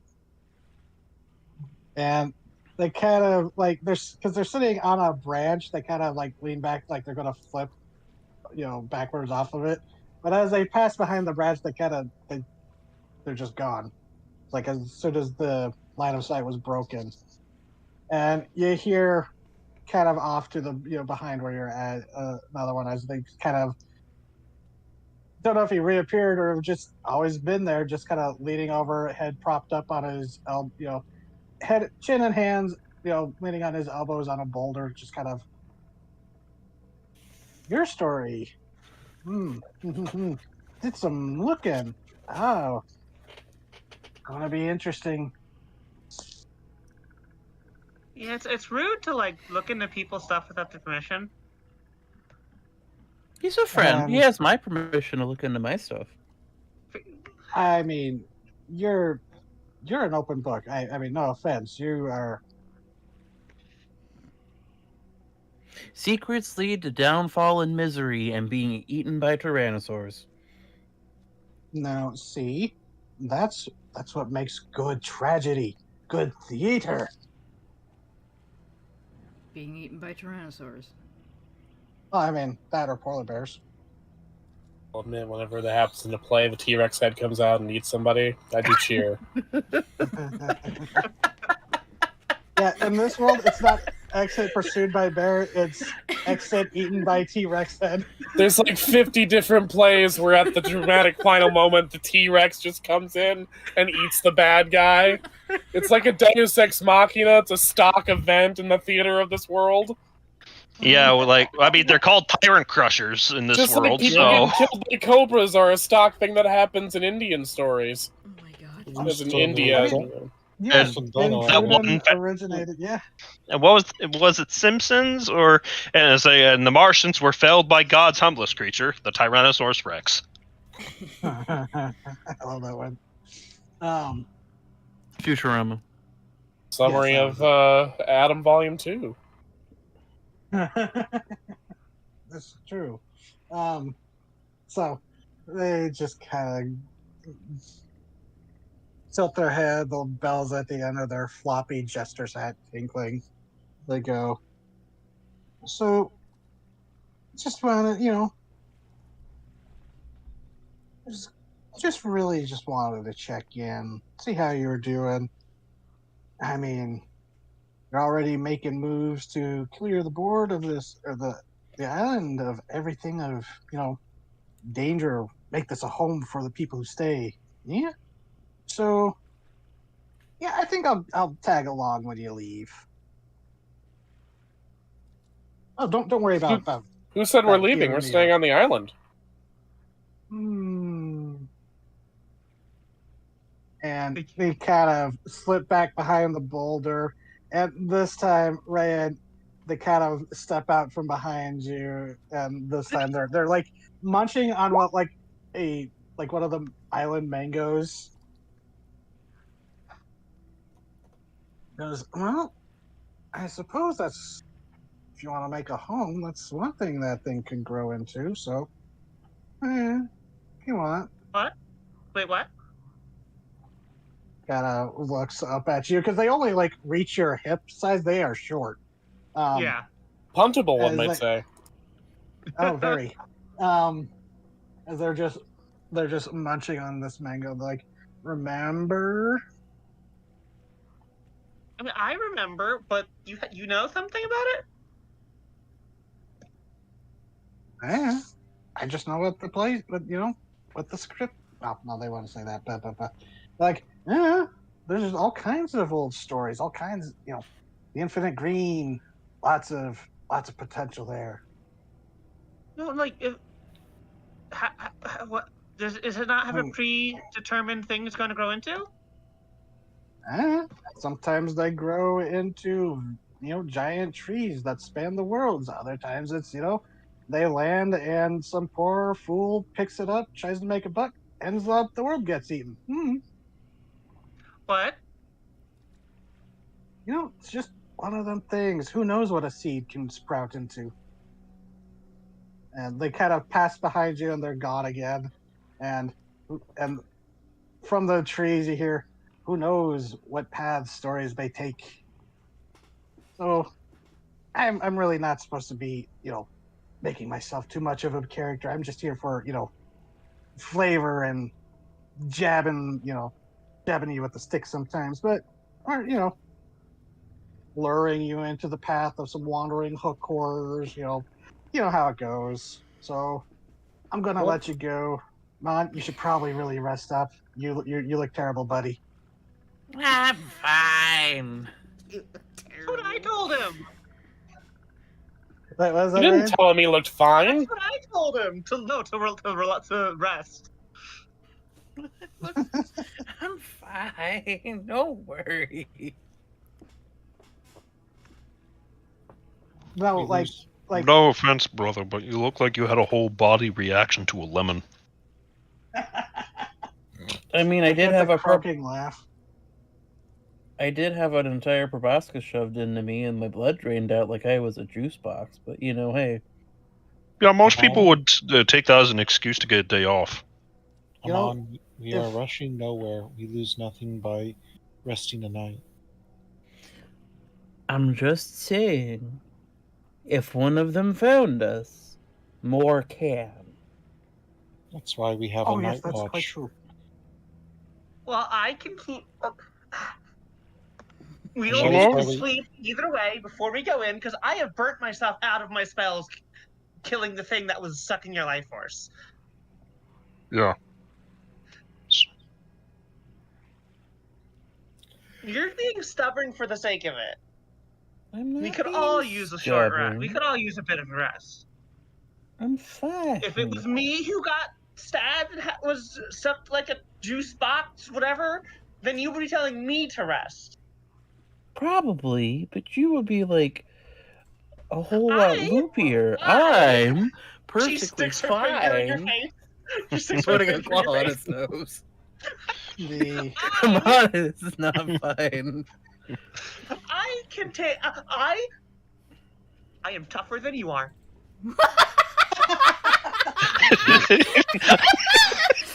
Speaker 2: And they kind of like because they're sitting on a branch. They kind of like lean back like they're gonna flip, backwards off of it. But as they pass behind the branch, they're just gone. Like as soon as the line of sight was broken, and you hear kind of off to the behind where you're at another one as they kind of don't know if he reappeared or just always been there, just kind of leaning over, head propped up on his head, chin and hands, leaning on his elbows on a boulder, just kind of your story. Hmm. Did some looking. Oh, gonna be interesting.
Speaker 4: Yeah, it's rude to like look into people's stuff without their permission.
Speaker 7: He's a friend. He
Speaker 2: And
Speaker 7: has my permission to look into my stuff.
Speaker 2: I mean, you're an open book. I mean, no offense. You are.
Speaker 7: Secrets lead to downfall and misery and being eaten by tyrannosaurs.
Speaker 2: Now, see, that's what makes good tragedy, good theater.
Speaker 1: Being eaten by tyrannosaurs.
Speaker 2: Well, I mean, that or polar bears.
Speaker 6: I'll admit, whenever that happens in a play, the T-Rex head comes out and eats somebody, I do cheer.
Speaker 2: Yeah, in this world, it's not exit pursued by bear; it's exit eaten by T-Rex head.
Speaker 6: There's like 50 different plays where at the dramatic final moment, the T-Rex just comes in and eats the bad guy. It's like a Deus Ex Machina. It's a stock event in the theater of this world.
Speaker 3: Yeah, well, they're called tyrant crushers in this
Speaker 6: Just like
Speaker 3: world.
Speaker 6: people
Speaker 3: So
Speaker 6: getting killed by cobras are a stock thing that happens in Indian stories.
Speaker 1: Oh my god.
Speaker 6: As in
Speaker 5: Still in the
Speaker 6: India.
Speaker 5: original.
Speaker 2: Yeah,
Speaker 3: And
Speaker 2: in
Speaker 3: that one
Speaker 2: Sweden originated. Yeah.
Speaker 3: and was it Simpsons and the Martians were felled by God's humblest creature, the Tyrannosaurus Rex.
Speaker 2: I love that one.
Speaker 7: Futurama.
Speaker 6: Summary
Speaker 2: Yes,
Speaker 6: of Adam Volume 2.
Speaker 2: That's true. So they just kind of tilt their head, the bells at the end of their floppy jester's hat tinkling. They go. So just wanted, just really just wanted to check in, see how you were doing. I mean, you're already making moves to clear the board of this or the island of everything of danger. Make this a home for the people who stay. Yeah. So yeah, I think I'll tag along when you leave. Oh, don't worry about.
Speaker 6: Who said we're
Speaker 2: About
Speaker 6: leaving?
Speaker 2: gearing
Speaker 6: We're
Speaker 2: me
Speaker 6: staying
Speaker 2: up.
Speaker 6: on the island.
Speaker 2: And they kind of slip back behind the boulder. And this time, Ryan, they kind of step out from behind you. And this time, they're like munching on what like one of the island mangoes. Goes, well, I suppose that's if you want to make a home, that's one thing that thing can grow into. So, if you want.
Speaker 4: What? Wait, what?
Speaker 2: Kind of looks up at you because they only like reach your hip size. They are short.
Speaker 4: Yeah.
Speaker 6: Puntable, one
Speaker 2: as
Speaker 6: might
Speaker 2: they-
Speaker 6: say.
Speaker 2: Oh, very. As they're just munching on this mango. Like, remember?
Speaker 4: I mean, I remember, but you know something about it?
Speaker 2: Yeah, I just know what the place, but what the script. Oh, no, they want to say that, but like, yeah, there's all kinds of old stories, all kinds. The Infinite Green, lots of potential there.
Speaker 4: No, like, if, what does it not have a
Speaker 2: Hmm.
Speaker 4: predetermined thing it's going to grow into?
Speaker 2: Sometimes they grow into giant trees that span the worlds. Other times it's they land and some poor fool picks it up, tries to make a buck, ends up the world gets eaten.
Speaker 4: What?
Speaker 2: It's just one of them things. Who knows what a seed can sprout into? And they kind of pass behind you and they're gone again. And from the trees you hear, who knows what paths stories may take. So I'm really not supposed to be, making myself too much of a character. I'm just here for, flavor and jabbing, jabbing you with the stick sometimes, but or, luring you into the path of some wandering hook horrors, you know how it goes. So I'm gonna
Speaker 6: Well,
Speaker 2: let you go. Mon, you should probably really rest up. You look terrible, buddy.
Speaker 7: I'm fine.
Speaker 4: That's what I told him.
Speaker 2: Wait, was
Speaker 6: you
Speaker 2: that
Speaker 6: didn't
Speaker 2: right?
Speaker 6: tell him he looked fine.
Speaker 4: That's what I told him. To rest.
Speaker 7: I'm fine. Don't worry.
Speaker 2: No,
Speaker 5: We lose.
Speaker 2: like
Speaker 3: No offense, brother, but you look like you had a whole body reaction to a lemon.
Speaker 7: I mean, I did
Speaker 2: that's
Speaker 7: have
Speaker 2: a
Speaker 7: a
Speaker 2: croaking laugh.
Speaker 7: I did have an entire proboscis shoved into me and my blood drained out like I was a juice box. But hey,
Speaker 3: Yeah, most
Speaker 5: Come
Speaker 3: people
Speaker 5: on.
Speaker 3: would take that as an excuse to get a day off.
Speaker 5: Come on, we are
Speaker 2: if
Speaker 5: rushing nowhere. We lose nothing by resting a night.
Speaker 7: I'm just saying, if one of them found us, more can.
Speaker 5: That's why we have a
Speaker 2: oh yes,
Speaker 5: night
Speaker 2: that's
Speaker 5: watch.
Speaker 2: quite true.
Speaker 4: Well, I can keep.
Speaker 5: And
Speaker 4: We'll
Speaker 5: that
Speaker 3: is
Speaker 4: need
Speaker 3: why
Speaker 4: to
Speaker 5: we-
Speaker 4: sleep either way before we go in, because I have burnt myself out of my spells, killing the thing that was sucking your life force.
Speaker 3: Yeah.
Speaker 4: You're being stubborn for the sake of it.
Speaker 7: I'm not
Speaker 4: We could
Speaker 7: being
Speaker 4: all use a short rest. We
Speaker 7: stubborn.
Speaker 4: could all use a bit of rest.
Speaker 7: I'm fine.
Speaker 4: If it was me who got stabbed and was sucked like a juice box, whatever, then you would be telling me to rest.
Speaker 7: Probably, but you would be like a whole lot
Speaker 4: I,
Speaker 7: loopier.
Speaker 4: I.
Speaker 7: I'm
Speaker 4: She
Speaker 7: perfectly
Speaker 4: sticks her finger in your
Speaker 7: fine.
Speaker 4: face. She sticks her
Speaker 7: Putting a
Speaker 4: finger in
Speaker 7: claw
Speaker 4: your
Speaker 7: on
Speaker 4: face.
Speaker 7: his nose.
Speaker 2: The
Speaker 7: Come
Speaker 4: I,
Speaker 7: on, it's not fine.
Speaker 4: I can take. I am tougher than you are.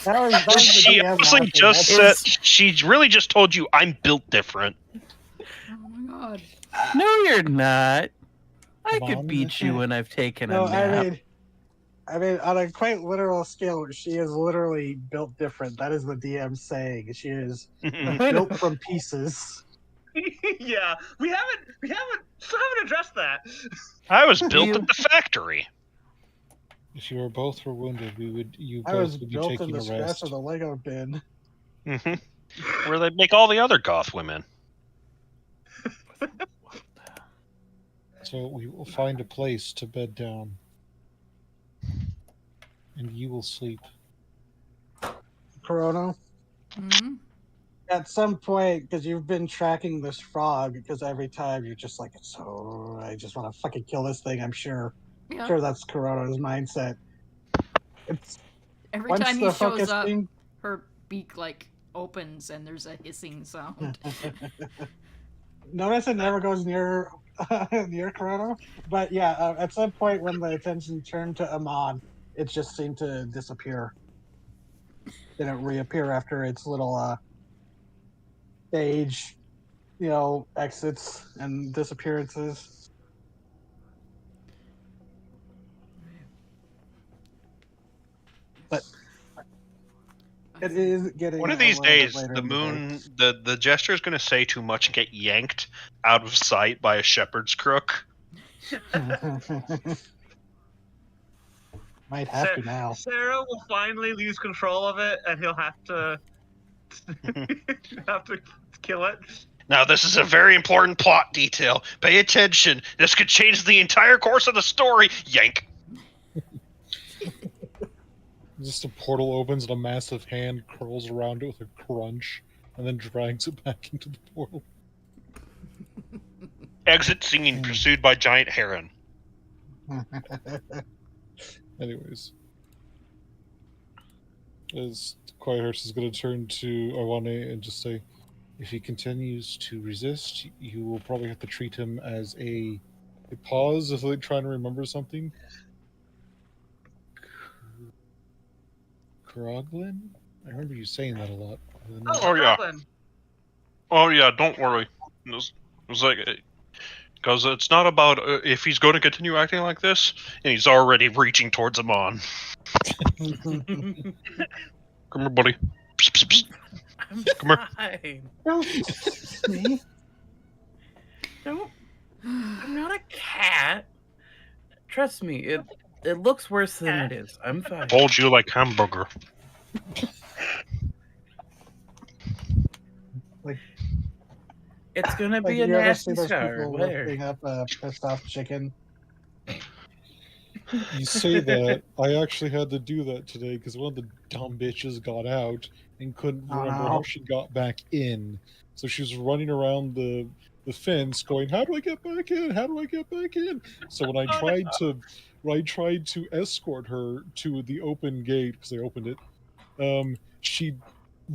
Speaker 2: that was
Speaker 3: She
Speaker 2: the DM
Speaker 3: honestly
Speaker 2: laughing.
Speaker 3: just
Speaker 2: That's-
Speaker 3: said, she really just told you I'm built different.
Speaker 1: Oh my god.
Speaker 7: No, you're not. I
Speaker 5: Come
Speaker 7: could
Speaker 5: on.
Speaker 7: beat you when I've taken
Speaker 2: No,
Speaker 7: a nap.
Speaker 2: I mean, on a quite literal scale, she is literally built different. That is the DM saying. She is
Speaker 7: I
Speaker 2: built
Speaker 7: know.
Speaker 2: from pieces.
Speaker 4: Yeah, we still haven't addressed that.
Speaker 3: I was built
Speaker 7: You-
Speaker 3: at the factory.
Speaker 5: If you were wounded, you
Speaker 2: I
Speaker 5: both
Speaker 2: was
Speaker 5: would be
Speaker 2: built in
Speaker 5: taking
Speaker 2: the
Speaker 5: a
Speaker 2: scratch
Speaker 5: rest.
Speaker 2: of the Lego bin.
Speaker 3: Where they make all the other goth women.
Speaker 5: So we will find a place to bed down. And you will sleep.
Speaker 2: Corona.
Speaker 1: Hmm.
Speaker 2: At some point, because you've been tracking this frog, because every time you're just like, so I just want to fucking kill this thing. I'm sure.
Speaker 1: Yeah.
Speaker 2: Sure, that's Corona's mindset. It's
Speaker 1: Every
Speaker 2: once
Speaker 1: time he
Speaker 2: the
Speaker 1: shows
Speaker 2: focus
Speaker 1: up,
Speaker 2: being
Speaker 1: her beak like opens and there's a hissing sound.
Speaker 2: notice it never goes near near Corona, but yeah, at some point when the attention turned to Amon, it just seemed to disappear. Didn't reappear after its little stage, exits and disappearances. But It is getting
Speaker 3: One of
Speaker 2: a
Speaker 3: these
Speaker 2: little bit
Speaker 3: days,
Speaker 2: later
Speaker 3: the
Speaker 2: in the day.
Speaker 3: moon, the jester is going to say too much and get yanked out of sight by a shepherd's crook.
Speaker 2: Might have to now.
Speaker 4: Sarah will finally lose control of it, and he'll have to have to kill it.
Speaker 3: Now, this is a very important plot detail. Pay attention. This could change the entire course of the story. Yank.
Speaker 5: Just a portal opens and a massive hand curls around it with a crunch, and then drags it back into the portal.
Speaker 3: Exit scene pursued by giant heron.
Speaker 5: Anyways, as Quiet Hearts is going to turn to Awane and just say, if he continues to resist, you will probably have to treat him as a pause as like trying to remember something. Kroglin? I remember you saying that a lot.
Speaker 3: Oh, yeah.
Speaker 4: Brooklyn.
Speaker 3: Oh yeah, don't worry. It's like, because it's not about if he's going to continue acting like this, and he's already reaching towards Amon. Come here, buddy. Psst, psst, psst.
Speaker 7: I'm
Speaker 3: Come here.
Speaker 7: fine.
Speaker 2: Don't me.
Speaker 7: Don't. I'm not a cat. Trust me, it looks worse than it is. I'm fine.
Speaker 3: Hold you like hamburger.
Speaker 7: It's gonna
Speaker 2: Like,
Speaker 7: be a
Speaker 2: you ever see
Speaker 7: nasty
Speaker 2: those
Speaker 7: scar.
Speaker 2: people
Speaker 7: Where?
Speaker 2: lifting up a pissed off chicken?
Speaker 5: You say that. I actually had to do that today because one of the dumb bitches got out and couldn't
Speaker 2: Oh,
Speaker 5: remember
Speaker 2: no.
Speaker 5: how she got back in. So she was running around the fence going, how do I get back in? How do I get back in? So when I tried to escort her to the open gate, because they opened it, she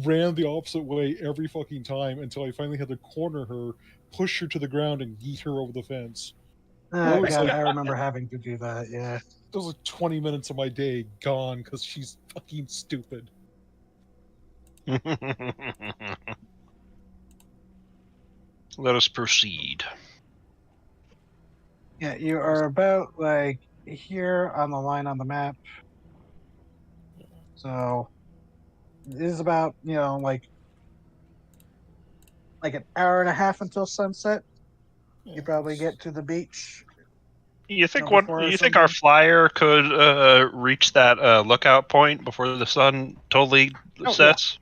Speaker 5: ran the opposite way every fucking time until I finally had to corner her, push her to the ground, and yeet her over the fence.
Speaker 2: Oh,
Speaker 5: was
Speaker 2: God,
Speaker 5: like-
Speaker 2: I remember having to do that, yeah.
Speaker 5: Those like 20 minutes of my day gone because she's fucking stupid.
Speaker 3: Let us proceed.
Speaker 2: Yeah, you are about, like, here on the line on the map. So, it is about, like an hour and a half until sunset. You probably get to the beach.
Speaker 3: You think
Speaker 2: No, before
Speaker 3: you think our
Speaker 2: something?
Speaker 3: flyer could reach that lookout point before the sun totally
Speaker 2: Oh,
Speaker 3: sets?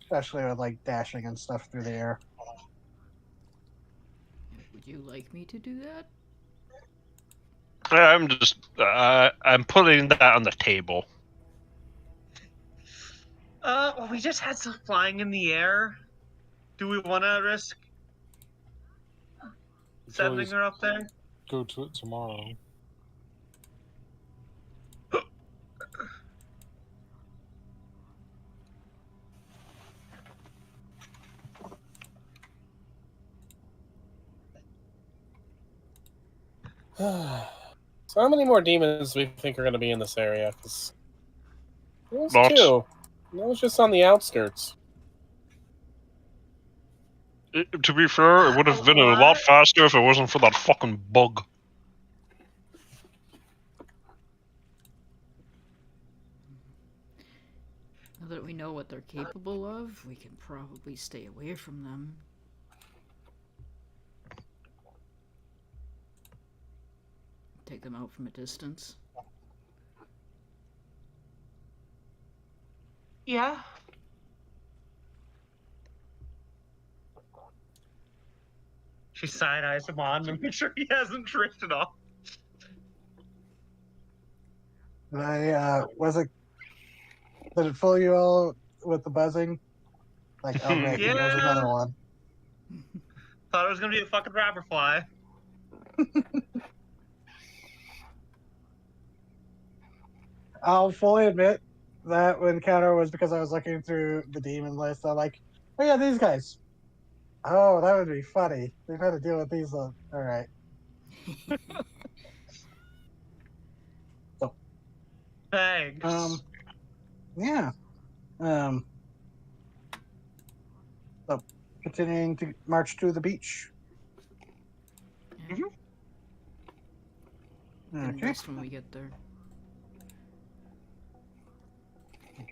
Speaker 2: Especially with, like, dashing and stuff through the air.
Speaker 1: Would you like me to do that?
Speaker 3: I'm just I'm putting that on the table.
Speaker 4: Well, we just had some flying in the air. Do we want to risk sending
Speaker 5: always-
Speaker 4: her up there?
Speaker 5: Go to it tomorrow.
Speaker 6: So how many more demons do we think are going to be in this area? 'Cause there's
Speaker 3: Lots.
Speaker 6: two. That was just on the outskirts.
Speaker 3: To be fair, it would have been a lot
Speaker 4: What?
Speaker 3: faster if it wasn't for that fucking bug.
Speaker 1: Now that we know what they're capable of, we can probably stay away from them. Take them out from a distance.
Speaker 4: Yeah. She side eyes him on to make sure he hasn't drifted off.
Speaker 2: Did it fool you all with the buzzing? Like, oh, great,
Speaker 4: Yeah.
Speaker 2: there's another one.
Speaker 4: Thought it was gonna be a fucking rapper fly.
Speaker 2: I'll fully admit that encounter was because I was looking through the demon list. I'm like, oh yeah, these guys. Oh, that would be funny. We've had to deal with these. All right.
Speaker 4: Thanks.
Speaker 2: Yeah. So, continuing to march to the beach.
Speaker 1: We can
Speaker 2: Okay.
Speaker 1: rest when we get there.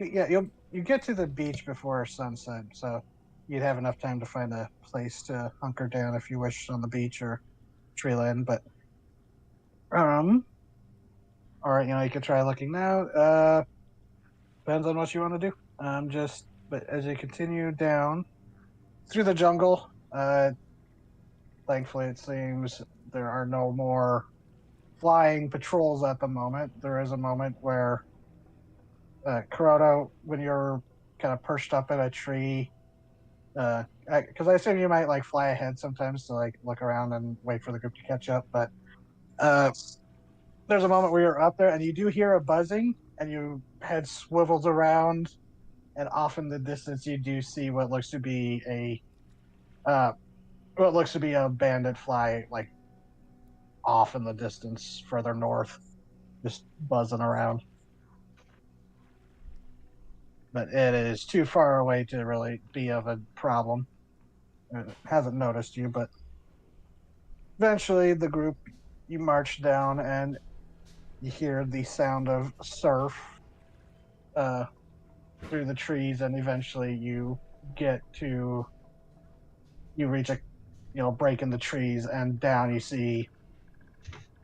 Speaker 2: Yeah, you get to the beach before sunset, so you'd have enough time to find a place to hunker down if you wish on the beach or treeland. But all right, you could try looking now. Depends on what you want to do. But as you continue down through the jungle, thankfully it seems there are no more flying patrols at the moment. There is a moment where Kuroto, when you're kind of perched up in a tree, because I assume you might like fly ahead sometimes to like look around and wait for the group to catch up. But uh, there's a moment where you're up there and you do hear a buzzing, and your head swivels around, and off in the distance you do see what looks to be a bandit fly like off in the distance further north, just buzzing around. But it is too far away to really be of a problem. It hasn't noticed you, but eventually the group, you march down and you hear the sound of surf uh, through the trees, and eventually you reach a break in the trees, and down you see,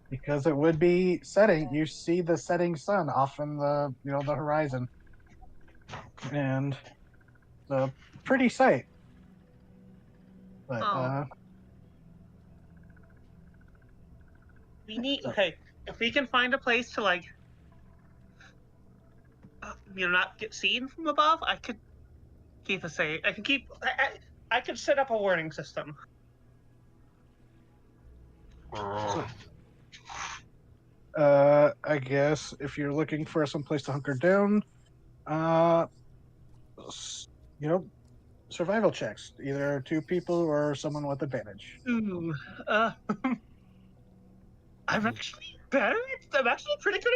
Speaker 2: because it would be setting, you see the setting sun off in the horizon, and it's a pretty sight. But
Speaker 4: Oh. We need okay. If we can find a place to like, not get seen from above, I could keep a safe. I can keep. I could set up a warning system.
Speaker 2: I guess if you're looking for some place to hunker down, uh, you know, survival checks, either two people or someone with advantage.
Speaker 4: Ooh, uh, I'm actually better. I'm actually pretty good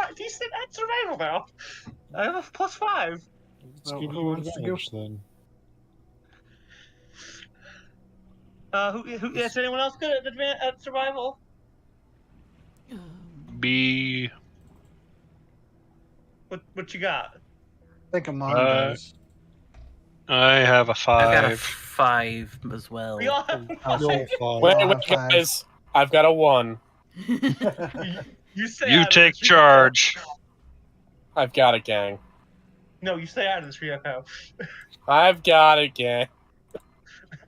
Speaker 4: at decent at survival now. I have a +5.
Speaker 5: Let's
Speaker 2: So
Speaker 5: give
Speaker 2: who
Speaker 5: you
Speaker 2: wants to go?
Speaker 5: advantage then.
Speaker 4: Who is anyone else good at survival?
Speaker 3: Be
Speaker 4: What you got?
Speaker 2: I think Amon does.
Speaker 3: I have a
Speaker 7: I've got a
Speaker 3: 5.
Speaker 7: 5 as well.
Speaker 4: We all have
Speaker 5: You'll find.
Speaker 6: Wait,
Speaker 2: all
Speaker 6: wait,
Speaker 2: have fives.
Speaker 6: guys. I've got a 1.
Speaker 4: You stay
Speaker 3: You
Speaker 4: out of
Speaker 3: take
Speaker 4: this,
Speaker 3: charge.
Speaker 6: I've got it, gang.
Speaker 4: No, you stay out of this, Ryoko.
Speaker 6: I've got it, gang.
Speaker 3: You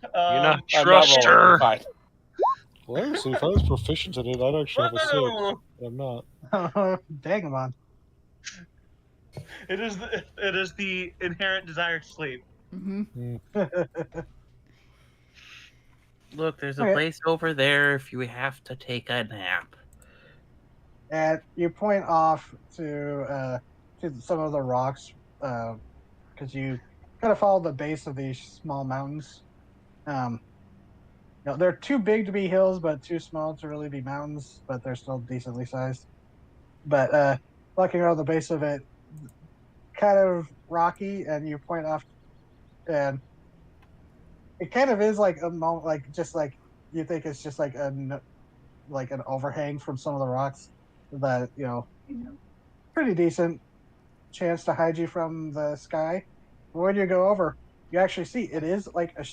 Speaker 3: not
Speaker 6: I'm not
Speaker 3: trust
Speaker 6: rolling.
Speaker 3: her.
Speaker 6: Fine.
Speaker 5: Well, honestly, if I was proficient in it, I'd actually have a 6.
Speaker 4: Whoa!
Speaker 5: But I'm not.
Speaker 2: Dang, Amon.
Speaker 4: It is the inherent desire to sleep.
Speaker 1: Mm-hmm.
Speaker 7: Look, there's a
Speaker 2: Okay.
Speaker 7: place over there if you have to take a nap.
Speaker 2: And you point off to some of the rocks, because you kind of follow the base of these small mountains. They're too big to be hills, but too small to really be mountains. But they're still decently sized. But walking around the base of it, kind of rocky, and you point off, and it kind of is like a moment, like just like you think it's just like an overhang from some of the rocks that pretty decent chance to hide you from the sky. When you go over, you actually see it is like a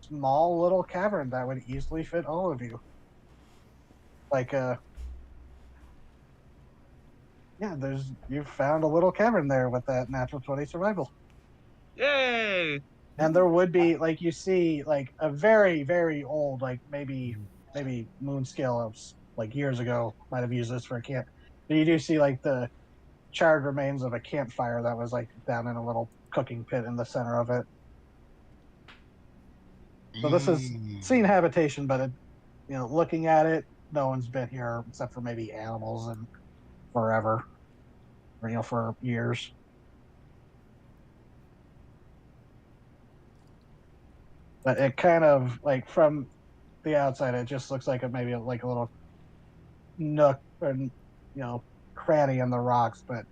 Speaker 2: small little cavern that would easily fit all of you. Like you've found a little cavern there with that natural 20 survival.
Speaker 4: Yay!
Speaker 2: And there would be, like, you see like a very very old, like maybe moon scale of like years ago might have used this for a camp, but you do see like the charred remains of a campfire that was like down in a little cooking pit in the center of it. So this is seen habitation, but looking at it, no one's been here except for maybe animals and forever, or for years. But it kind of like from the outside, it just looks like maybe like a little nook and cranny in the rocks, but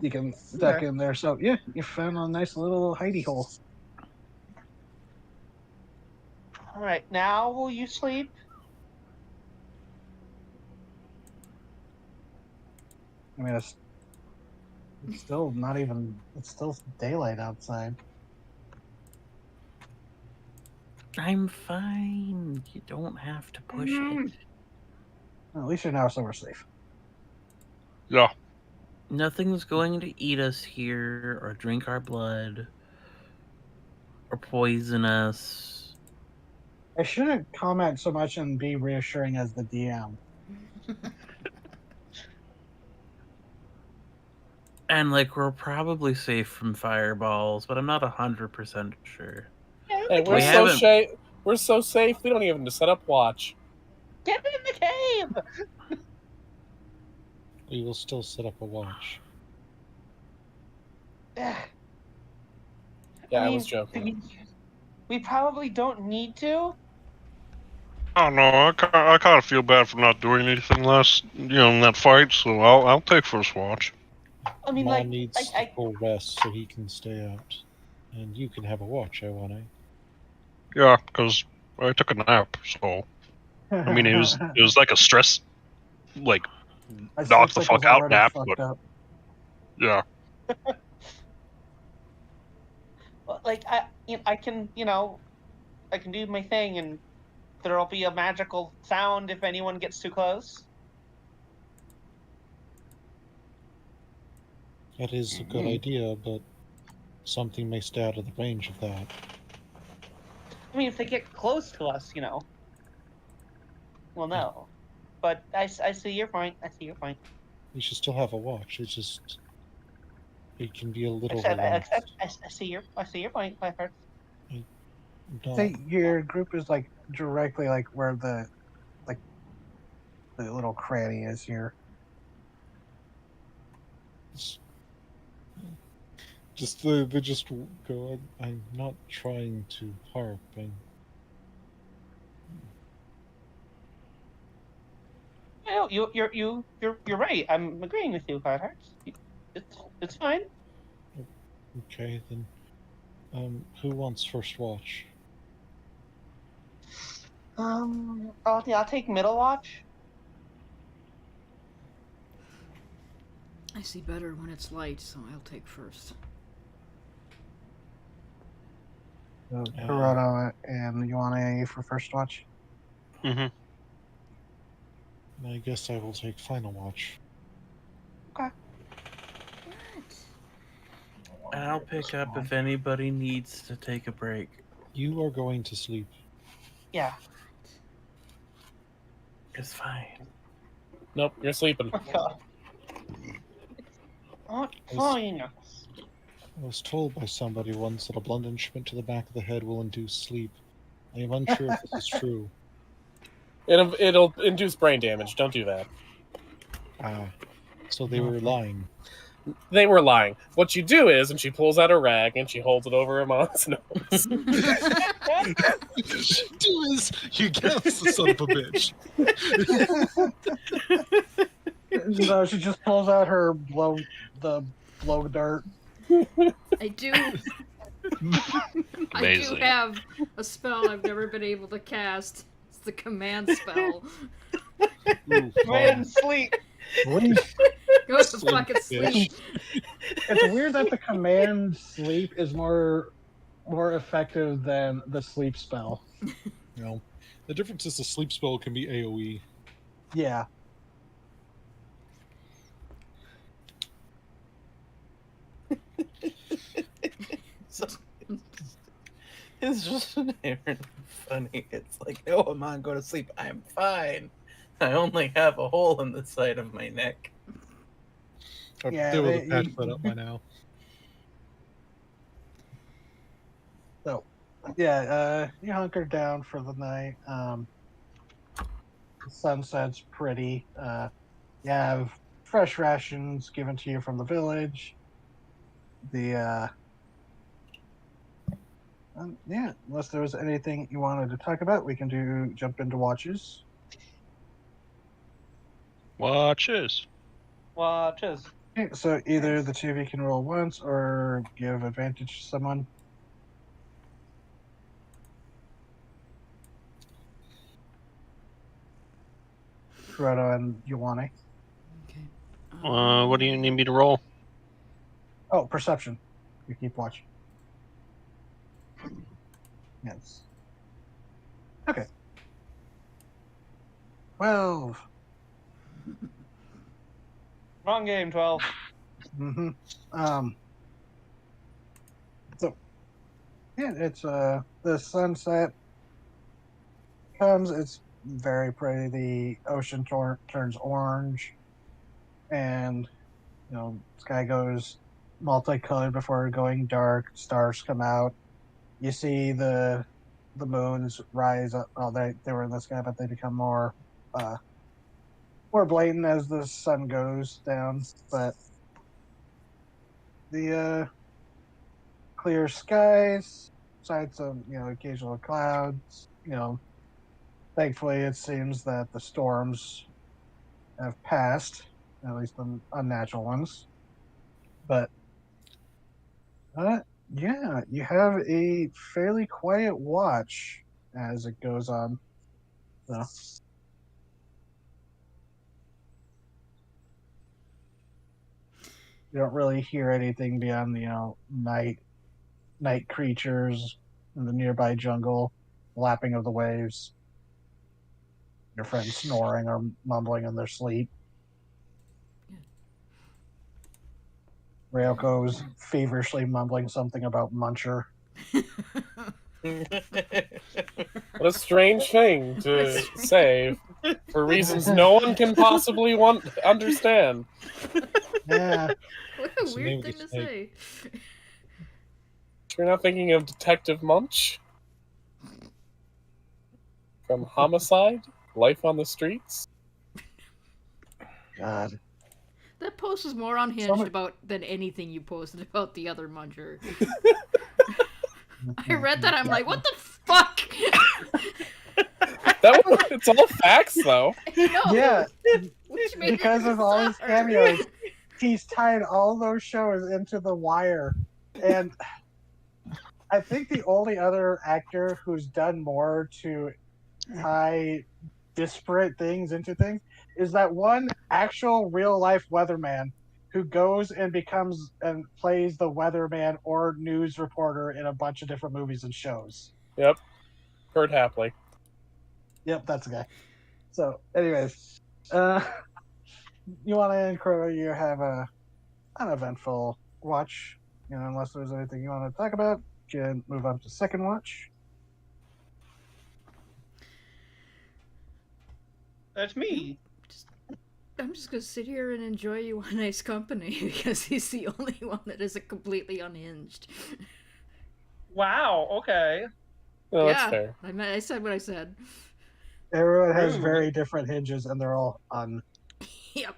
Speaker 2: you can duck in there. So yeah, you found a nice little hidey hole.
Speaker 4: All right, now will you sleep?
Speaker 2: I mean, It's still not even. It's still daylight outside.
Speaker 7: I'm fine. You don't have to push it.
Speaker 2: At least you're now somewhere safe.
Speaker 3: Yeah.
Speaker 7: Nothing's going to eat us here or drink our blood or poison us.
Speaker 2: I shouldn't comment so much and be reassuring as the DM.
Speaker 7: And like we're probably safe from fireballs, but I'm not 100% sure.
Speaker 6: Hey, we're
Speaker 7: We
Speaker 6: so
Speaker 7: haven't-
Speaker 6: safe. We're so safe. We don't even have to set up watch.
Speaker 4: Get in the cave.
Speaker 5: We will still set up a watch.
Speaker 6: Yeah,
Speaker 4: I
Speaker 6: I
Speaker 4: mean,
Speaker 6: was joking.
Speaker 4: we probably don't need to.
Speaker 3: I don't know. I kind of feel bad for not doing anything last, in that fight. So I'll take first watch.
Speaker 4: I mean,
Speaker 5: Maul
Speaker 4: like,
Speaker 5: needs the full rest so he can stay out, and you can have a watch, Iwane.
Speaker 3: Yeah, because I took a nap. So I mean, it was like a stress, like
Speaker 2: My
Speaker 3: knock
Speaker 2: sleep
Speaker 3: the
Speaker 2: cycle's
Speaker 3: fuck out
Speaker 2: already
Speaker 3: nap.
Speaker 2: fucked
Speaker 3: But
Speaker 2: up.
Speaker 3: yeah,
Speaker 4: like I can, I can do my thing, and there'll be a magical sound if anyone gets too close.
Speaker 5: That is a good idea, but something may stay out of the range of that.
Speaker 4: I mean, if they get close to us, well, no. But I see your point. I see your point.
Speaker 5: You should still have a watch. It's just it can be a little
Speaker 4: Except,
Speaker 5: relaxed.
Speaker 4: I see your point, Clifford.
Speaker 5: Not,
Speaker 2: See, your group is like directly like where the little cranny is here.
Speaker 5: just they just go. I'm not trying to harp.
Speaker 4: No, you're right. I'm agreeing with you, Clifford. It's fine.
Speaker 5: Okay, then. Who wants first watch?
Speaker 4: I'll take middle watch.
Speaker 1: I see better when it's light, so I'll take first.
Speaker 2: So, Corrado and Yuane for first watch.
Speaker 3: mm-hmm.
Speaker 5: I guess I will take final watch.
Speaker 7: And I'll pick up if anybody needs to take a break.
Speaker 5: You are going to sleep.
Speaker 4: Yeah.
Speaker 7: It's fine.
Speaker 6: Nope, you're sleeping.
Speaker 4: Oh, God. Not fine.
Speaker 5: I was told by somebody once that a blunt instrument to the back of the head will induce sleep. I am unsure if this is true.
Speaker 6: It'll induce brain damage. Don't do that.
Speaker 5: So they were lying.
Speaker 6: They were lying. What you do is, and she pulls out a rag and she holds it over her mom's nose.
Speaker 5: Do is you guess the son of a bitch.
Speaker 2: No, she just pulls out her blow dart.
Speaker 1: I do
Speaker 3: Amazing.
Speaker 1: have a spell I've never been able to cast. It's the command spell.
Speaker 4: Man, sleep.
Speaker 2: Sleep.
Speaker 1: Go to fucking sleep.
Speaker 2: It's weird that the command sleep is more effective than the sleep spell.
Speaker 5: The difference is the sleep spell can be AoE.
Speaker 2: Yeah.
Speaker 7: It's just inherently funny. It's like, oh, Amon, go to sleep. I'm fine. I only have a hole in the side of my neck.
Speaker 2: Yeah,
Speaker 5: They would
Speaker 2: they-
Speaker 5: have patched that up by now.
Speaker 2: So, yeah, you hunker down for the night. The sunset's pretty. You have fresh rations given to you from the village. Yeah, unless there was anything you wanted to talk about, we can jump into watches.
Speaker 3: Watches.
Speaker 4: Watches.
Speaker 2: Okay, so either the two of you can roll once or give advantage to someone. Corrado and Ioane.
Speaker 1: Okay.
Speaker 3: What do you need me to roll?
Speaker 2: Oh, perception. You keep watch. Yes. Okay. 12.
Speaker 4: Wrong game, 12.
Speaker 2: Mm-hmm. So yeah, it's the sunset comes. It's very pretty. The ocean turns orange, and sky goes multicolored before going dark. Stars come out. You see the moons rise up. Oh, they were in the sky, but they become uh more blatant as the sun goes down. But the clear skies, sights of occasional clouds. Thankfully, it seems that the storms have passed, at least the unnatural ones. But yeah, you have a fairly quiet watch as it goes on. So you don't really hear anything beyond the night creatures in the nearby jungle, lapping of the waves, your friends snoring or mumbling in their sleep. Ryoko's feverishly mumbling something about Muncher.
Speaker 6: What a strange thing to say for reasons no one can possibly understand.
Speaker 2: Yeah.
Speaker 1: What a
Speaker 5: It's the name
Speaker 1: weird
Speaker 5: of
Speaker 1: thing
Speaker 5: the
Speaker 1: to
Speaker 5: snake.
Speaker 1: say.
Speaker 6: You're not thinking of Detective Munch? From Homicide? Life on the Streets?
Speaker 2: God.
Speaker 1: That post was more unhinged
Speaker 2: Someone-
Speaker 1: about than anything you posted about the other Muncher. I read that, I'm like, what the fuck?
Speaker 6: It's all facts, though.
Speaker 1: No,
Speaker 2: Yeah,
Speaker 1: which made
Speaker 2: because
Speaker 1: it
Speaker 2: of all his
Speaker 1: bizarre.
Speaker 2: cameos, he's tied all those shows into The Wire. And I think the only other actor who's done more to tie disparate things into things is that one actual real life weatherman who goes and becomes and plays the weatherman or news reporter in a bunch of different movies and shows.
Speaker 6: Yep. Kurt Hapley.
Speaker 2: Yep, that's the guy. So, anyways, you want to end, Crow? You have a uneventful watch. Unless there's anything you want to talk about, you can move on to second watch.
Speaker 4: That's me.
Speaker 1: I'm just gonna sit here and enjoy you on nice company because he's the only one that isn't completely unhinged.
Speaker 4: Wow, okay.
Speaker 6: No,
Speaker 1: yeah,
Speaker 6: that's fair.
Speaker 1: I said what I said.
Speaker 2: Everyone has
Speaker 4: Rude.
Speaker 2: very different hinges, and they're all
Speaker 1: Yep.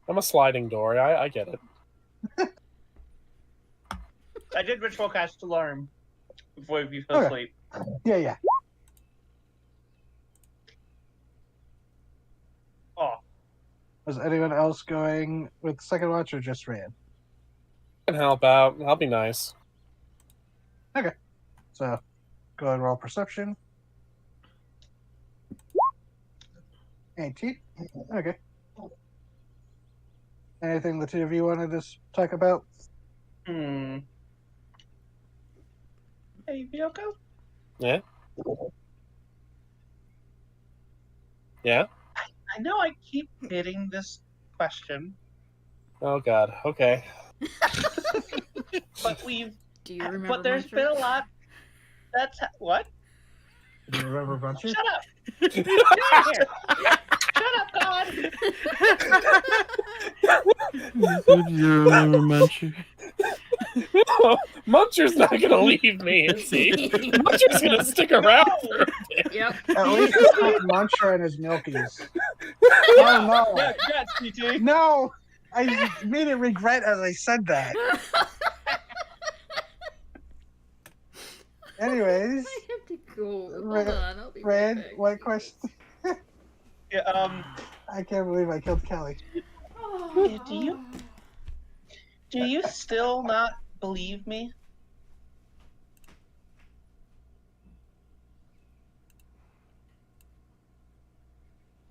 Speaker 6: I'm a sliding door. I get it.
Speaker 4: I did ritual cast alarm before you fell
Speaker 2: Okay.
Speaker 4: asleep.
Speaker 2: Yeah.
Speaker 4: Oh,
Speaker 2: Was anyone else going with the second watch or just Rand?
Speaker 6: I can help out. I'll be nice.
Speaker 2: So go ahead and roll perception. 18. Okay. Anything the two of you wanted to talk about?
Speaker 4: Hey, Yoko?
Speaker 6: Yeah? Yeah?
Speaker 4: I know I keep getting this question,
Speaker 6: Oh, God. Okay.
Speaker 4: but we've.
Speaker 1: Do you remember?
Speaker 4: But there's
Speaker 1: Muncher?
Speaker 4: been a lot. What?
Speaker 2: Do you remember Buncher?
Speaker 4: Shut up! Get out of here! Shut up, God!
Speaker 7: Do you remember Muncher?
Speaker 6: Muncher's not gonna leave me, is he? Muncher's gonna stick around for a bit.
Speaker 1: Yep.
Speaker 2: At least it's not Muncher and his Milkies. Oh no!
Speaker 4: Yeah, CT.
Speaker 2: No! I made a regret as I said that. Anyways,
Speaker 1: I have to go. Hold
Speaker 2: Rand-
Speaker 1: on, I'll be right
Speaker 2: Rand,
Speaker 1: back.
Speaker 2: what question?
Speaker 4: Yeah,
Speaker 2: I can't believe I killed Kelly.
Speaker 4: do you still not believe me?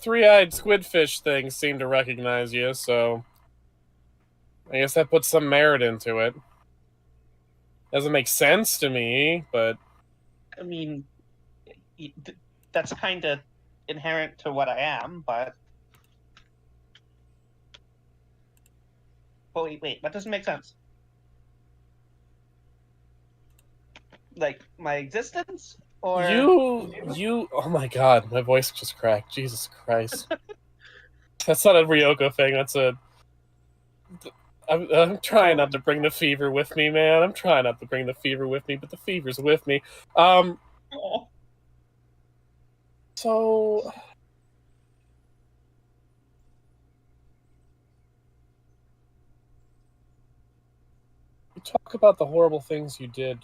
Speaker 6: Three-eyed squidfish things seem to recognize you, so I guess that puts some merit into it. Doesn't make sense to me, but
Speaker 4: I mean, that's kind of inherent to what I am, but. Oh, wait, that doesn't make sense. Like, my existence? Or.
Speaker 6: you. Oh my god, my voice just cracked. Jesus Christ. That's not a Ryoko thing. That's a. I'm trying not to bring the fever with me, man. I'm trying not to bring the fever with me, but the fever's with me.
Speaker 4: Oh.
Speaker 6: So. You talk about the horrible things you did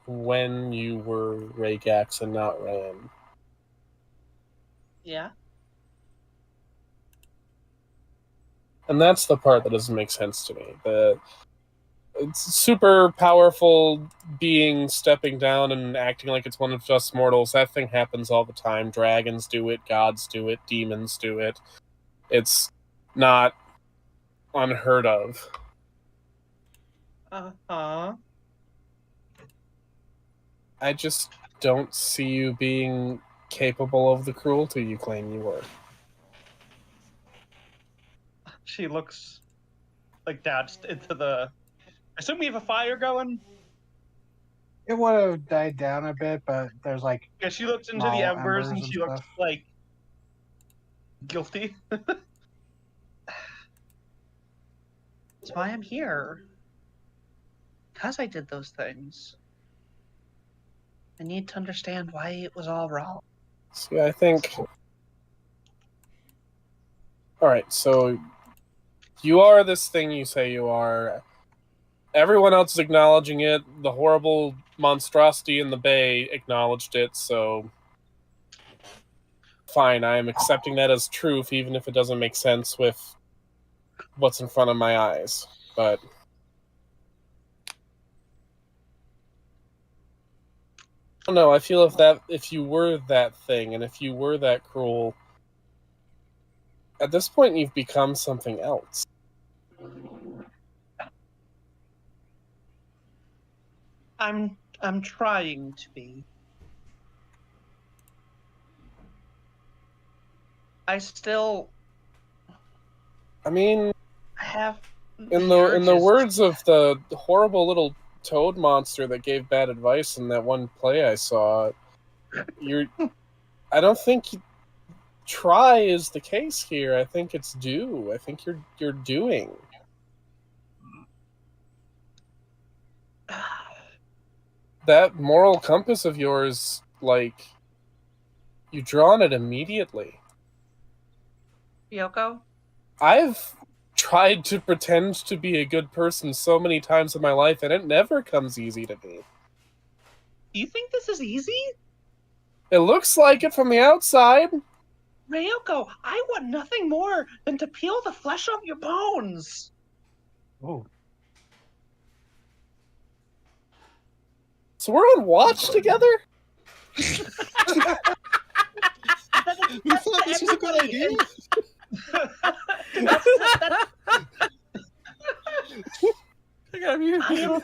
Speaker 6: when you were Raygax and not Ran.
Speaker 4: Yeah.
Speaker 6: And that's the part that doesn't make sense to me. It's super powerful being stepping down and acting like it's one of us mortals. That thing happens all the time. Dragons do it, gods do it, demons do it. It's not unheard of.
Speaker 4: Uh-huh.
Speaker 6: I just don't see you being capable of the cruelty you claim you were.
Speaker 4: She looks like down into the. I assume we have a fire going.
Speaker 2: It would have died down a bit, but there's like
Speaker 4: Yeah, she looks into
Speaker 2: small
Speaker 4: the embers and
Speaker 2: embers and
Speaker 4: she looks
Speaker 2: stuff.
Speaker 4: like guilty. That's why I'm here. Because I did those things. I need to understand why it was all wrong.
Speaker 6: See, I think. Alright, so you are this thing you say you are. Everyone else is acknowledging it. The horrible monstrosity in the bay acknowledged it, so fine, I am accepting that as truth, even if it doesn't make sense with what's in front of my eyes. But I don't know, I feel if you were that thing, and if you were that cruel, at this point you've become something else.
Speaker 4: I'm trying to be. I still
Speaker 6: I mean,
Speaker 4: have
Speaker 6: in
Speaker 4: the
Speaker 6: the
Speaker 4: urges.
Speaker 6: words of the horrible little toad monster that gave bad advice in that one play I saw, I don't think try is the case here. I think it's do. I think you're doing. That moral compass of yours, like, you draw on it immediately.
Speaker 4: Yoko?
Speaker 6: I've tried to pretend to be a good person so many times in my life, and it never comes easy to me.
Speaker 4: Do you think this is easy?
Speaker 6: It looks like it from the outside.
Speaker 4: Ryoko, I want nothing more than to peel the flesh off your bones.
Speaker 2: Oh,
Speaker 6: So we're on watch together?
Speaker 5: You thought this was a good idea?
Speaker 4: I am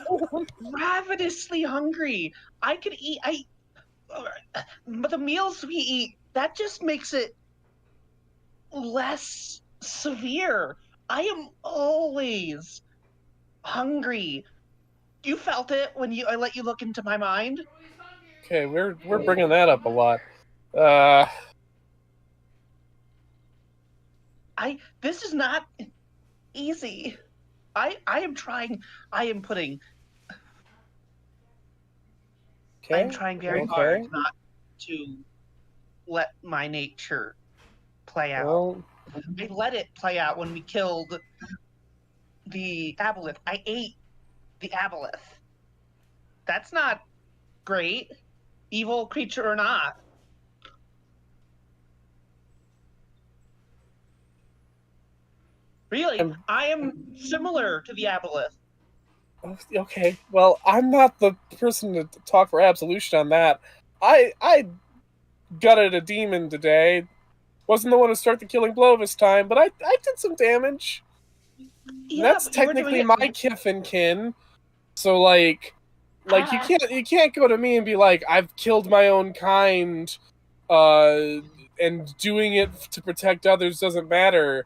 Speaker 4: ravenously hungry. I could eat. But the meals we eat, that just makes it less severe. I am always hungry. You felt it when I let you look into my mind.
Speaker 6: Okay, we're bringing that up a lot.
Speaker 4: This is not easy. I am trying. I am putting.
Speaker 6: Okay.
Speaker 4: I'm trying very hard not to let my nature play out.
Speaker 6: Well,
Speaker 4: I let it play out when we killed the aboleth. I ate the aboleth. That's not great, evil creature or not. Really, I am similar to the aboleth.
Speaker 6: okay. Well, I'm not the person to talk for absolution on that. I gutted a demon today. Wasn't the one to start the killing blow this time, but I did some damage.
Speaker 4: Yeah,
Speaker 6: That's
Speaker 4: but you were doing
Speaker 6: technically
Speaker 4: it.
Speaker 6: my kith and kin. So like you can't go to me and be like, I've killed my own kind, and doing it to protect others doesn't matter.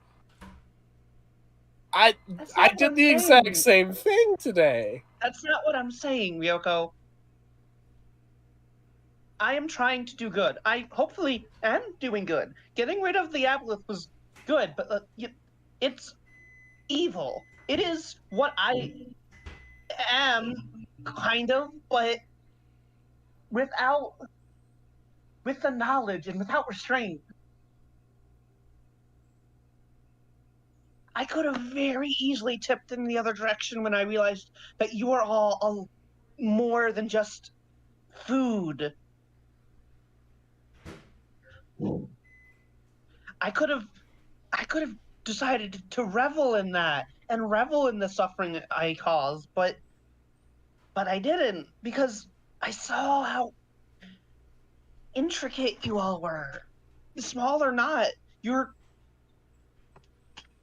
Speaker 6: I
Speaker 4: That's
Speaker 6: I
Speaker 4: not what
Speaker 6: did
Speaker 4: I'm
Speaker 6: the exact
Speaker 4: saying.
Speaker 6: same thing today.
Speaker 4: That's not what I'm saying, Ryoko. I am trying to do good. I hopefully am doing good. Getting rid of the aboleth was good, but it's evil. It is what I am, kind of, but without with the knowledge and without restraint. I could have very easily tipped in the other direction when I realized that you are all more than just food. I could have decided to revel in that and revel in the suffering I caused, but I didn't because I saw how intricate you all were. Small or not, you're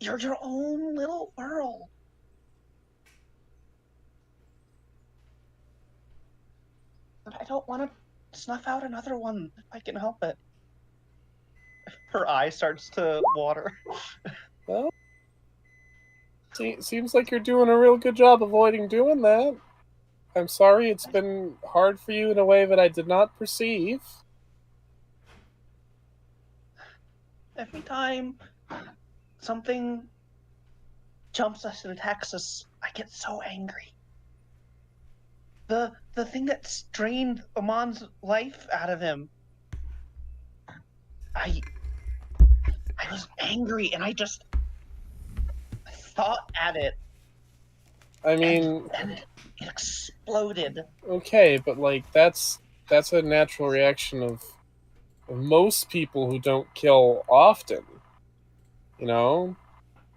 Speaker 4: your own little world. But I don't want to snuff out another one if I can help it. Her eye starts to water.
Speaker 6: Well, seems like you're doing a real good job avoiding doing that. I'm sorry it's been hard for you in a way that I did not perceive.
Speaker 4: Every time something jumps us and attacks us, I get so angry. The thing that strained Amon's life out of him, I was angry and I just thought at it.
Speaker 6: I mean,
Speaker 4: and it exploded.
Speaker 6: Okay, but like that's a natural reaction of most people who don't kill often. You know,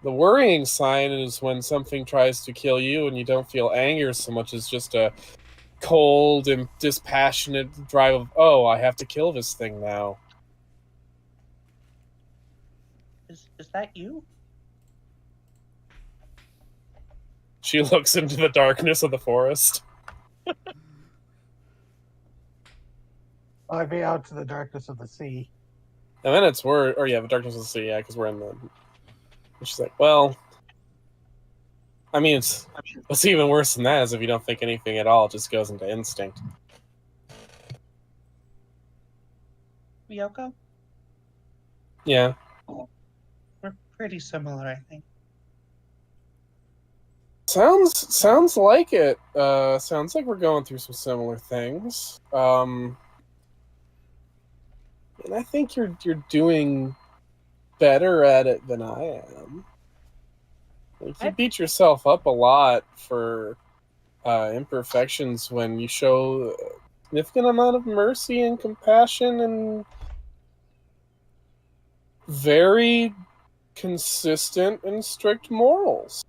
Speaker 6: the worrying sign is when something tries to kill you and you don't feel anger so much as just a cold and dispassionate drive of, oh, I have to kill this thing now.
Speaker 4: Is that you?
Speaker 6: She looks into the darkness of the forest.
Speaker 2: I'd be out to the darkness of the sea.
Speaker 6: And then it's word, or yeah, the darkness of the sea, yeah, because we're in the. And she's like, well, I mean, what's even worse than that is if you don't think anything at all, it just goes into instinct.
Speaker 4: Ryoko?
Speaker 6: Yeah.
Speaker 4: We're pretty similar, I think.
Speaker 6: Sounds like it. Sounds like we're going through some similar things. And I think you're doing better at it than I am. Like, you beat yourself up a lot for imperfections when you show a significant amount of mercy and compassion and very consistent and strict morals.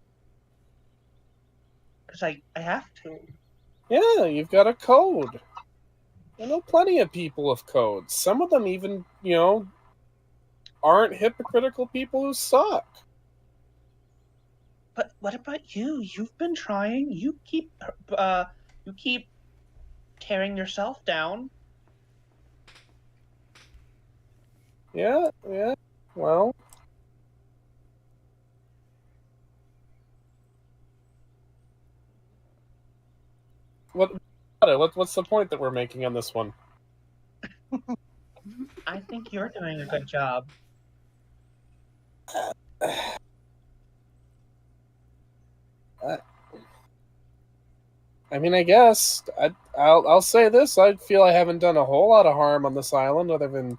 Speaker 4: Because I have to.
Speaker 6: Yeah, you've got a code. I know plenty of people with codes. Some of them even, aren't hypocritical people who suck.
Speaker 4: But what about you? You've been trying. You keep tearing yourself down.
Speaker 6: Yeah. Well, what's the point that we're making on this one?
Speaker 4: I think you're doing a good job.
Speaker 6: I mean, I guess I'll say this: I feel I haven't done a whole lot of harm on this island, other than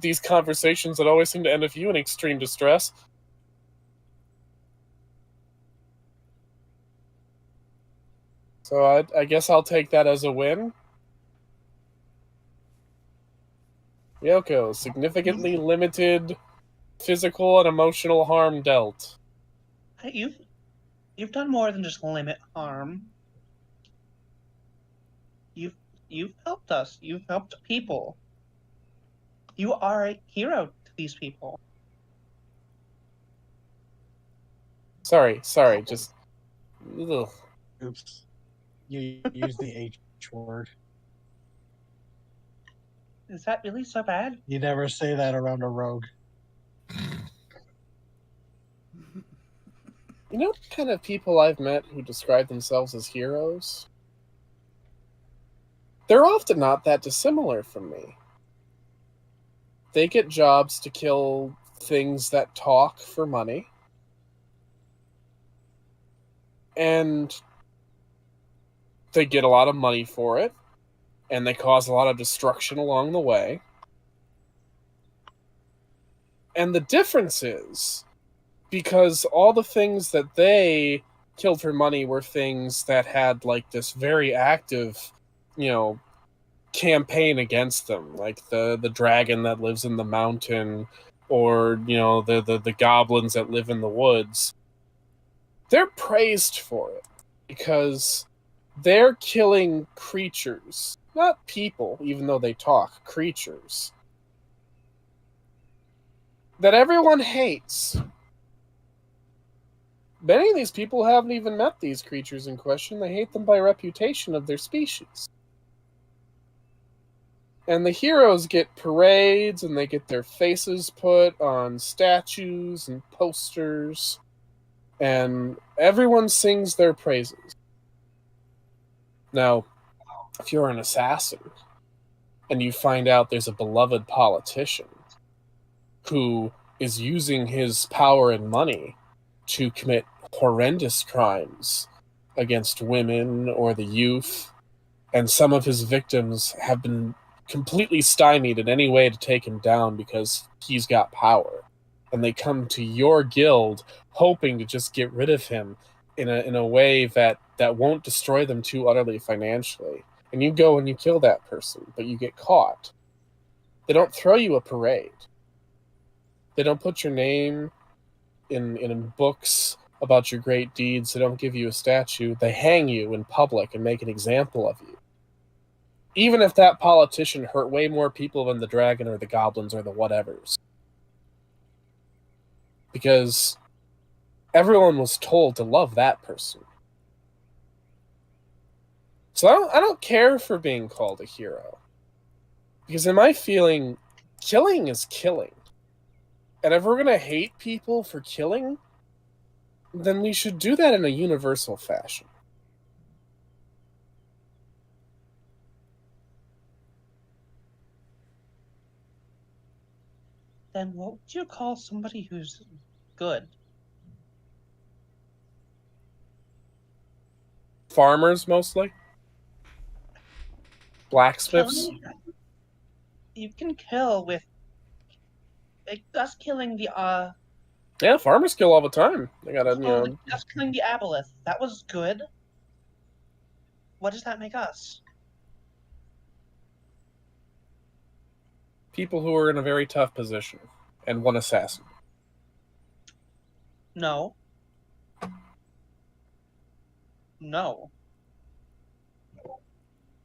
Speaker 6: these conversations that always seem to end with you in extreme distress. So I guess I'll take that as a win. Yoko, significantly limited physical and emotional harm dealt.
Speaker 4: You've done more than just limit harm. You've helped us. You've helped people. You are a hero to these people.
Speaker 6: Sorry. Just. Ugh.
Speaker 2: Oops. You used the H word.
Speaker 4: Is that really so bad?
Speaker 2: You never say that around a rogue.
Speaker 6: You know what kind of people I've met who describe themselves as heroes? They're often not that dissimilar from me. They get jobs to kill things that talk for money. And they get a lot of money for it. And they cause a lot of destruction along the way. And the difference is, because all the things that they killed for money were things that had like this very active, campaign against them, like the dragon that lives in the mountain, or the goblins that live in the woods. They're praised for it because they're killing creatures, not people, even though they talk, creatures that everyone hates. Many of these people haven't even met these creatures in question. They hate them by reputation of their species. And the heroes get parades, and they get their faces put on statues and posters, and everyone sings their praises. Now, if you're an assassin, and you find out there's a beloved politician who is using his power and money to commit horrendous crimes against women or the youth, and some of his victims have been completely stymied in any way to take him down because he's got power, and they come to your guild hoping to just get rid of him in a way that won't destroy them too utterly financially, and you go and you kill that person, but you get caught. They don't throw you a parade. They don't put your name in books about your great deeds. They don't give you a statue. They hang you in public and make an example of you. Even if that politician hurt way more people than the dragon or the goblins or the whatevers. Because everyone was told to love that person. So I don't care for being called a hero. Because in my feeling, killing is killing. And if we're going to hate people for killing, then we should do that in a universal fashion.
Speaker 4: Then what would you call somebody who's good?
Speaker 6: Farmers, mostly. Blacksmiths.
Speaker 4: You can kill with us killing the
Speaker 6: Yeah, farmers kill all the time. They gotta,
Speaker 4: us killing the aboleth. That was good. What does that make us?
Speaker 6: people who are in a very tough position, and one assassin.
Speaker 4: No. No.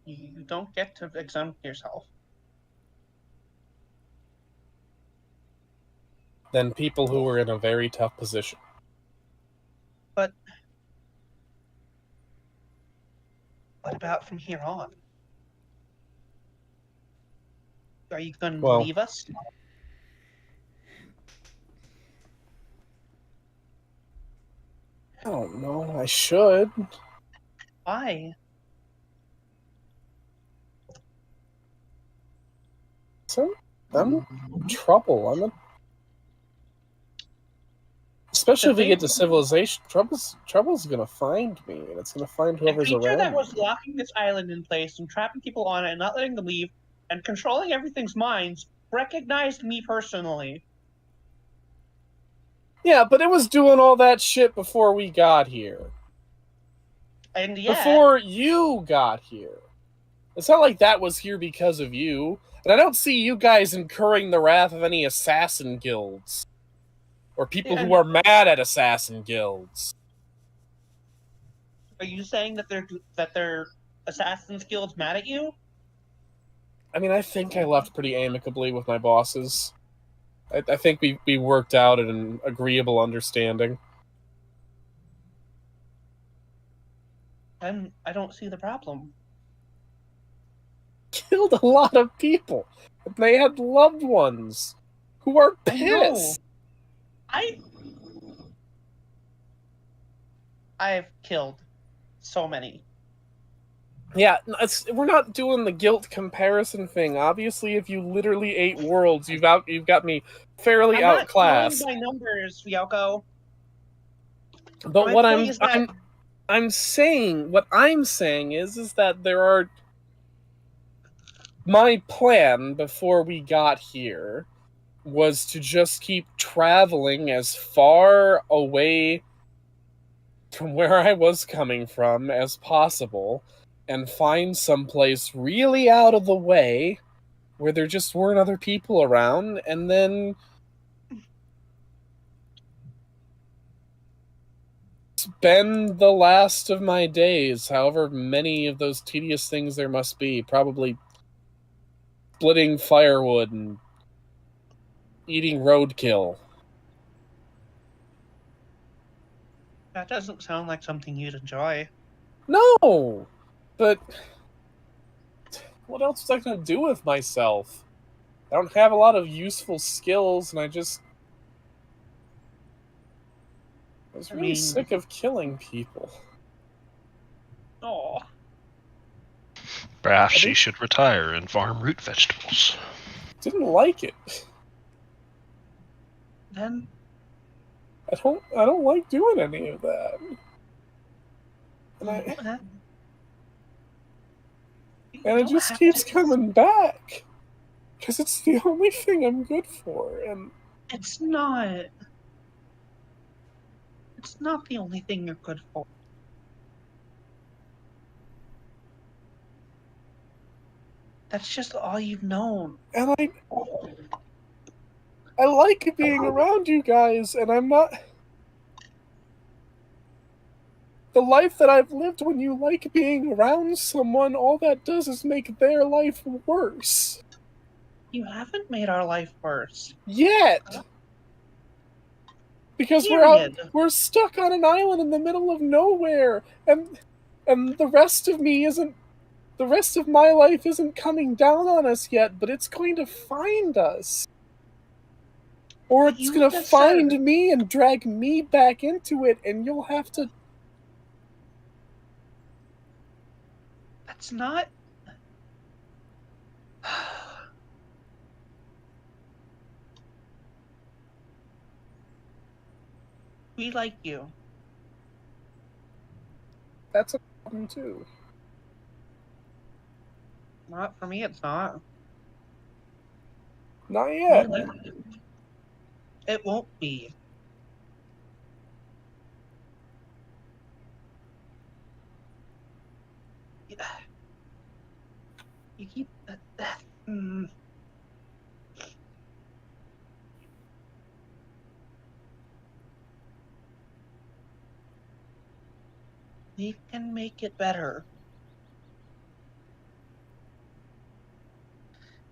Speaker 4: You don't get to exempt yourself.
Speaker 6: Then people who are in a very tough position.
Speaker 4: But what about from here on? Are you going to leave us?
Speaker 6: I don't know. I should.
Speaker 4: Why?
Speaker 6: I'm in trouble. Especially if we get to civilization, trouble's gonna find me, and it's gonna find whoever's around.
Speaker 4: The creature that was locking this island in place and trapping people on it and not letting them leave and controlling everything's minds recognized me personally.
Speaker 6: Yeah, but it was doing all that shit before we got here.
Speaker 4: And yeah,
Speaker 6: before you got here. It's not like that was here because of you. And I don't see you guys incurring the wrath of any assassin guilds. Or people who are mad at assassin guilds.
Speaker 4: Are you saying that they're assassin's guilds mad at you?
Speaker 6: I mean, I think I left pretty amicably with my bosses. I think we worked out an agreeable understanding.
Speaker 4: And I don't see the problem.
Speaker 6: Killed a lot of people. They had loved ones who are
Speaker 4: I know.
Speaker 6: pissed.
Speaker 4: I've killed so many.
Speaker 6: Yeah, we're not doing the guilt comparison thing. Obviously, if you literally ate worlds, you've got me fairly
Speaker 4: I'm not
Speaker 6: outclassed.
Speaker 4: going by numbers, Ryoko.
Speaker 6: But
Speaker 4: My
Speaker 6: what
Speaker 4: point is that
Speaker 6: I'm saying is that there are. My plan before we got here was to just keep traveling as far away from where I was coming from as possible and find someplace really out of the way where there just weren't other people around, and then spend the last of my days, however many of those tedious things there must be, probably splitting firewood and eating roadkill.
Speaker 4: that doesn't sound like something you'd enjoy.
Speaker 6: No! But what else was I going to do with myself? I don't have a lot of useful skills, and I was really sick of killing people.
Speaker 4: Oh.
Speaker 3: Perhaps she should retire and farm root vegetables.
Speaker 6: Didn't like it.
Speaker 4: Then
Speaker 6: I don't like doing any of that. And it just keeps coming back. Because it's the only thing I'm good for, and
Speaker 4: it's not. It's not the only thing you're good for. That's just all you've known.
Speaker 6: And I like being around you guys, and I'm not. The life that I've lived, when you like being around someone, all that does is make their life worse.
Speaker 4: You haven't made our life worse.
Speaker 6: Yet! Because we're stuck on an island in the middle of nowhere, and the rest of my life isn't coming down on us yet, but it's going to find us. Or it's going to find me and drag me back into it, and you'll have to...
Speaker 4: That's not... We like you.
Speaker 6: That's a problem, too.
Speaker 4: Not for me, it's not.
Speaker 6: Not yet.
Speaker 4: It won't be. You keep... We can make it better.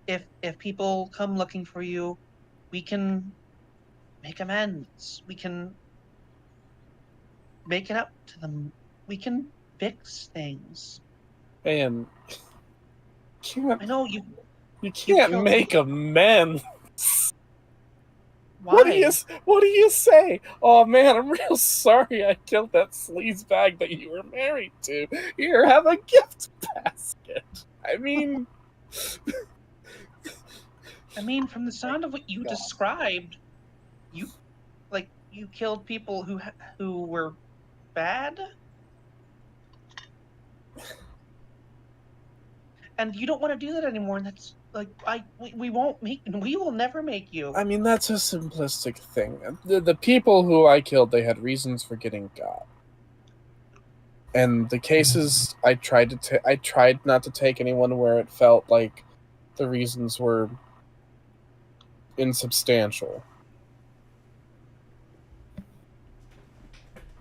Speaker 4: If people come looking for you, we can make amends. We can make it up to them. We can fix things.
Speaker 6: Man,
Speaker 4: I know you
Speaker 6: can't make amends.
Speaker 4: Why?
Speaker 6: What do you say? Oh man, I'm real sorry I killed that sleazebag that you were married to. Here, have a gift basket. I mean,
Speaker 4: from the sound of what you described, you killed people who were bad, and you don't want to do that anymore. And that's we will never make you.
Speaker 6: I mean, that's a simplistic thing. The people who I killed, they had reasons for getting got. And the cases I tried not to take anyone where it felt like the reasons were insubstantial.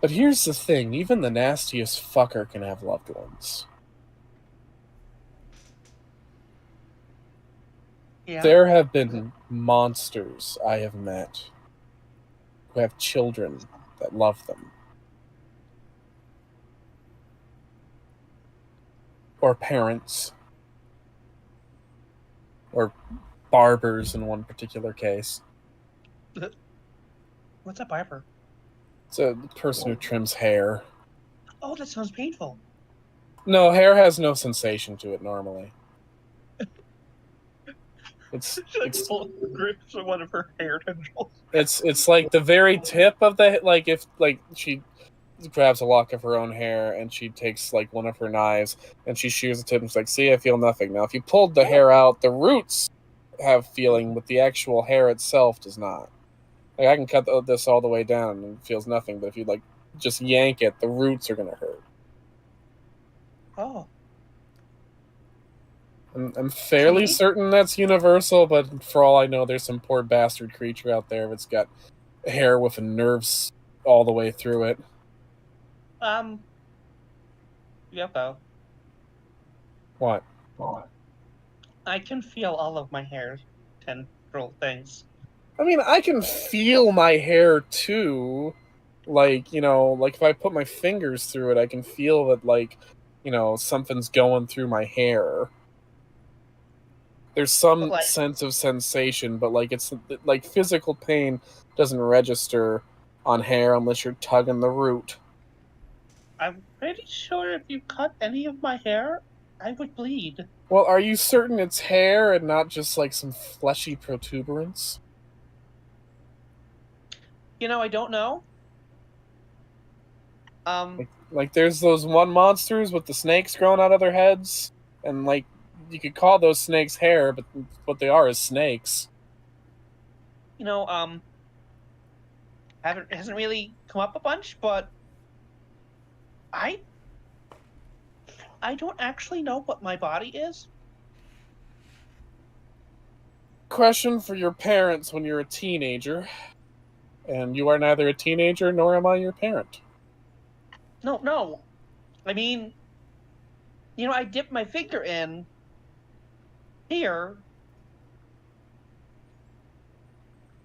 Speaker 6: But here's the thing, even the nastiest fucker can have loved ones.
Speaker 4: Yeah.
Speaker 6: There have been monsters I have met who have children that love them. or parents, or barbers in one particular case.
Speaker 4: What's a barber?
Speaker 6: It's a person who trims hair.
Speaker 4: Oh, that sounds painful.
Speaker 6: No, hair has no sensation to it normally. It's
Speaker 4: grips of one of her hair tendrils.
Speaker 6: it's like the very tip of the, like, if like she grabs a lock of her own hair and she takes like one of her knives and she shears the tip and she's like, see, I feel nothing. Now if you pulled the hair out, the roots have feeling, but the actual hair itself does not. Like, I can cut this all the way down and it feels nothing, but if you like just yank it, the roots are gonna hurt.
Speaker 4: Oh.
Speaker 6: I'm fairly
Speaker 4: Okay.
Speaker 6: certain that's universal, but for all I know, there's some poor bastard creature out there that's got hair with nerves all the way through it.
Speaker 4: Yoko,
Speaker 6: What?
Speaker 4: I can feel all of my hair tendril things.
Speaker 6: I mean, I can feel my hair too. Like, you know, like if I put my fingers through it, I can feel that, like, you know, something's going through my hair. There's some
Speaker 4: Like-
Speaker 6: sense of sensation, but like it's like physical pain doesn't register on hair unless you're tugging the root.
Speaker 4: I'm pretty sure if you cut any of my hair, I would bleed.
Speaker 6: Well, are you certain it's hair and not just like some fleshy protuberance?
Speaker 4: You know, I don't know.
Speaker 6: Like there's those one monsters with the snakes growing out of their heads, and like you could call those snakes hair, but what they are is snakes.
Speaker 4: You know, hasn't really come up a bunch, but I don't actually know what my body is.
Speaker 6: Question for your parents when you're a teenager, and you are neither a teenager nor am I your parent.
Speaker 4: No. I mean, you know, I dipped my finger in here,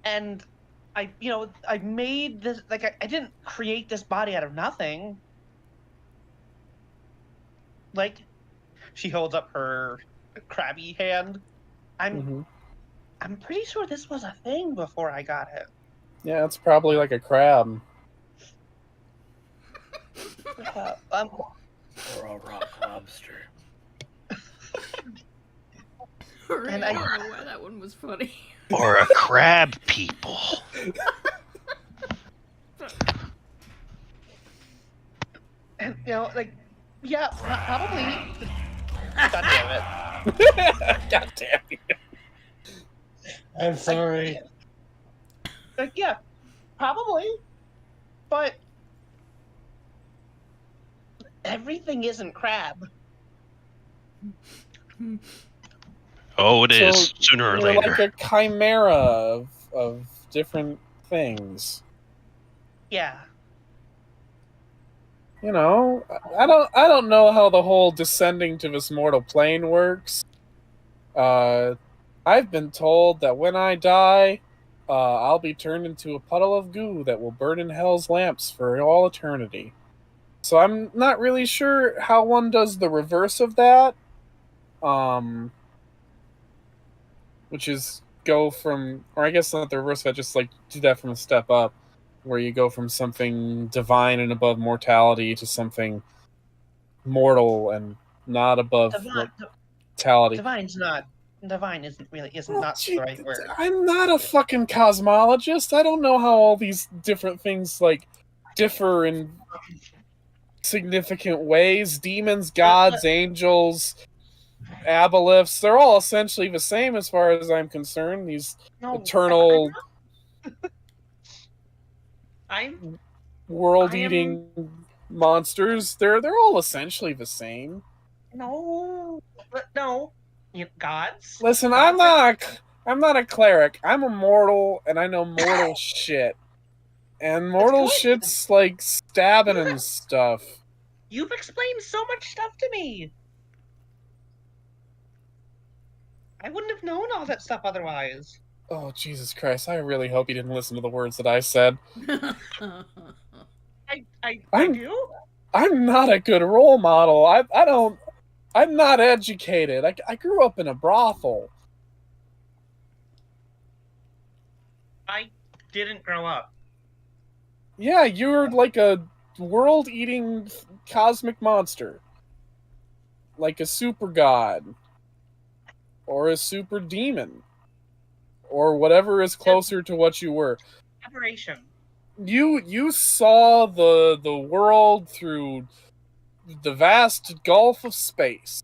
Speaker 4: and I made this, like, I didn't create this body out of nothing. Like, she holds up her crabby hand. I'm pretty sure this was a thing before I got it.
Speaker 6: Yeah, it's probably like a crab.
Speaker 7: Or a rock lobster.
Speaker 1: And
Speaker 4: I-
Speaker 1: I don't know why that one was funny.
Speaker 3: Or a crab people.
Speaker 4: And, you know, like, yeah, probably. God damn it.
Speaker 6: God damn it.
Speaker 2: I'm sorry.
Speaker 4: Like, yeah, probably. But everything isn't crab.
Speaker 3: Oh, it is.
Speaker 6: So,
Speaker 3: Sooner or
Speaker 6: You're
Speaker 3: later.
Speaker 6: like a chimera of different things.
Speaker 4: Yeah.
Speaker 6: You know, I don't know how the whole descending to this mortal plane works. I've been told that when I die, I'll be turned into a puddle of goo that will burn in hell's lamps for all eternity. So I'm not really sure how one does the reverse of that. Which is go from, or I guess not the reverse of that, just like do that from a step up, where you go from something divine and above mortality to something mortal and not above mortality.
Speaker 4: Divine isn't not
Speaker 6: Gee,
Speaker 4: the right word.
Speaker 6: I'm not a fucking cosmologist. I don't know how all these different things like differ in significant ways. Demons, gods, angels, aboleths, they're all essentially the same as far as I'm concerned. These
Speaker 4: No,
Speaker 6: eternal
Speaker 4: I'm
Speaker 6: world-eating monsters, they're all essentially the same.
Speaker 4: no, but no, gods.
Speaker 6: Listen,
Speaker 4: Gods
Speaker 6: I'm not a cleric. I'm a mortal, and I know mortal shit. And mortal
Speaker 4: good.
Speaker 6: shit's like stabbing and stuff.
Speaker 4: You've explained so much stuff to me. I wouldn't have known all that stuff otherwise.
Speaker 6: Oh, Jesus Christ, I really hope you didn't listen to the words that I said.
Speaker 4: I
Speaker 6: I'm-
Speaker 4: do.
Speaker 6: I'm not a good role model. I don't I'm not educated. I grew up in a brothel.
Speaker 4: I didn't grow up.
Speaker 6: Yeah, you're like a world-eating cosmic monster. Like a super god. Or a super demon. Or whatever is closer to what you were.
Speaker 4: Aberration.
Speaker 6: You saw the world through the vast gulf of space.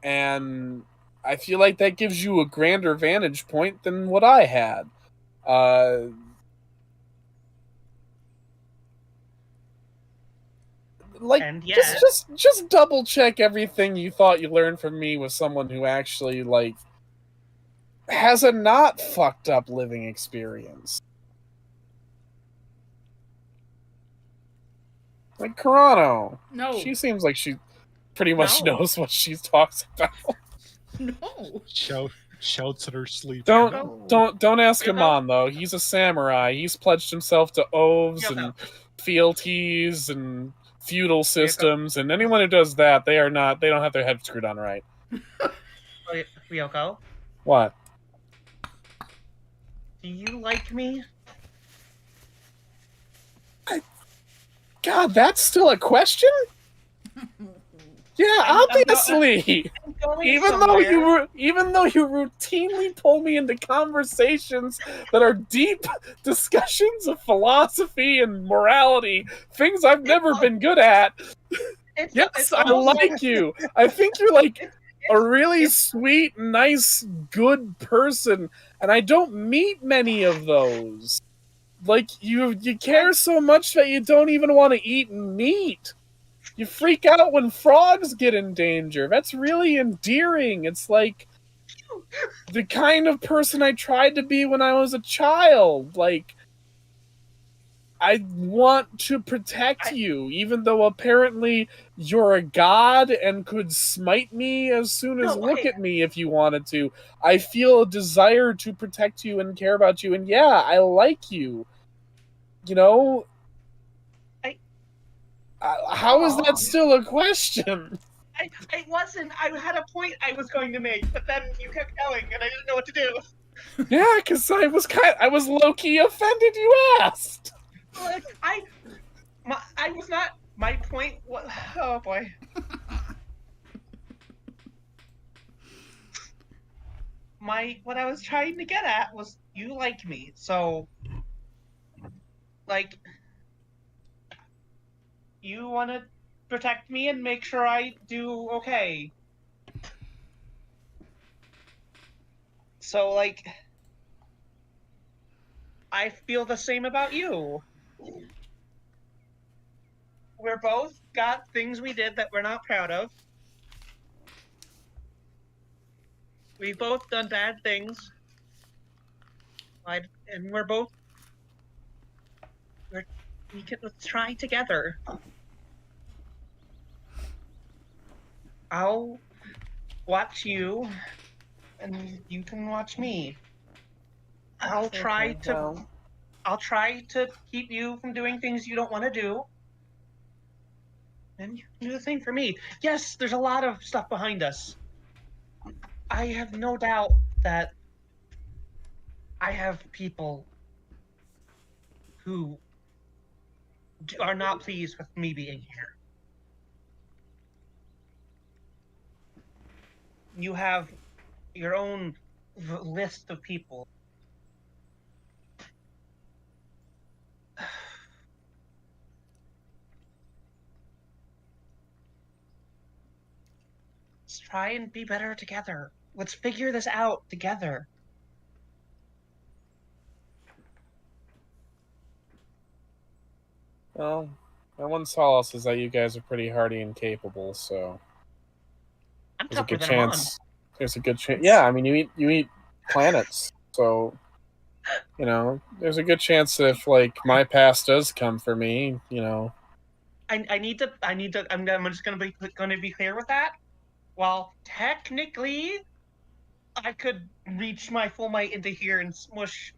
Speaker 6: And I feel like that gives you a grander vantage point than what I had. Like,
Speaker 4: And yet,
Speaker 6: just double check everything you thought you learned from me with someone who actually, like, has a not fucked up living experience. Like Carano.
Speaker 1: No.
Speaker 6: She seems like she pretty much
Speaker 4: No.
Speaker 6: knows what she talks about.
Speaker 1: No.
Speaker 5: Shouts at her sleep.
Speaker 6: Don't ask
Speaker 4: Ryoko?
Speaker 6: Amon though. He's a samurai. He's pledged himself to oaths
Speaker 4: Ryoko.
Speaker 6: and fealties and feudal systems, and anyone who does that, they don't have their head screwed on right.
Speaker 4: Ryoko,
Speaker 6: What?
Speaker 4: do you like me?
Speaker 6: God, that's still a question? Yeah, obviously.
Speaker 4: I'm going
Speaker 6: Even
Speaker 4: somewhere.
Speaker 6: though you routinely pull me into conversations that are deep discussions of philosophy and morality, things I've never been good at.
Speaker 4: It's
Speaker 6: Yes, I
Speaker 4: almost
Speaker 6: like you. I think you're like a really
Speaker 4: it's-
Speaker 6: sweet, nice, good person, and I don't meet many of those. Like you care so much that you don't even want to eat meat. You freak out when frogs get in danger. That's really endearing. It's like the kind of person I tried to be when I was a child. Like, I want to protect you, even though apparently you're a god and could smite me as soon as look at me if you wanted to. I feel a desire to protect you and care about you, and yeah, I like you. You know? How is that still a question?
Speaker 4: I wasn't. I had a point I was going to make, but then you kept going, and I didn't know what to do.
Speaker 6: Yeah, because I was low-key offended you asked.
Speaker 4: Like, I was not. My point was. Oh boy. What I was trying to get at was you like me, so like you want to protect me and make sure I do okay. So like I feel the same about you. We're both got things we did that we're not proud of. We've both done bad things. And we're both let's try together. I'll watch you and you can watch me. I'll try to keep you from doing things you don't want to do. And you can do the same for me. Yes, there's a lot of stuff behind us. I have no doubt that I have people who are not pleased with me being here. You have your own list of people. Let's try and be better together. Let's figure this out together.
Speaker 6: Well, my one solace is that you guys are pretty hardy and capable, so
Speaker 4: I'm
Speaker 6: there's a
Speaker 4: tougher
Speaker 6: good
Speaker 4: than Amon.
Speaker 6: chance. There's a good chance. Yeah, I mean, you eat planets, so you know, there's a good chance that if like my past does come for me, you know.
Speaker 4: I need to. I'm just gonna be clear with that. While technically, I could reach my full might into here and smush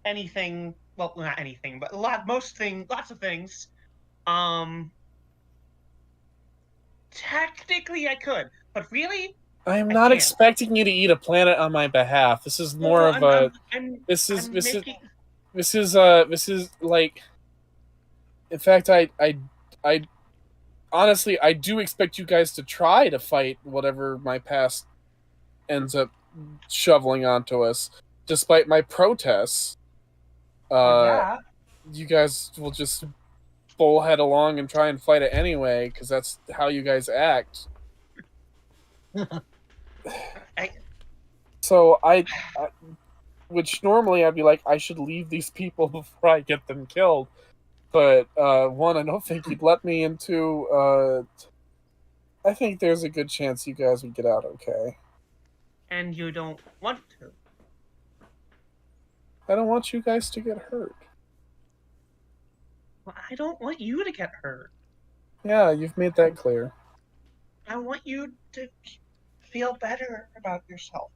Speaker 4: anything. Well, not anything, but lots of things. Technically, I could, but really,
Speaker 6: I'm
Speaker 4: I
Speaker 6: not
Speaker 4: can't.
Speaker 6: expecting you to eat a planet on my behalf. This is more of a. This is like. In fact, I honestly, I do expect you guys to try to fight whatever my past ends up shoveling onto us, despite my protests.
Speaker 4: Yeah.
Speaker 6: You guys will just bullhead along and try and fight it anyway, because that's how you guys act. So which normally I'd be like, I should leave these people before I get them killed. But one, I don't think you'd let me into. I think there's a good chance you guys would get out okay.
Speaker 4: And you don't want to.
Speaker 6: I don't want you guys to get hurt.
Speaker 4: Well, I don't want you to get hurt.
Speaker 6: Yeah, you've made that clear.
Speaker 4: I want you to feel better about yourself.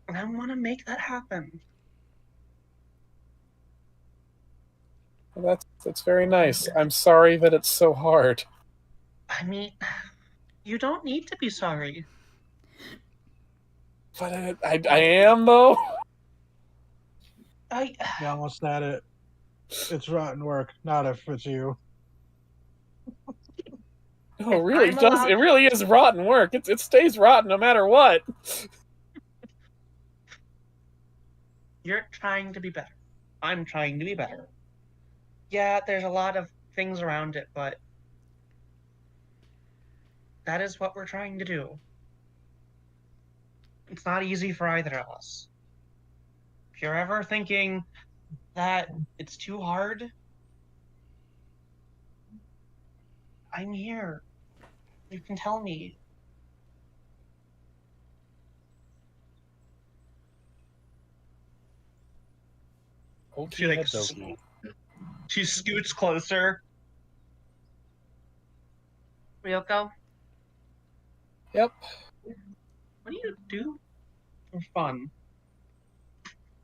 Speaker 4: And I want to make that happen.
Speaker 6: Well, that's very nice. I'm sorry that it's so hard.
Speaker 4: I mean, you don't need to be sorry.
Speaker 6: But I am, though.
Speaker 2: You almost had it. It's rotten work, not if it's you.
Speaker 6: No, it really does. It really is rotten work. It stays rotten no matter what.
Speaker 4: You're trying to be better. I'm trying to be better. Yeah, there's a lot of things around it, but that is what we're trying to do. It's not easy for either of us. If you're ever thinking that it's too hard, I'm here. You can tell me. She scoots closer. Ryoko?
Speaker 6: Yep.
Speaker 4: What do you do for fun?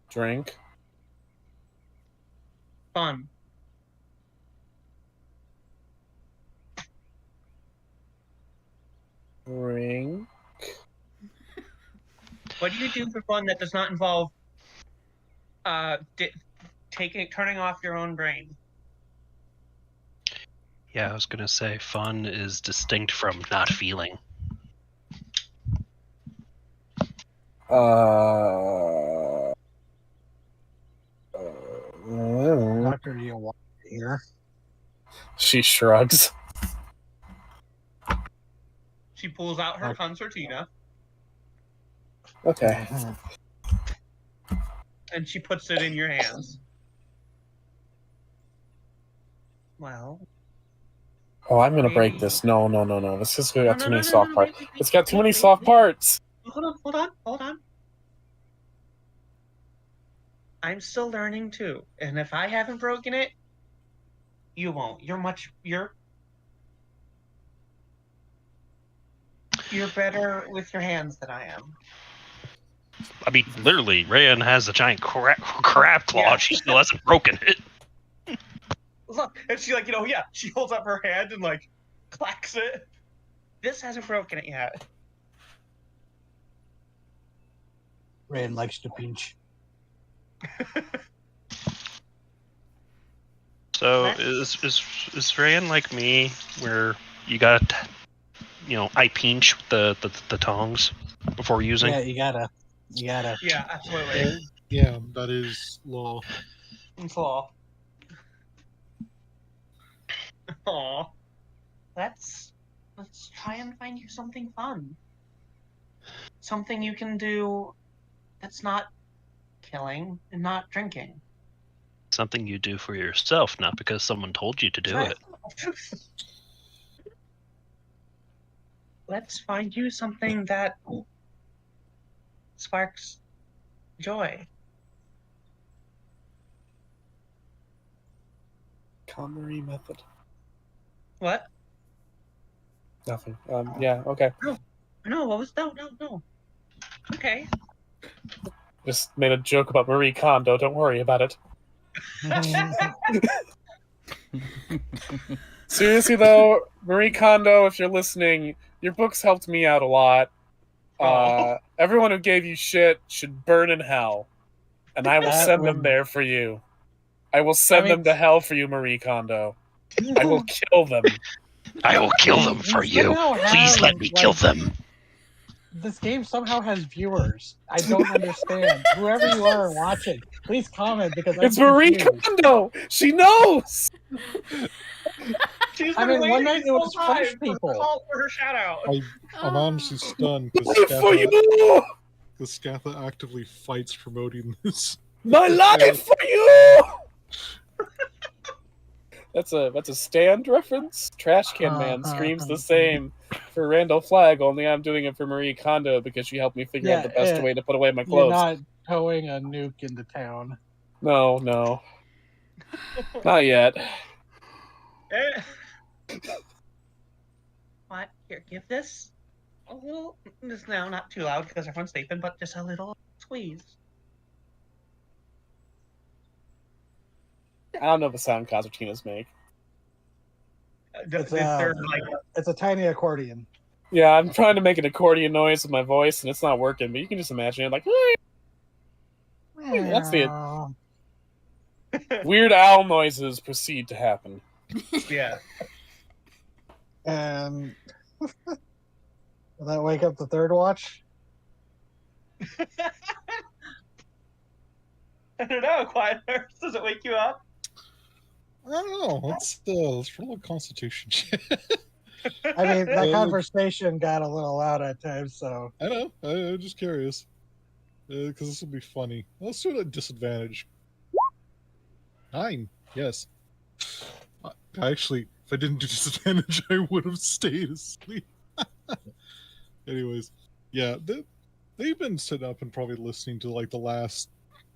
Speaker 6: Drink.
Speaker 4: Fun.
Speaker 6: Drink.
Speaker 4: What do you do for fun that does not involve turning off your own brain?
Speaker 3: Yeah, I was gonna say fun is distinct from not feeling.
Speaker 2: Doctor, do you want to hear?
Speaker 6: She shrugs.
Speaker 4: She pulls out her concertina.
Speaker 6: Okay.
Speaker 4: And she puts it in your hands. Well.
Speaker 6: Oh, I'm gonna break this. No. This has got too many soft parts. It's got too many soft parts.
Speaker 4: Hold on. I'm still learning too. And if I haven't broken it, you won't. You're better with your hands than I am.
Speaker 3: I mean, literally, Rayan has a giant crab claw.
Speaker 4: Yeah.
Speaker 3: She still hasn't broken it.
Speaker 4: Look, and she she holds up her hand and clacks it. This hasn't broken it yet.
Speaker 2: Rain likes to pinch.
Speaker 3: So is Rayan like me, where you got, I pinch the tongs before using?
Speaker 2: Yeah, you gotta.
Speaker 4: Yeah, absolutely.
Speaker 5: Yeah, that is law.
Speaker 4: It's law. Aw. Let's try and find you something fun. Something you can do that's not killing and not drinking.
Speaker 3: Something you do for yourself, not because someone told you to do it.
Speaker 4: Let's find you something that sparks joy.
Speaker 6: KonMari method.
Speaker 4: What?
Speaker 6: Nothing. Yeah. Okay.
Speaker 4: No. What was no? Okay.
Speaker 6: Just made a joke about Marie Kondo. Don't worry about it. Seriously though, Marie Kondo, if you're listening, your books helped me out a lot. Everyone who gave you shit should burn in hell, and I will
Speaker 2: That
Speaker 6: send them
Speaker 2: would-
Speaker 6: there for you. I will send them to hell for you, Marie Kondo. I will kill them.
Speaker 3: I will kill them for
Speaker 8: We
Speaker 3: you.
Speaker 8: somehow
Speaker 3: Please
Speaker 8: have,
Speaker 3: let me kill
Speaker 8: like,
Speaker 3: them.
Speaker 8: This game somehow has viewers. I don't understand. Whoever you are watching, please comment because I'm
Speaker 6: It's Marie
Speaker 8: confused.
Speaker 6: Kondo. She knows.
Speaker 4: She's
Speaker 8: I
Speaker 4: been
Speaker 8: mean, one
Speaker 4: waiting
Speaker 8: night
Speaker 4: this
Speaker 8: it
Speaker 4: whole
Speaker 8: was
Speaker 4: time
Speaker 8: French
Speaker 4: for the
Speaker 8: people.
Speaker 4: call for her shout out.
Speaker 5: I'm honestly stunned because
Speaker 6: Wait for you.
Speaker 5: Scatha actively fights promoting this.
Speaker 6: My life for you. That's a stand reference. Trash Can Man screams the same for Randall Flagg, only I'm doing it for Marie Kondo because she helped me figure out the best way to put away my
Speaker 8: You're
Speaker 6: clothes.
Speaker 8: not towing a nuke into town.
Speaker 6: No. Not yet.
Speaker 4: What? Here, give this a little. This now, not too loud because everyone's sleeping, but just a little squeeze.
Speaker 6: I don't know the sound concertinas make.
Speaker 8: It's,
Speaker 4: They're like,
Speaker 8: it's a tiny accordion.
Speaker 6: Yeah, I'm trying to make an accordion noise with my voice, and it's not working. But you can just imagine it, like that's the Weird Al noises proceed to happen.
Speaker 4: yeah.
Speaker 8: And will that wake up the third watch?
Speaker 4: I don't know. Quiet Earth, does it wake you up?
Speaker 5: I don't know. Let's roll a Constitution.
Speaker 8: I mean, that conversation got a little loud at times, so.
Speaker 5: I know. I'm just curious. Because this will be funny. Let's do it at disadvantage. 9. Yes. Actually, if I didn't do disadvantage, I would have stayed asleep. Anyways, yeah, they've been sitting up and probably listening to like the last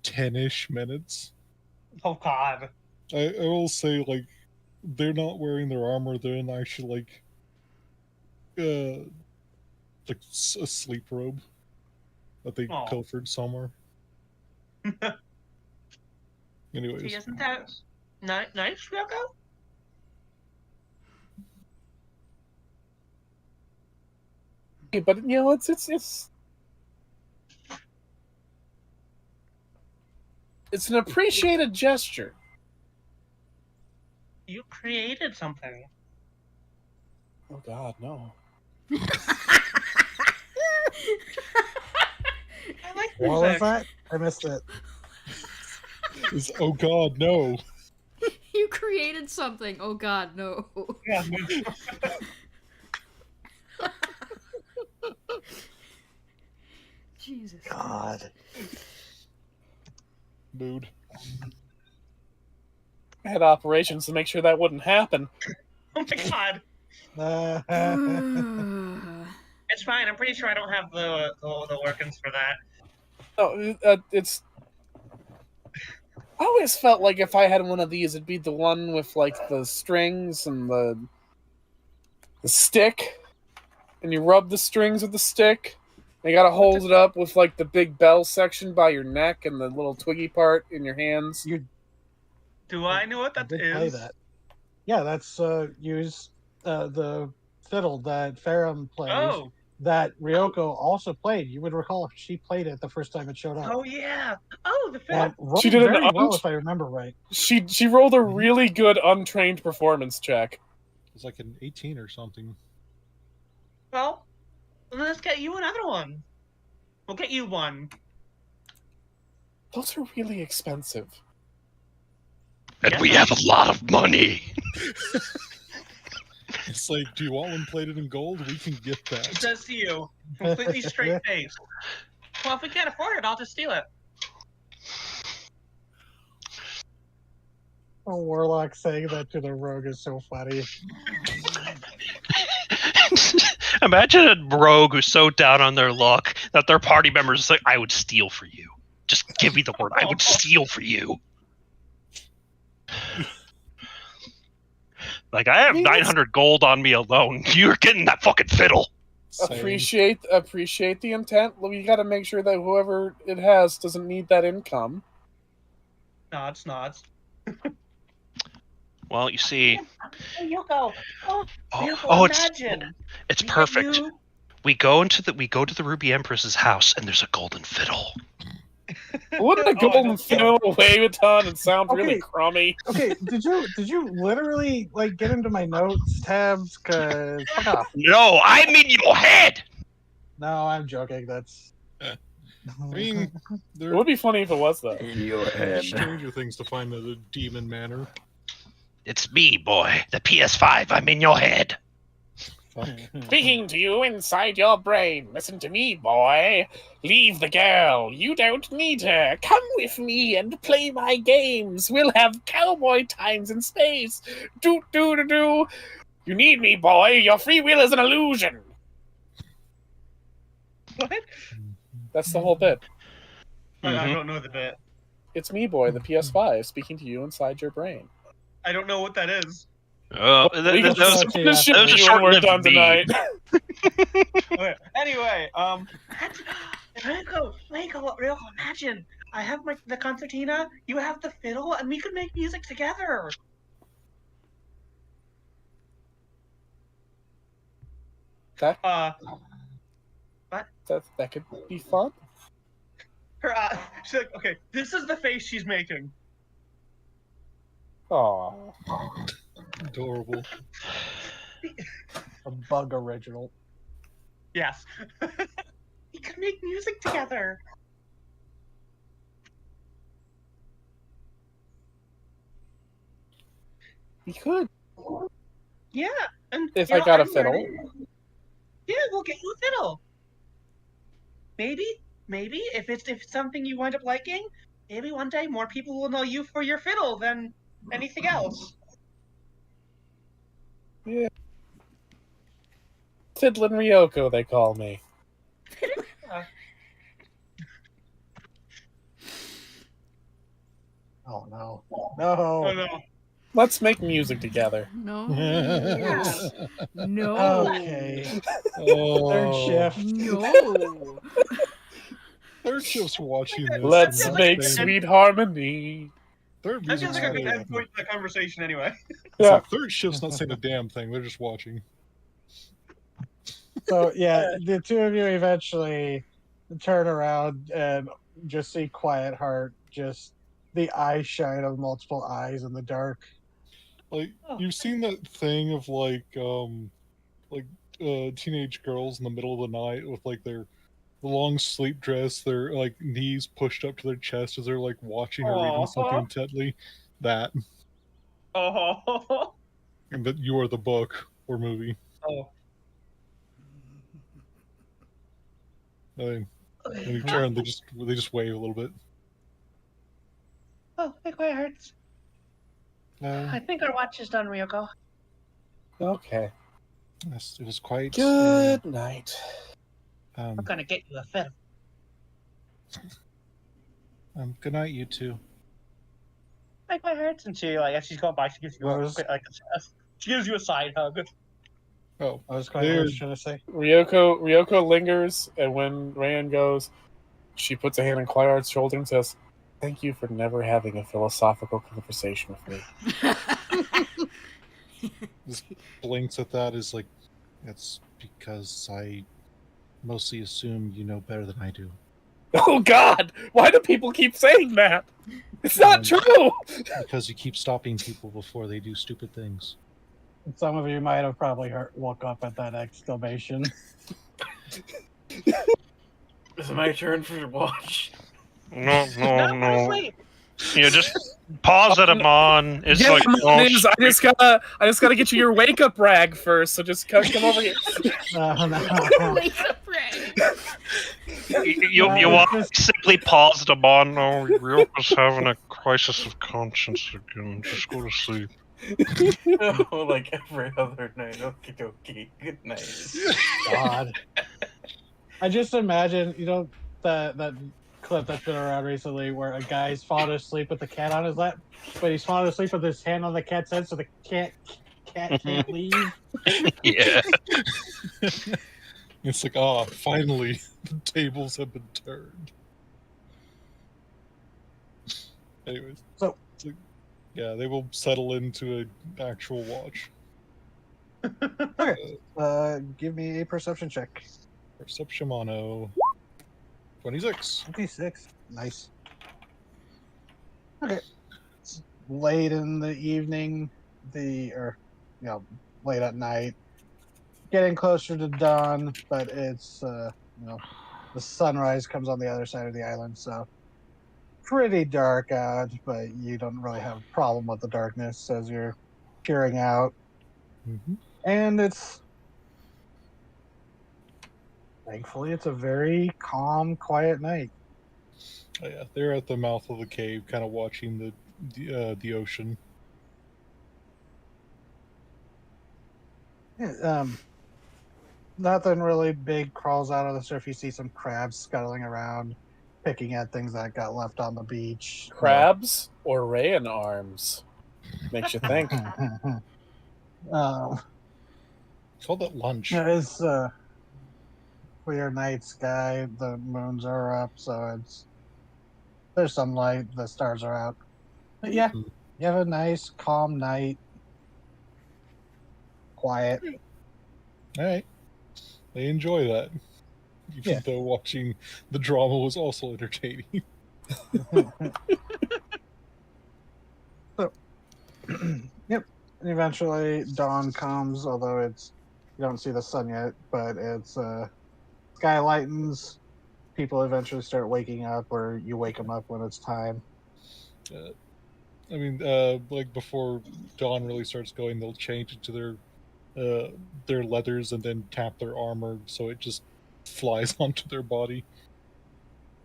Speaker 5: 10-ish minutes.
Speaker 4: Oh God.
Speaker 5: I will say, like, they're not wearing their armor. They're in actually like a sleep robe that they pilfered somewhere. Anyways,
Speaker 4: See, isn't that nice, Ryoko?
Speaker 6: But you know, it's an appreciated gesture.
Speaker 4: You created something.
Speaker 6: Oh God, no.
Speaker 4: I like
Speaker 8: What was that? I missed it.
Speaker 5: oh God, no.
Speaker 1: You created something. Oh God, no.
Speaker 4: Yeah.
Speaker 1: Jesus.
Speaker 8: God.
Speaker 5: Mood.
Speaker 6: I had operations to make sure that wouldn't happen.
Speaker 4: Oh my God. It's fine. I'm pretty sure I don't have the workings for that.
Speaker 6: Oh, it's. I always felt like if I had one of these, it'd be the one with like the strings and the stick, and you rub the strings with the stick. You gotta hold it up with like the big bell section by your neck and the little twiggy part in your hands.
Speaker 4: Do I know what that is?
Speaker 8: Play that. Yeah, that's use the fiddle that Ferrum plays.
Speaker 4: Oh.
Speaker 8: That Ryoko also played. You would recall she played it the first time it showed up.
Speaker 4: Oh yeah. Oh, the film.
Speaker 8: And rolled
Speaker 6: She did
Speaker 8: very
Speaker 6: an
Speaker 8: well, if I remember right.
Speaker 6: She rolled a really good untrained performance check.
Speaker 5: It's like an 18 or something.
Speaker 4: Well, let's get you another one. We'll get you one.
Speaker 6: Those are really expensive.
Speaker 3: And we have a lot of money.
Speaker 5: It's like, do you want one plated in gold? We can get that.
Speaker 4: It says to you, completely straight face. Well, if we can't afford it, I'll just steal it.
Speaker 8: A warlock saying that to the rogue is so funny.
Speaker 3: Imagine a rogue who's so down on their luck that their party members is like, I would steal for you. Just give me the word. I would steal for you. Like, I have 900 gold on me alone. You're getting that fucking fiddle.
Speaker 6: Appreciate the intent. We got to make sure that whoever it has doesn't need that income.
Speaker 4: Nods.
Speaker 3: Well, you see,
Speaker 4: Hey, Yoko. Oh, Yoko,
Speaker 3: oh,
Speaker 4: imagine.
Speaker 3: it's
Speaker 4: We get
Speaker 3: perfect.
Speaker 4: you-
Speaker 3: We go to the Ruby Empress's house, and there's a golden fiddle.
Speaker 6: Wouldn't a
Speaker 4: Oh, I
Speaker 6: golden
Speaker 4: don't know.
Speaker 6: fiddle weigh a ton and sound really
Speaker 2: Okay.
Speaker 6: crummy?
Speaker 2: Okay, did you literally like get into my notes tabs? Cause fuck off.
Speaker 3: No, I mean your head.
Speaker 2: No, I'm joking. That's.
Speaker 5: I mean,
Speaker 6: It
Speaker 5: there
Speaker 6: would be funny if it was, though.
Speaker 7: In your
Speaker 5: are
Speaker 7: head.
Speaker 5: stranger things to find in the demon manor.
Speaker 3: It's me, boy. The PS5. I'm in your head.
Speaker 5: Fuck.
Speaker 6: Speaking to you inside your brain. Listen to me, boy. Leave the girl. You don't need her. Come with me and play my games. We'll have cowboy times in space. Do do do do. You need me, boy. Your free will is an illusion.
Speaker 4: What?
Speaker 6: That's the whole bit.
Speaker 4: I don't know the bit.
Speaker 6: It's me, boy, the PS5, speaking to you inside your brain.
Speaker 4: I don't know what that is.
Speaker 3: Oh,
Speaker 6: We can
Speaker 2: those-
Speaker 6: just finish it
Speaker 3: those are
Speaker 6: with you when we're
Speaker 3: short-lived
Speaker 6: done tonight.
Speaker 4: Okay. Anyway, Reiko, imagine I have the concertina, you have the fiddle, and we could make music together.
Speaker 6: That
Speaker 4: What?
Speaker 6: that could be fun.
Speaker 4: Her, she's like, okay, this is the face she's making.
Speaker 6: Aw.
Speaker 5: Adorable.
Speaker 2: A bug original.
Speaker 4: Yes. We could make music together.
Speaker 6: We could.
Speaker 4: Yeah, and
Speaker 6: If
Speaker 4: you
Speaker 6: I
Speaker 4: know,
Speaker 6: got a
Speaker 4: I'm
Speaker 6: fiddle.
Speaker 4: learning- Yeah, we'll get you a fiddle. Maybe if it's something you wind up liking, maybe one day more people will know you for your fiddle than anything else.
Speaker 6: Yeah. Fiddlin' Ryoko, they call me.
Speaker 2: Oh no.
Speaker 4: Oh
Speaker 2: No.
Speaker 4: no.
Speaker 6: Let's make music together.
Speaker 1: No.
Speaker 4: Yeah.
Speaker 1: No.
Speaker 2: Okay. Third
Speaker 5: Oh,
Speaker 2: shift.
Speaker 1: No.
Speaker 5: they're just watching this.
Speaker 6: Let's
Speaker 5: and
Speaker 6: make
Speaker 5: saying-
Speaker 6: sweet harmony.
Speaker 5: Third
Speaker 4: That feels
Speaker 5: music's
Speaker 4: like a
Speaker 5: not
Speaker 4: good
Speaker 5: saying-
Speaker 4: endpoint to the conversation anyway.
Speaker 5: It's
Speaker 6: Yeah.
Speaker 5: like third shift's not saying a damn thing. They're just watching.
Speaker 2: So yeah, the two of you eventually turn around and just see Quiet Heart, just the eye shine of multiple eyes in the dark.
Speaker 5: Like
Speaker 4: Oh.
Speaker 5: you've seen that thing of teenage girls in the middle of the night with like their long sleep dress, their like knees pushed up to their chest as they're like watching or reading
Speaker 4: Aw.
Speaker 5: something intently. That
Speaker 4: Oh.
Speaker 5: and that you are the book or movie.
Speaker 4: Oh.
Speaker 5: I mean, when you turn, they just wave a little bit.
Speaker 4: Oh, it quite hurts. I think our watch is done, Ryoko.
Speaker 6: Okay.
Speaker 5: Yes, it was quite
Speaker 6: Good night.
Speaker 4: I'm gonna get you a fiddle.
Speaker 5: good night, you two.
Speaker 4: It quite hurts, and she as she's going by, she gives you she gives you a side hug.
Speaker 5: Oh,
Speaker 2: I was quite what was I trying to say.
Speaker 6: Ryoko lingers, and when Rand goes, she puts a hand on Quiet's shoulder and says, "Thank you for never having a philosophical conversation with me."
Speaker 5: just blinks at that is like, that's because I mostly assume you know better than I do.
Speaker 6: Oh God! Why do people keep saying that? It's not true.
Speaker 5: Because you keep stopping people before they do stupid things.
Speaker 2: Some of you might have probably woke up at that exclamation.
Speaker 7: Is it my turn for the watch?
Speaker 3: No.
Speaker 4: Honestly,
Speaker 3: You just pause at him on. It's
Speaker 6: Yeah,
Speaker 3: like,
Speaker 6: it is. I just gotta get you your wake up rag first. So just come over here.
Speaker 2: No.
Speaker 1: Wake up, Ray.
Speaker 3: you
Speaker 2: it's
Speaker 3: want
Speaker 2: just-
Speaker 3: simply pause at him on. No, Ryoko's having a crisis of conscience again. Just go to sleep.
Speaker 7: Oh, like every other night. Okie dokie. Good night.
Speaker 2: God. I just imagine, that clip that's been around recently where a guy's fallen asleep with the cat on his lap, but he's fallen asleep with his hand on the cat's head so the cat can't leave.
Speaker 3: Yeah.
Speaker 5: It's like, finally, the tables have been turned. Anyways,
Speaker 2: So-
Speaker 5: it's like, Yeah, they will settle into an actual watch.
Speaker 2: Give me a perception check.
Speaker 5: Perception 26.
Speaker 2: 26. Nice. Okay. It's late in the evening, late at night, getting closer to dawn, but it's the sunrise comes on the other side of the island, so pretty dark out, but you don't really have a problem with the darkness as you're peering out.
Speaker 5: Mm-hmm.
Speaker 2: And thankfully, it's a very calm, quiet night.
Speaker 5: Oh, yeah, they're at the mouth of the cave, kind of watching the ocean.
Speaker 2: Yeah, nothing really big crawls out of the surf. You see some crabs scuttling around, picking at things that got left on the beach.
Speaker 6: Crabs or rayon arms? Makes you think.
Speaker 5: Call that lunch.
Speaker 2: It's clear night sky. The moons are up, so there's some light. The stars are out. But yeah, you have a nice, calm night. Quiet.
Speaker 5: All right. They enjoy that. Even though watching the drama was also entertaining.
Speaker 2: So, yep. Eventually, dawn comes, although you don't see the sun yet, but it's sky lightens. People eventually start waking up, or you wake them up when it's time.
Speaker 5: I mean, like before dawn really starts going, they'll change into their leathers and then tap their armor so it just flies onto their body,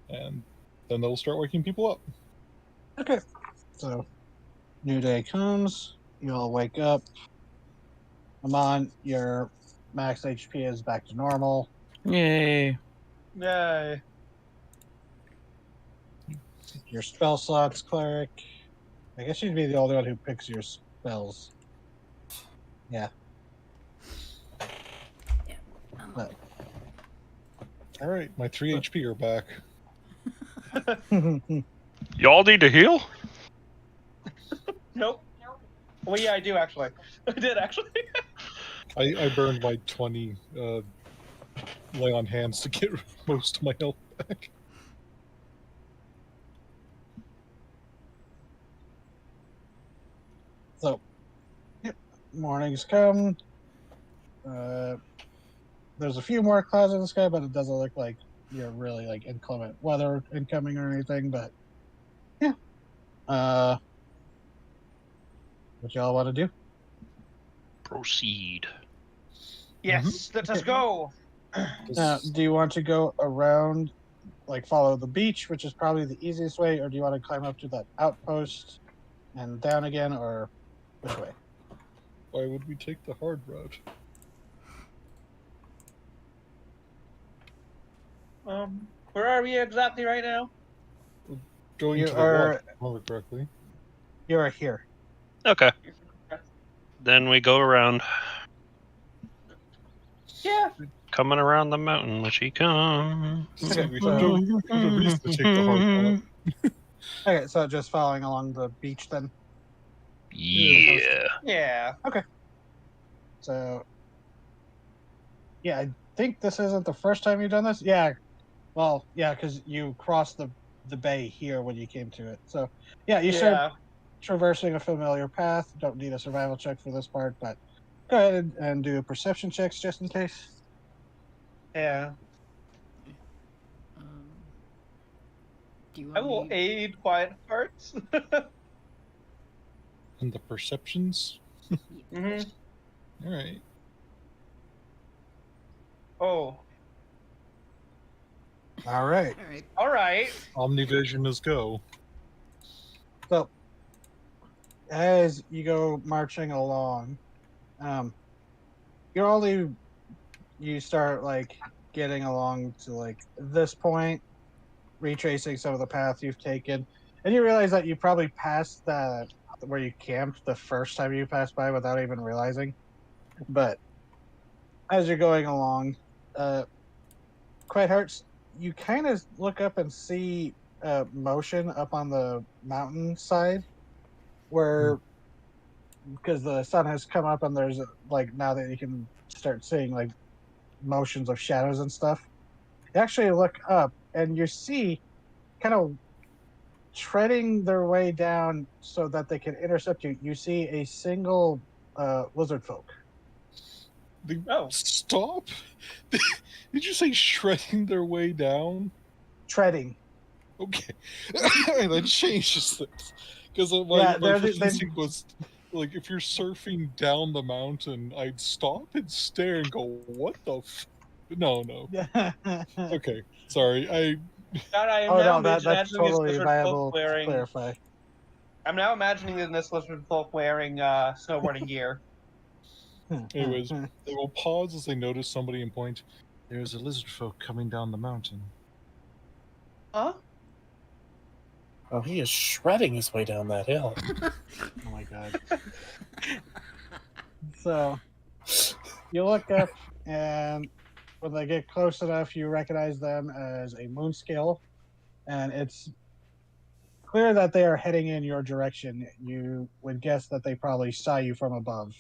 Speaker 5: and then they'll start waking people up.
Speaker 2: Okay. So, new day comes. You all wake up. Amon, your max HP is back to normal.
Speaker 7: Yay.
Speaker 4: Yay.
Speaker 2: Your spell slots, cleric. I guess you'd be the only one who picks your spells. Yeah. But,
Speaker 5: All right, my 3 HP are back.
Speaker 3: Y'all need to heal?
Speaker 4: Nope. Well, yeah, I do actually. I did actually.
Speaker 5: I burned my 20 lay on hands to get most of my health back.
Speaker 2: So, yep, morning's come. There's a few more clouds in the sky, but it doesn't look like you're really like inclement weather incoming or anything. But yeah, what y'all want to do?
Speaker 3: Proceed.
Speaker 4: Yes, let us go.
Speaker 2: Do you want to go around, like follow the beach, which is probably the easiest way, or do you want to climb up to that outpost and down again, or which way?
Speaker 5: Why would we take the hard route?
Speaker 4: Where are we exactly right now?
Speaker 5: Going
Speaker 2: You
Speaker 5: to the
Speaker 2: are-
Speaker 5: watch, if I remember correctly.
Speaker 2: You are here.
Speaker 3: Okay. Then we go around.
Speaker 4: Yeah.
Speaker 3: Coming around the mountain, when she comes.
Speaker 2: Okay,
Speaker 5: We
Speaker 2: so-
Speaker 5: don't have a reason to take the hard route.
Speaker 2: Okay, so just following along the beach then.
Speaker 3: Yeah.
Speaker 4: Yeah.
Speaker 2: So, yeah, I think this isn't the first time you've done this. Yeah, well, yeah, because you crossed the bay here when you came to it. So, yeah, you start traversing a familiar path. Don't need a survival check for this part, but go ahead and do perception checks just in case.
Speaker 4: Yeah.
Speaker 1: Do you
Speaker 4: I
Speaker 1: want
Speaker 4: will
Speaker 1: me?
Speaker 4: aid quiet hearts.
Speaker 5: And the perceptions?
Speaker 4: Mm-hmm.
Speaker 5: All right.
Speaker 4: Oh.
Speaker 2: All right.
Speaker 1: All right.
Speaker 4: All right.
Speaker 5: Omnivision is go.
Speaker 2: So, as you go marching along, you start like getting along to like this point, retracing some of the paths you've taken, and you realize that you probably passed that where you camped the first time you passed by without even realizing. But as you're going along, Quiet Hearts, you kind of look up and see motion up on the mountain side. where because the sun has come up and there's like now that you can start seeing like motions of shadows and stuff. You actually look up and you see kind of treading their way down so that they can intercept you. You see a single lizard folk.
Speaker 4: Oh.
Speaker 5: Stop! Did you say shredding their way down?
Speaker 2: Treading.
Speaker 5: Okay. That changes things. Because my,
Speaker 2: Yeah,
Speaker 5: my
Speaker 2: they're
Speaker 5: first
Speaker 2: they
Speaker 5: instinct was, like, if you're surfing down the mountain, I'd stop and stare and go, what the f... No.
Speaker 2: yeah.
Speaker 5: Okay, sorry.
Speaker 4: God, I am
Speaker 2: Oh
Speaker 4: now
Speaker 2: no, that's
Speaker 4: imagining this
Speaker 2: totally
Speaker 4: lizard folk
Speaker 2: viable to
Speaker 4: wearing.
Speaker 2: clarify.
Speaker 4: I'm now imagining this lizard folk wearing snowboarding gear.
Speaker 5: Anyways, they will pause as they notice somebody and point. There's a lizard folk coming down the mountain.
Speaker 4: Huh?
Speaker 6: Oh, he is shredding his way down that hill.
Speaker 2: Oh my god. So you look up, and when they get close enough, you recognize them as a moon scale, and it's clear that they are heading in your direction. You would guess that they probably saw you from above.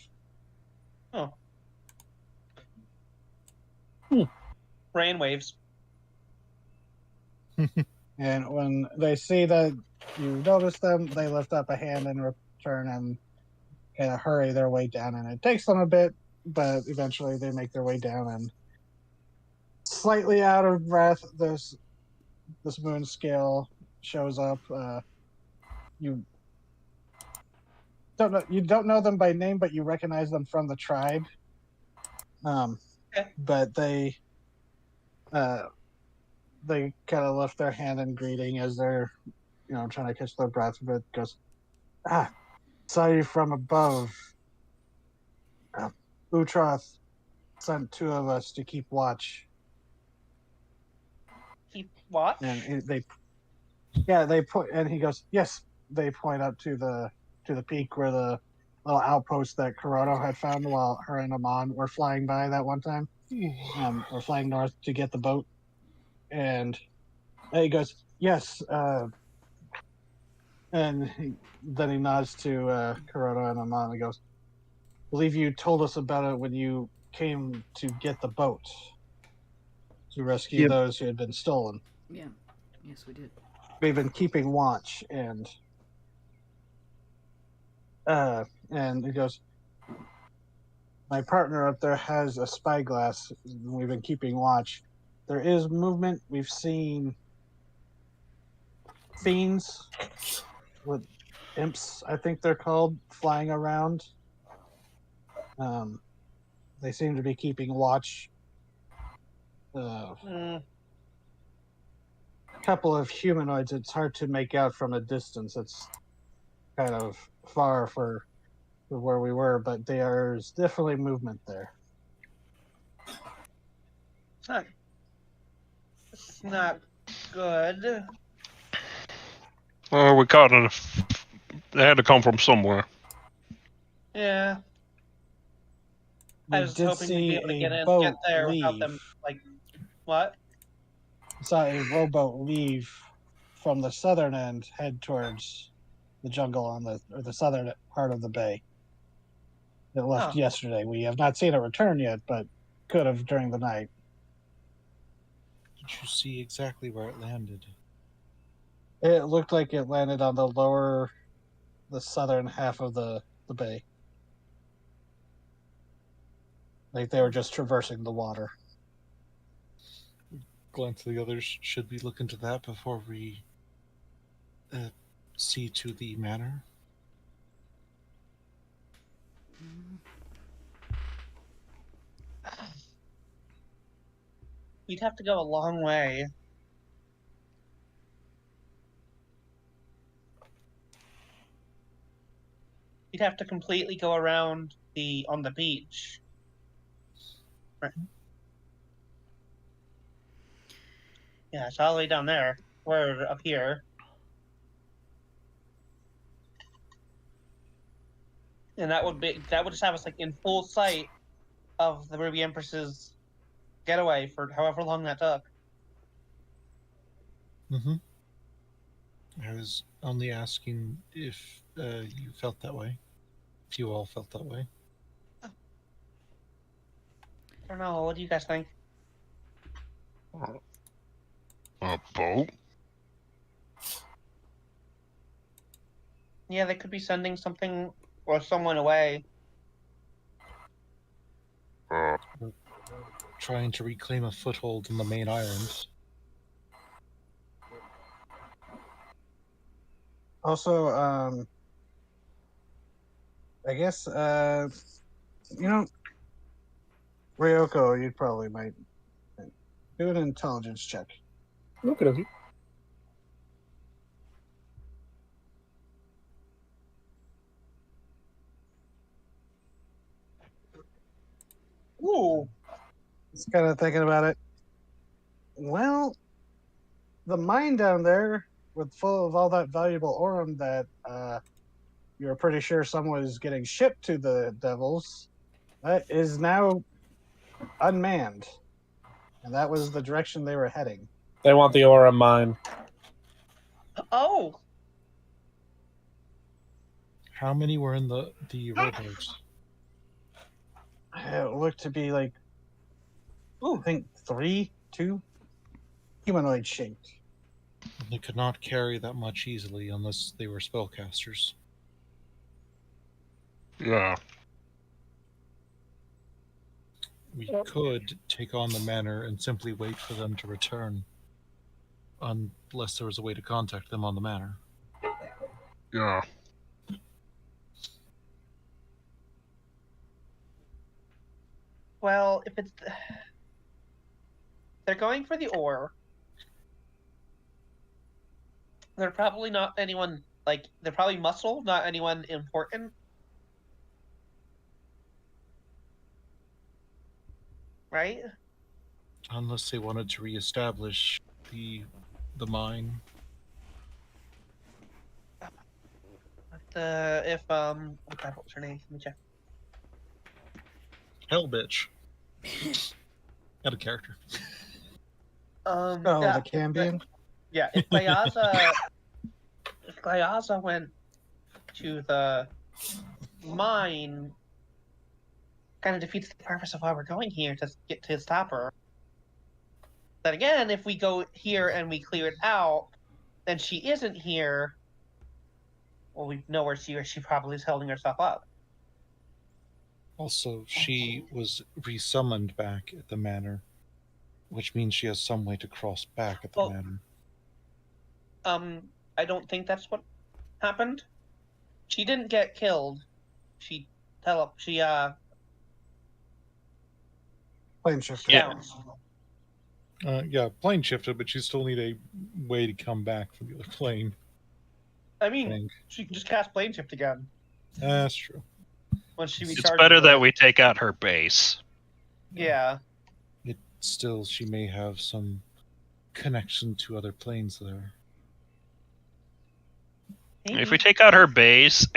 Speaker 4: Oh. Brain waves.
Speaker 2: And when they see that you notice them, they lift up a hand in return and kind of hurry their way down. And it takes them a bit, but eventually they make their way down. And slightly out of breath, this moon scale shows up. You don't know them by name, but you recognize them from the tribe.
Speaker 4: Okay.
Speaker 2: But they kind of lift their hand in greeting as they're trying to catch their breath. But goes, saw you from above. Utroth sent two of us to keep watch.
Speaker 4: Keep watch.
Speaker 2: And they point, and he goes, yes. They point up to the peak where the little outpost that Corrado had found while her and Amon were flying by that one time. We're flying north to get the boat, and he goes, yes. And then he nods to Corrado and Amon and goes, believe you told us about it when you came to get the boat to rescue those who had been stolen.
Speaker 1: Yeah. Yes, we did.
Speaker 2: We've been keeping watch, and he goes, my partner up there has a spyglass. We've been keeping watch. There is movement. We've seen fiends with imps, I think they're called, flying around. They seem to be keeping watch. A couple of humanoids. It's hard to make out from a distance. It's kind of far for where we were, but there's definitely movement there.
Speaker 4: It's not good.
Speaker 3: Well, we caught it. They had to come from somewhere.
Speaker 4: Yeah. I was hoping we'd be able to get there without them, like, what?
Speaker 2: Saw a rowboat leave from the southern end, head towards the jungle on the southern part of the bay. It left yesterday. We have not seen it return yet, but could have during the night.
Speaker 5: Did you see exactly where it landed?
Speaker 2: It looked like it landed on the southern half of the bay. Like they were just traversing the water.
Speaker 5: Glance to the others. Should we look into that before we see to the manor?
Speaker 4: We'd have to go a long way. We'd have to completely go around on the beach. Right. Yeah, it's all the way down there. We're up here. And that would just have us like in full sight of the Ruby Empress's getaway for however long that took.
Speaker 5: I was only asking if You felt that way. If you all felt that way.
Speaker 4: I don't know. What do you guys think?
Speaker 3: A boat?
Speaker 4: Yeah, they could be sending something or someone away.
Speaker 5: Trying to reclaim a foothold in the main island.
Speaker 2: Also, I guess, Ryoko, you probably might do an intelligence check.
Speaker 6: Okay.
Speaker 4: Ooh.
Speaker 2: Just kind of thinking about it. Well, the mine down there, with full of all that valuable aurum that you're pretty sure someone is getting shipped to the devils, that is now unmanned, and that was the direction they were heading.
Speaker 6: They want the aura mine.
Speaker 4: Oh.
Speaker 5: How many were in the rowboats?
Speaker 2: It looked to be like, I think 2 humanoid shaped.
Speaker 5: They could not carry that much easily unless they were spellcasters.
Speaker 3: Yeah.
Speaker 5: We could take on the manor and simply wait for them to return, unless there was a way to contact them on the manor.
Speaker 3: Yeah.
Speaker 4: Well, if it's they're going for the ore, they're probably not anyone they're probably muscle, not anyone important. Right?
Speaker 5: Unless they wanted to reestablish the mine.
Speaker 4: What was her name? Let me check.
Speaker 5: Hell bitch. Got a character.
Speaker 2: Oh,
Speaker 4: Yeah,
Speaker 2: the Cambion?
Speaker 4: if Gyaza went to the mine, kind of defeats the purpose of why we're going here to get to stop her. Then again, if we go here and we clear it out, then she isn't here. Well, we know where she probably is holding herself up.
Speaker 5: Also, she was resummoned back at the manor, which means she has some way to cross back at the manor.
Speaker 4: I don't think that's what happened. She didn't get killed. She
Speaker 2: plane shifted.
Speaker 3: Yeah.
Speaker 5: Yeah, plane shifted, but you still need a way to come back from the other plane.
Speaker 4: I mean, she can just cast plane shift again.
Speaker 5: That's true.
Speaker 4: When she
Speaker 3: It's
Speaker 4: recharges
Speaker 3: better that
Speaker 4: it.
Speaker 3: we take out her base.
Speaker 4: Yeah.
Speaker 5: It still, she may have some connection to other planes there.
Speaker 4: Maybe.
Speaker 3: If we take out her base,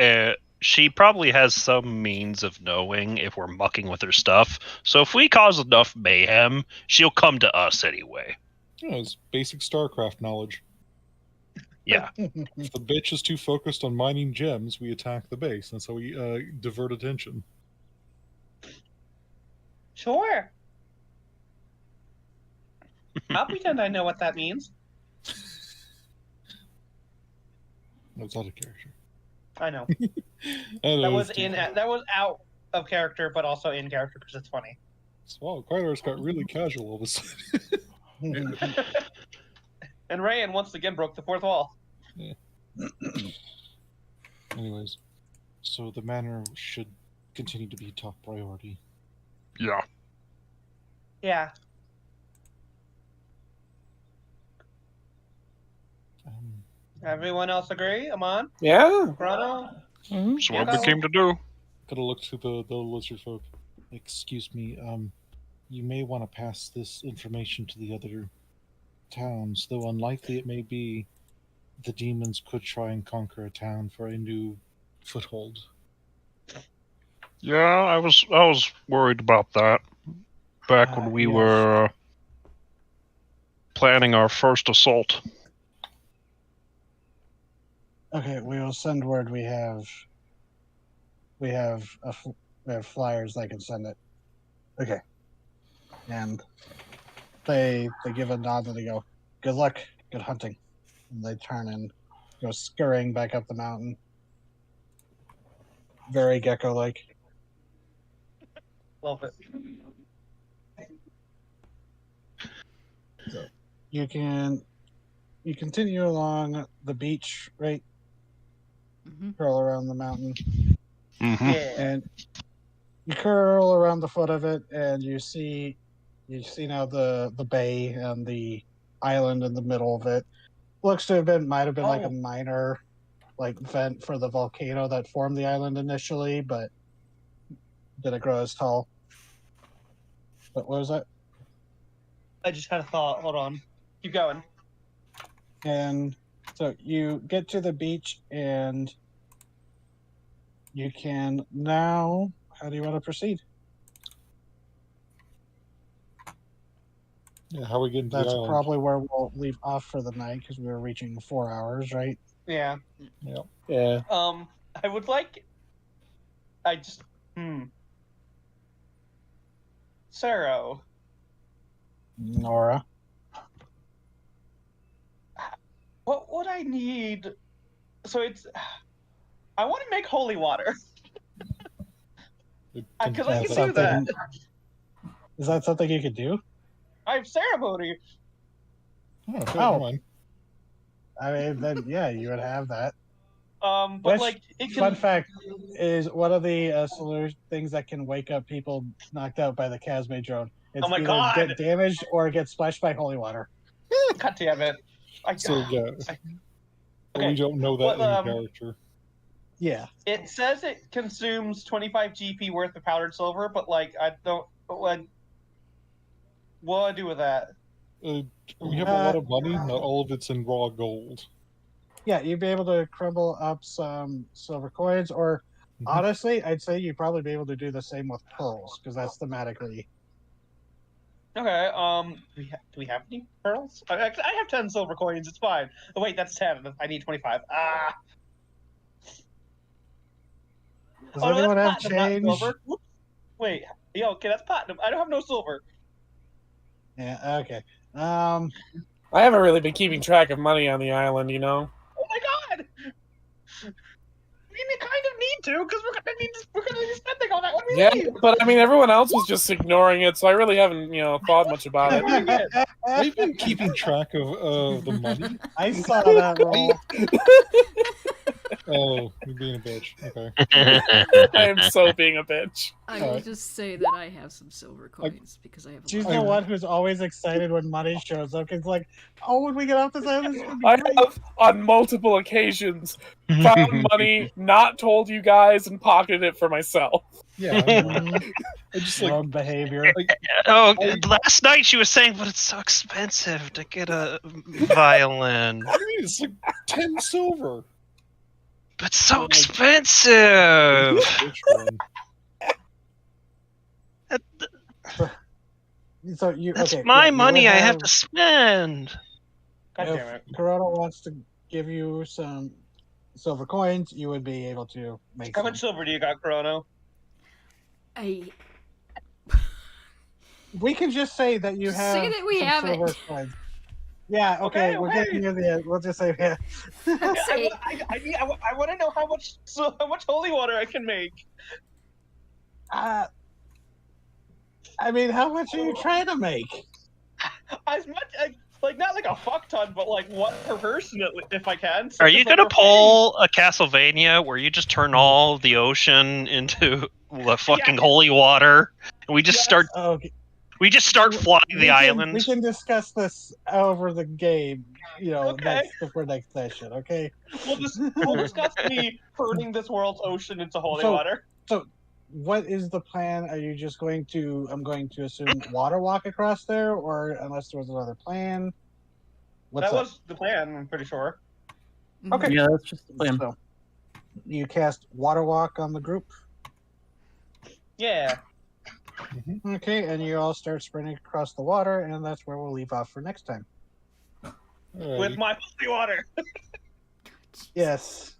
Speaker 3: she probably has some means of knowing if we're mucking with her stuff. So if we cause enough mayhem, she'll come to us anyway.
Speaker 5: Yeah, it's basic StarCraft knowledge.
Speaker 3: Yeah.
Speaker 5: If the bitch is too focused on mining gems, we attack the base. That's how we divert attention.
Speaker 4: Sure. I'll pretend I know what that means.
Speaker 5: That's out of character.
Speaker 4: I know.
Speaker 5: That
Speaker 4: was out of character, but also in character because it's funny.
Speaker 5: Wow, Quaidar's got really casual all of a sudden.
Speaker 4: And Rayan once again broke the fourth wall.
Speaker 5: Yeah. Anyways, so the manor should continue to be top priority.
Speaker 3: Yeah.
Speaker 4: Yeah. Everyone else agree? Amon?
Speaker 6: Yeah.
Speaker 4: Chrono?
Speaker 3: That's what we came to do.
Speaker 5: Gotta look to the lizard folk. Excuse me, you may want to pass this information to the other towns, though unlikely it may be. The demons could try and conquer a town for a new foothold.
Speaker 3: Yeah, I was worried about that back when we
Speaker 2: yes.
Speaker 3: were planning our first assault.
Speaker 2: Okay, we will send word. We have flyers. I can send it. Okay, and they give a nod and they go, "Good luck, good hunting," and they turn and go scurrying back up the mountain. Very gecko-like.
Speaker 4: Love it.
Speaker 2: So you continue along the beach, right?
Speaker 1: Hmm.
Speaker 2: Curl around the mountain,
Speaker 3: Mm-hmm.
Speaker 4: Yeah.
Speaker 2: and you curl around the foot of it, and you see now the bay and the island in the middle of it. Looks to have might have been like a
Speaker 4: Oh.
Speaker 2: minor like vent for the volcano that formed the island initially, but didn't grow as tall. But what was that?
Speaker 4: I just had a thought. Hold on. Keep going.
Speaker 2: And so you get to the beach, and you can now. How do you want to proceed?
Speaker 5: Yeah, how we get into
Speaker 2: That's
Speaker 5: the island?
Speaker 2: probably where we'll leave off for the night because we were reaching 4 hours, right?
Speaker 4: Yeah.
Speaker 5: Yeah.
Speaker 6: Yeah.
Speaker 4: I would like. I just. Sarah,
Speaker 2: Nora.
Speaker 4: what would I need? So it's. I want to make holy water.
Speaker 5: It
Speaker 4: Because
Speaker 5: can-
Speaker 4: I
Speaker 2: That's
Speaker 4: can do that.
Speaker 2: something. Is that something you could do?
Speaker 4: I have ceremony.
Speaker 5: Oh, shit,
Speaker 2: Oh.
Speaker 5: never mind.
Speaker 2: I mean, then yeah, you would have that.
Speaker 4: But
Speaker 2: Which,
Speaker 4: like it
Speaker 2: fun
Speaker 4: can.
Speaker 2: fact, is one of the things that can wake up people knocked out by the Casme drone. It's
Speaker 4: Oh my
Speaker 2: either
Speaker 4: God.
Speaker 2: get damaged or get splashed by holy water.
Speaker 4: God damn it!
Speaker 5: So yeah,
Speaker 4: I-
Speaker 5: but we
Speaker 4: okay,
Speaker 5: don't know that
Speaker 4: well,
Speaker 5: in character.
Speaker 2: Yeah.
Speaker 4: It says it consumes 25 GP worth of powdered silver, but like I don't. What do I do with that?
Speaker 5: We have a lot of money. Not all of it's in raw gold.
Speaker 2: Yeah, you'd be able to crumble up some silver coins, or honestly, I'd say you'd probably be able to do the same with pearls because that's thematically.
Speaker 4: Okay. Do we have any pearls? I have 10 silver coins. It's fine. Oh wait, that's 10. I need 25. Ah.
Speaker 2: Does
Speaker 4: Oh no,
Speaker 2: anyone have
Speaker 4: that's platinum, not
Speaker 2: change?
Speaker 4: silver. Whoops. Wait. Yeah. Okay, that's platinum. I don't have no silver.
Speaker 2: Yeah. Okay.
Speaker 6: I haven't really been keeping track of money on the island, you know.
Speaker 4: Oh my God. We kind of need to because we're gonna be spending all that when we
Speaker 6: Yeah,
Speaker 4: leave.
Speaker 6: but I mean, everyone else was just ignoring it, so I really haven't, thought much about it.
Speaker 4: Ignoring it.
Speaker 5: I've been keeping track of the money.
Speaker 2: I saw that roll.
Speaker 5: Oh, you're being a bitch. Okay.
Speaker 6: I am so being a bitch.
Speaker 1: I will
Speaker 5: Alright.
Speaker 1: just say that I have some silver coins because I have a
Speaker 2: She's
Speaker 1: lot.
Speaker 2: the one who's always excited when money shows up. It's like, oh, when we get off this island, it's gonna be
Speaker 6: I
Speaker 2: great.
Speaker 6: have, on multiple occasions, found money, not told you guys, and pocketed it for myself.
Speaker 5: Yeah. I just like
Speaker 2: Rogue behavior.
Speaker 3: Oh, last night she was saying, but it's so expensive to get a violin.
Speaker 5: I mean, it's like 10 silver.
Speaker 3: But so expensive.
Speaker 5: Which one?
Speaker 2: So you.
Speaker 3: That's
Speaker 2: okay,
Speaker 3: my
Speaker 2: yeah, you
Speaker 3: money
Speaker 2: would
Speaker 3: I have to spend.
Speaker 4: God damn
Speaker 2: If
Speaker 4: it.
Speaker 2: Corona wants to give you some silver coins, you would be able to make
Speaker 4: How
Speaker 2: some.
Speaker 4: much silver do you got, Chrono?
Speaker 2: We can just say that you have
Speaker 1: Say that we
Speaker 2: some
Speaker 1: have it.
Speaker 2: silver coins. Yeah, okay, we're getting near the end. We'll just say yeah.
Speaker 1: Say-
Speaker 4: I want to know how much holy water I can make.
Speaker 2: I mean, how much are you trying to make?
Speaker 4: As much like not like a fuck ton, but like one per person if I can. So
Speaker 3: Are you
Speaker 4: just, like,
Speaker 3: gonna
Speaker 4: we're
Speaker 3: pull a Castlevania where you just turn all of the ocean into the fucking holy water, and we just
Speaker 4: Yes.
Speaker 2: Okay.
Speaker 3: start flying the island?
Speaker 2: We can discuss this over the game,
Speaker 4: Okay.
Speaker 2: before next session, okay?
Speaker 4: We'll discuss me turning this world's ocean into holy
Speaker 2: So-
Speaker 4: water.
Speaker 2: So, what is the plan? Are you just going to? I'm going to assume water walk across there, or unless there was another plan. What's
Speaker 4: That
Speaker 2: up?
Speaker 4: was the plan, I'm pretty sure.
Speaker 2: Okay.
Speaker 7: Yeah, that's just the plan.
Speaker 2: So, you cast water walk on the group.
Speaker 4: Yeah.
Speaker 2: Okay, and you all start sprinting across the water, and that's where we'll leave off for next time.
Speaker 4: With my holy water.
Speaker 2: Yes.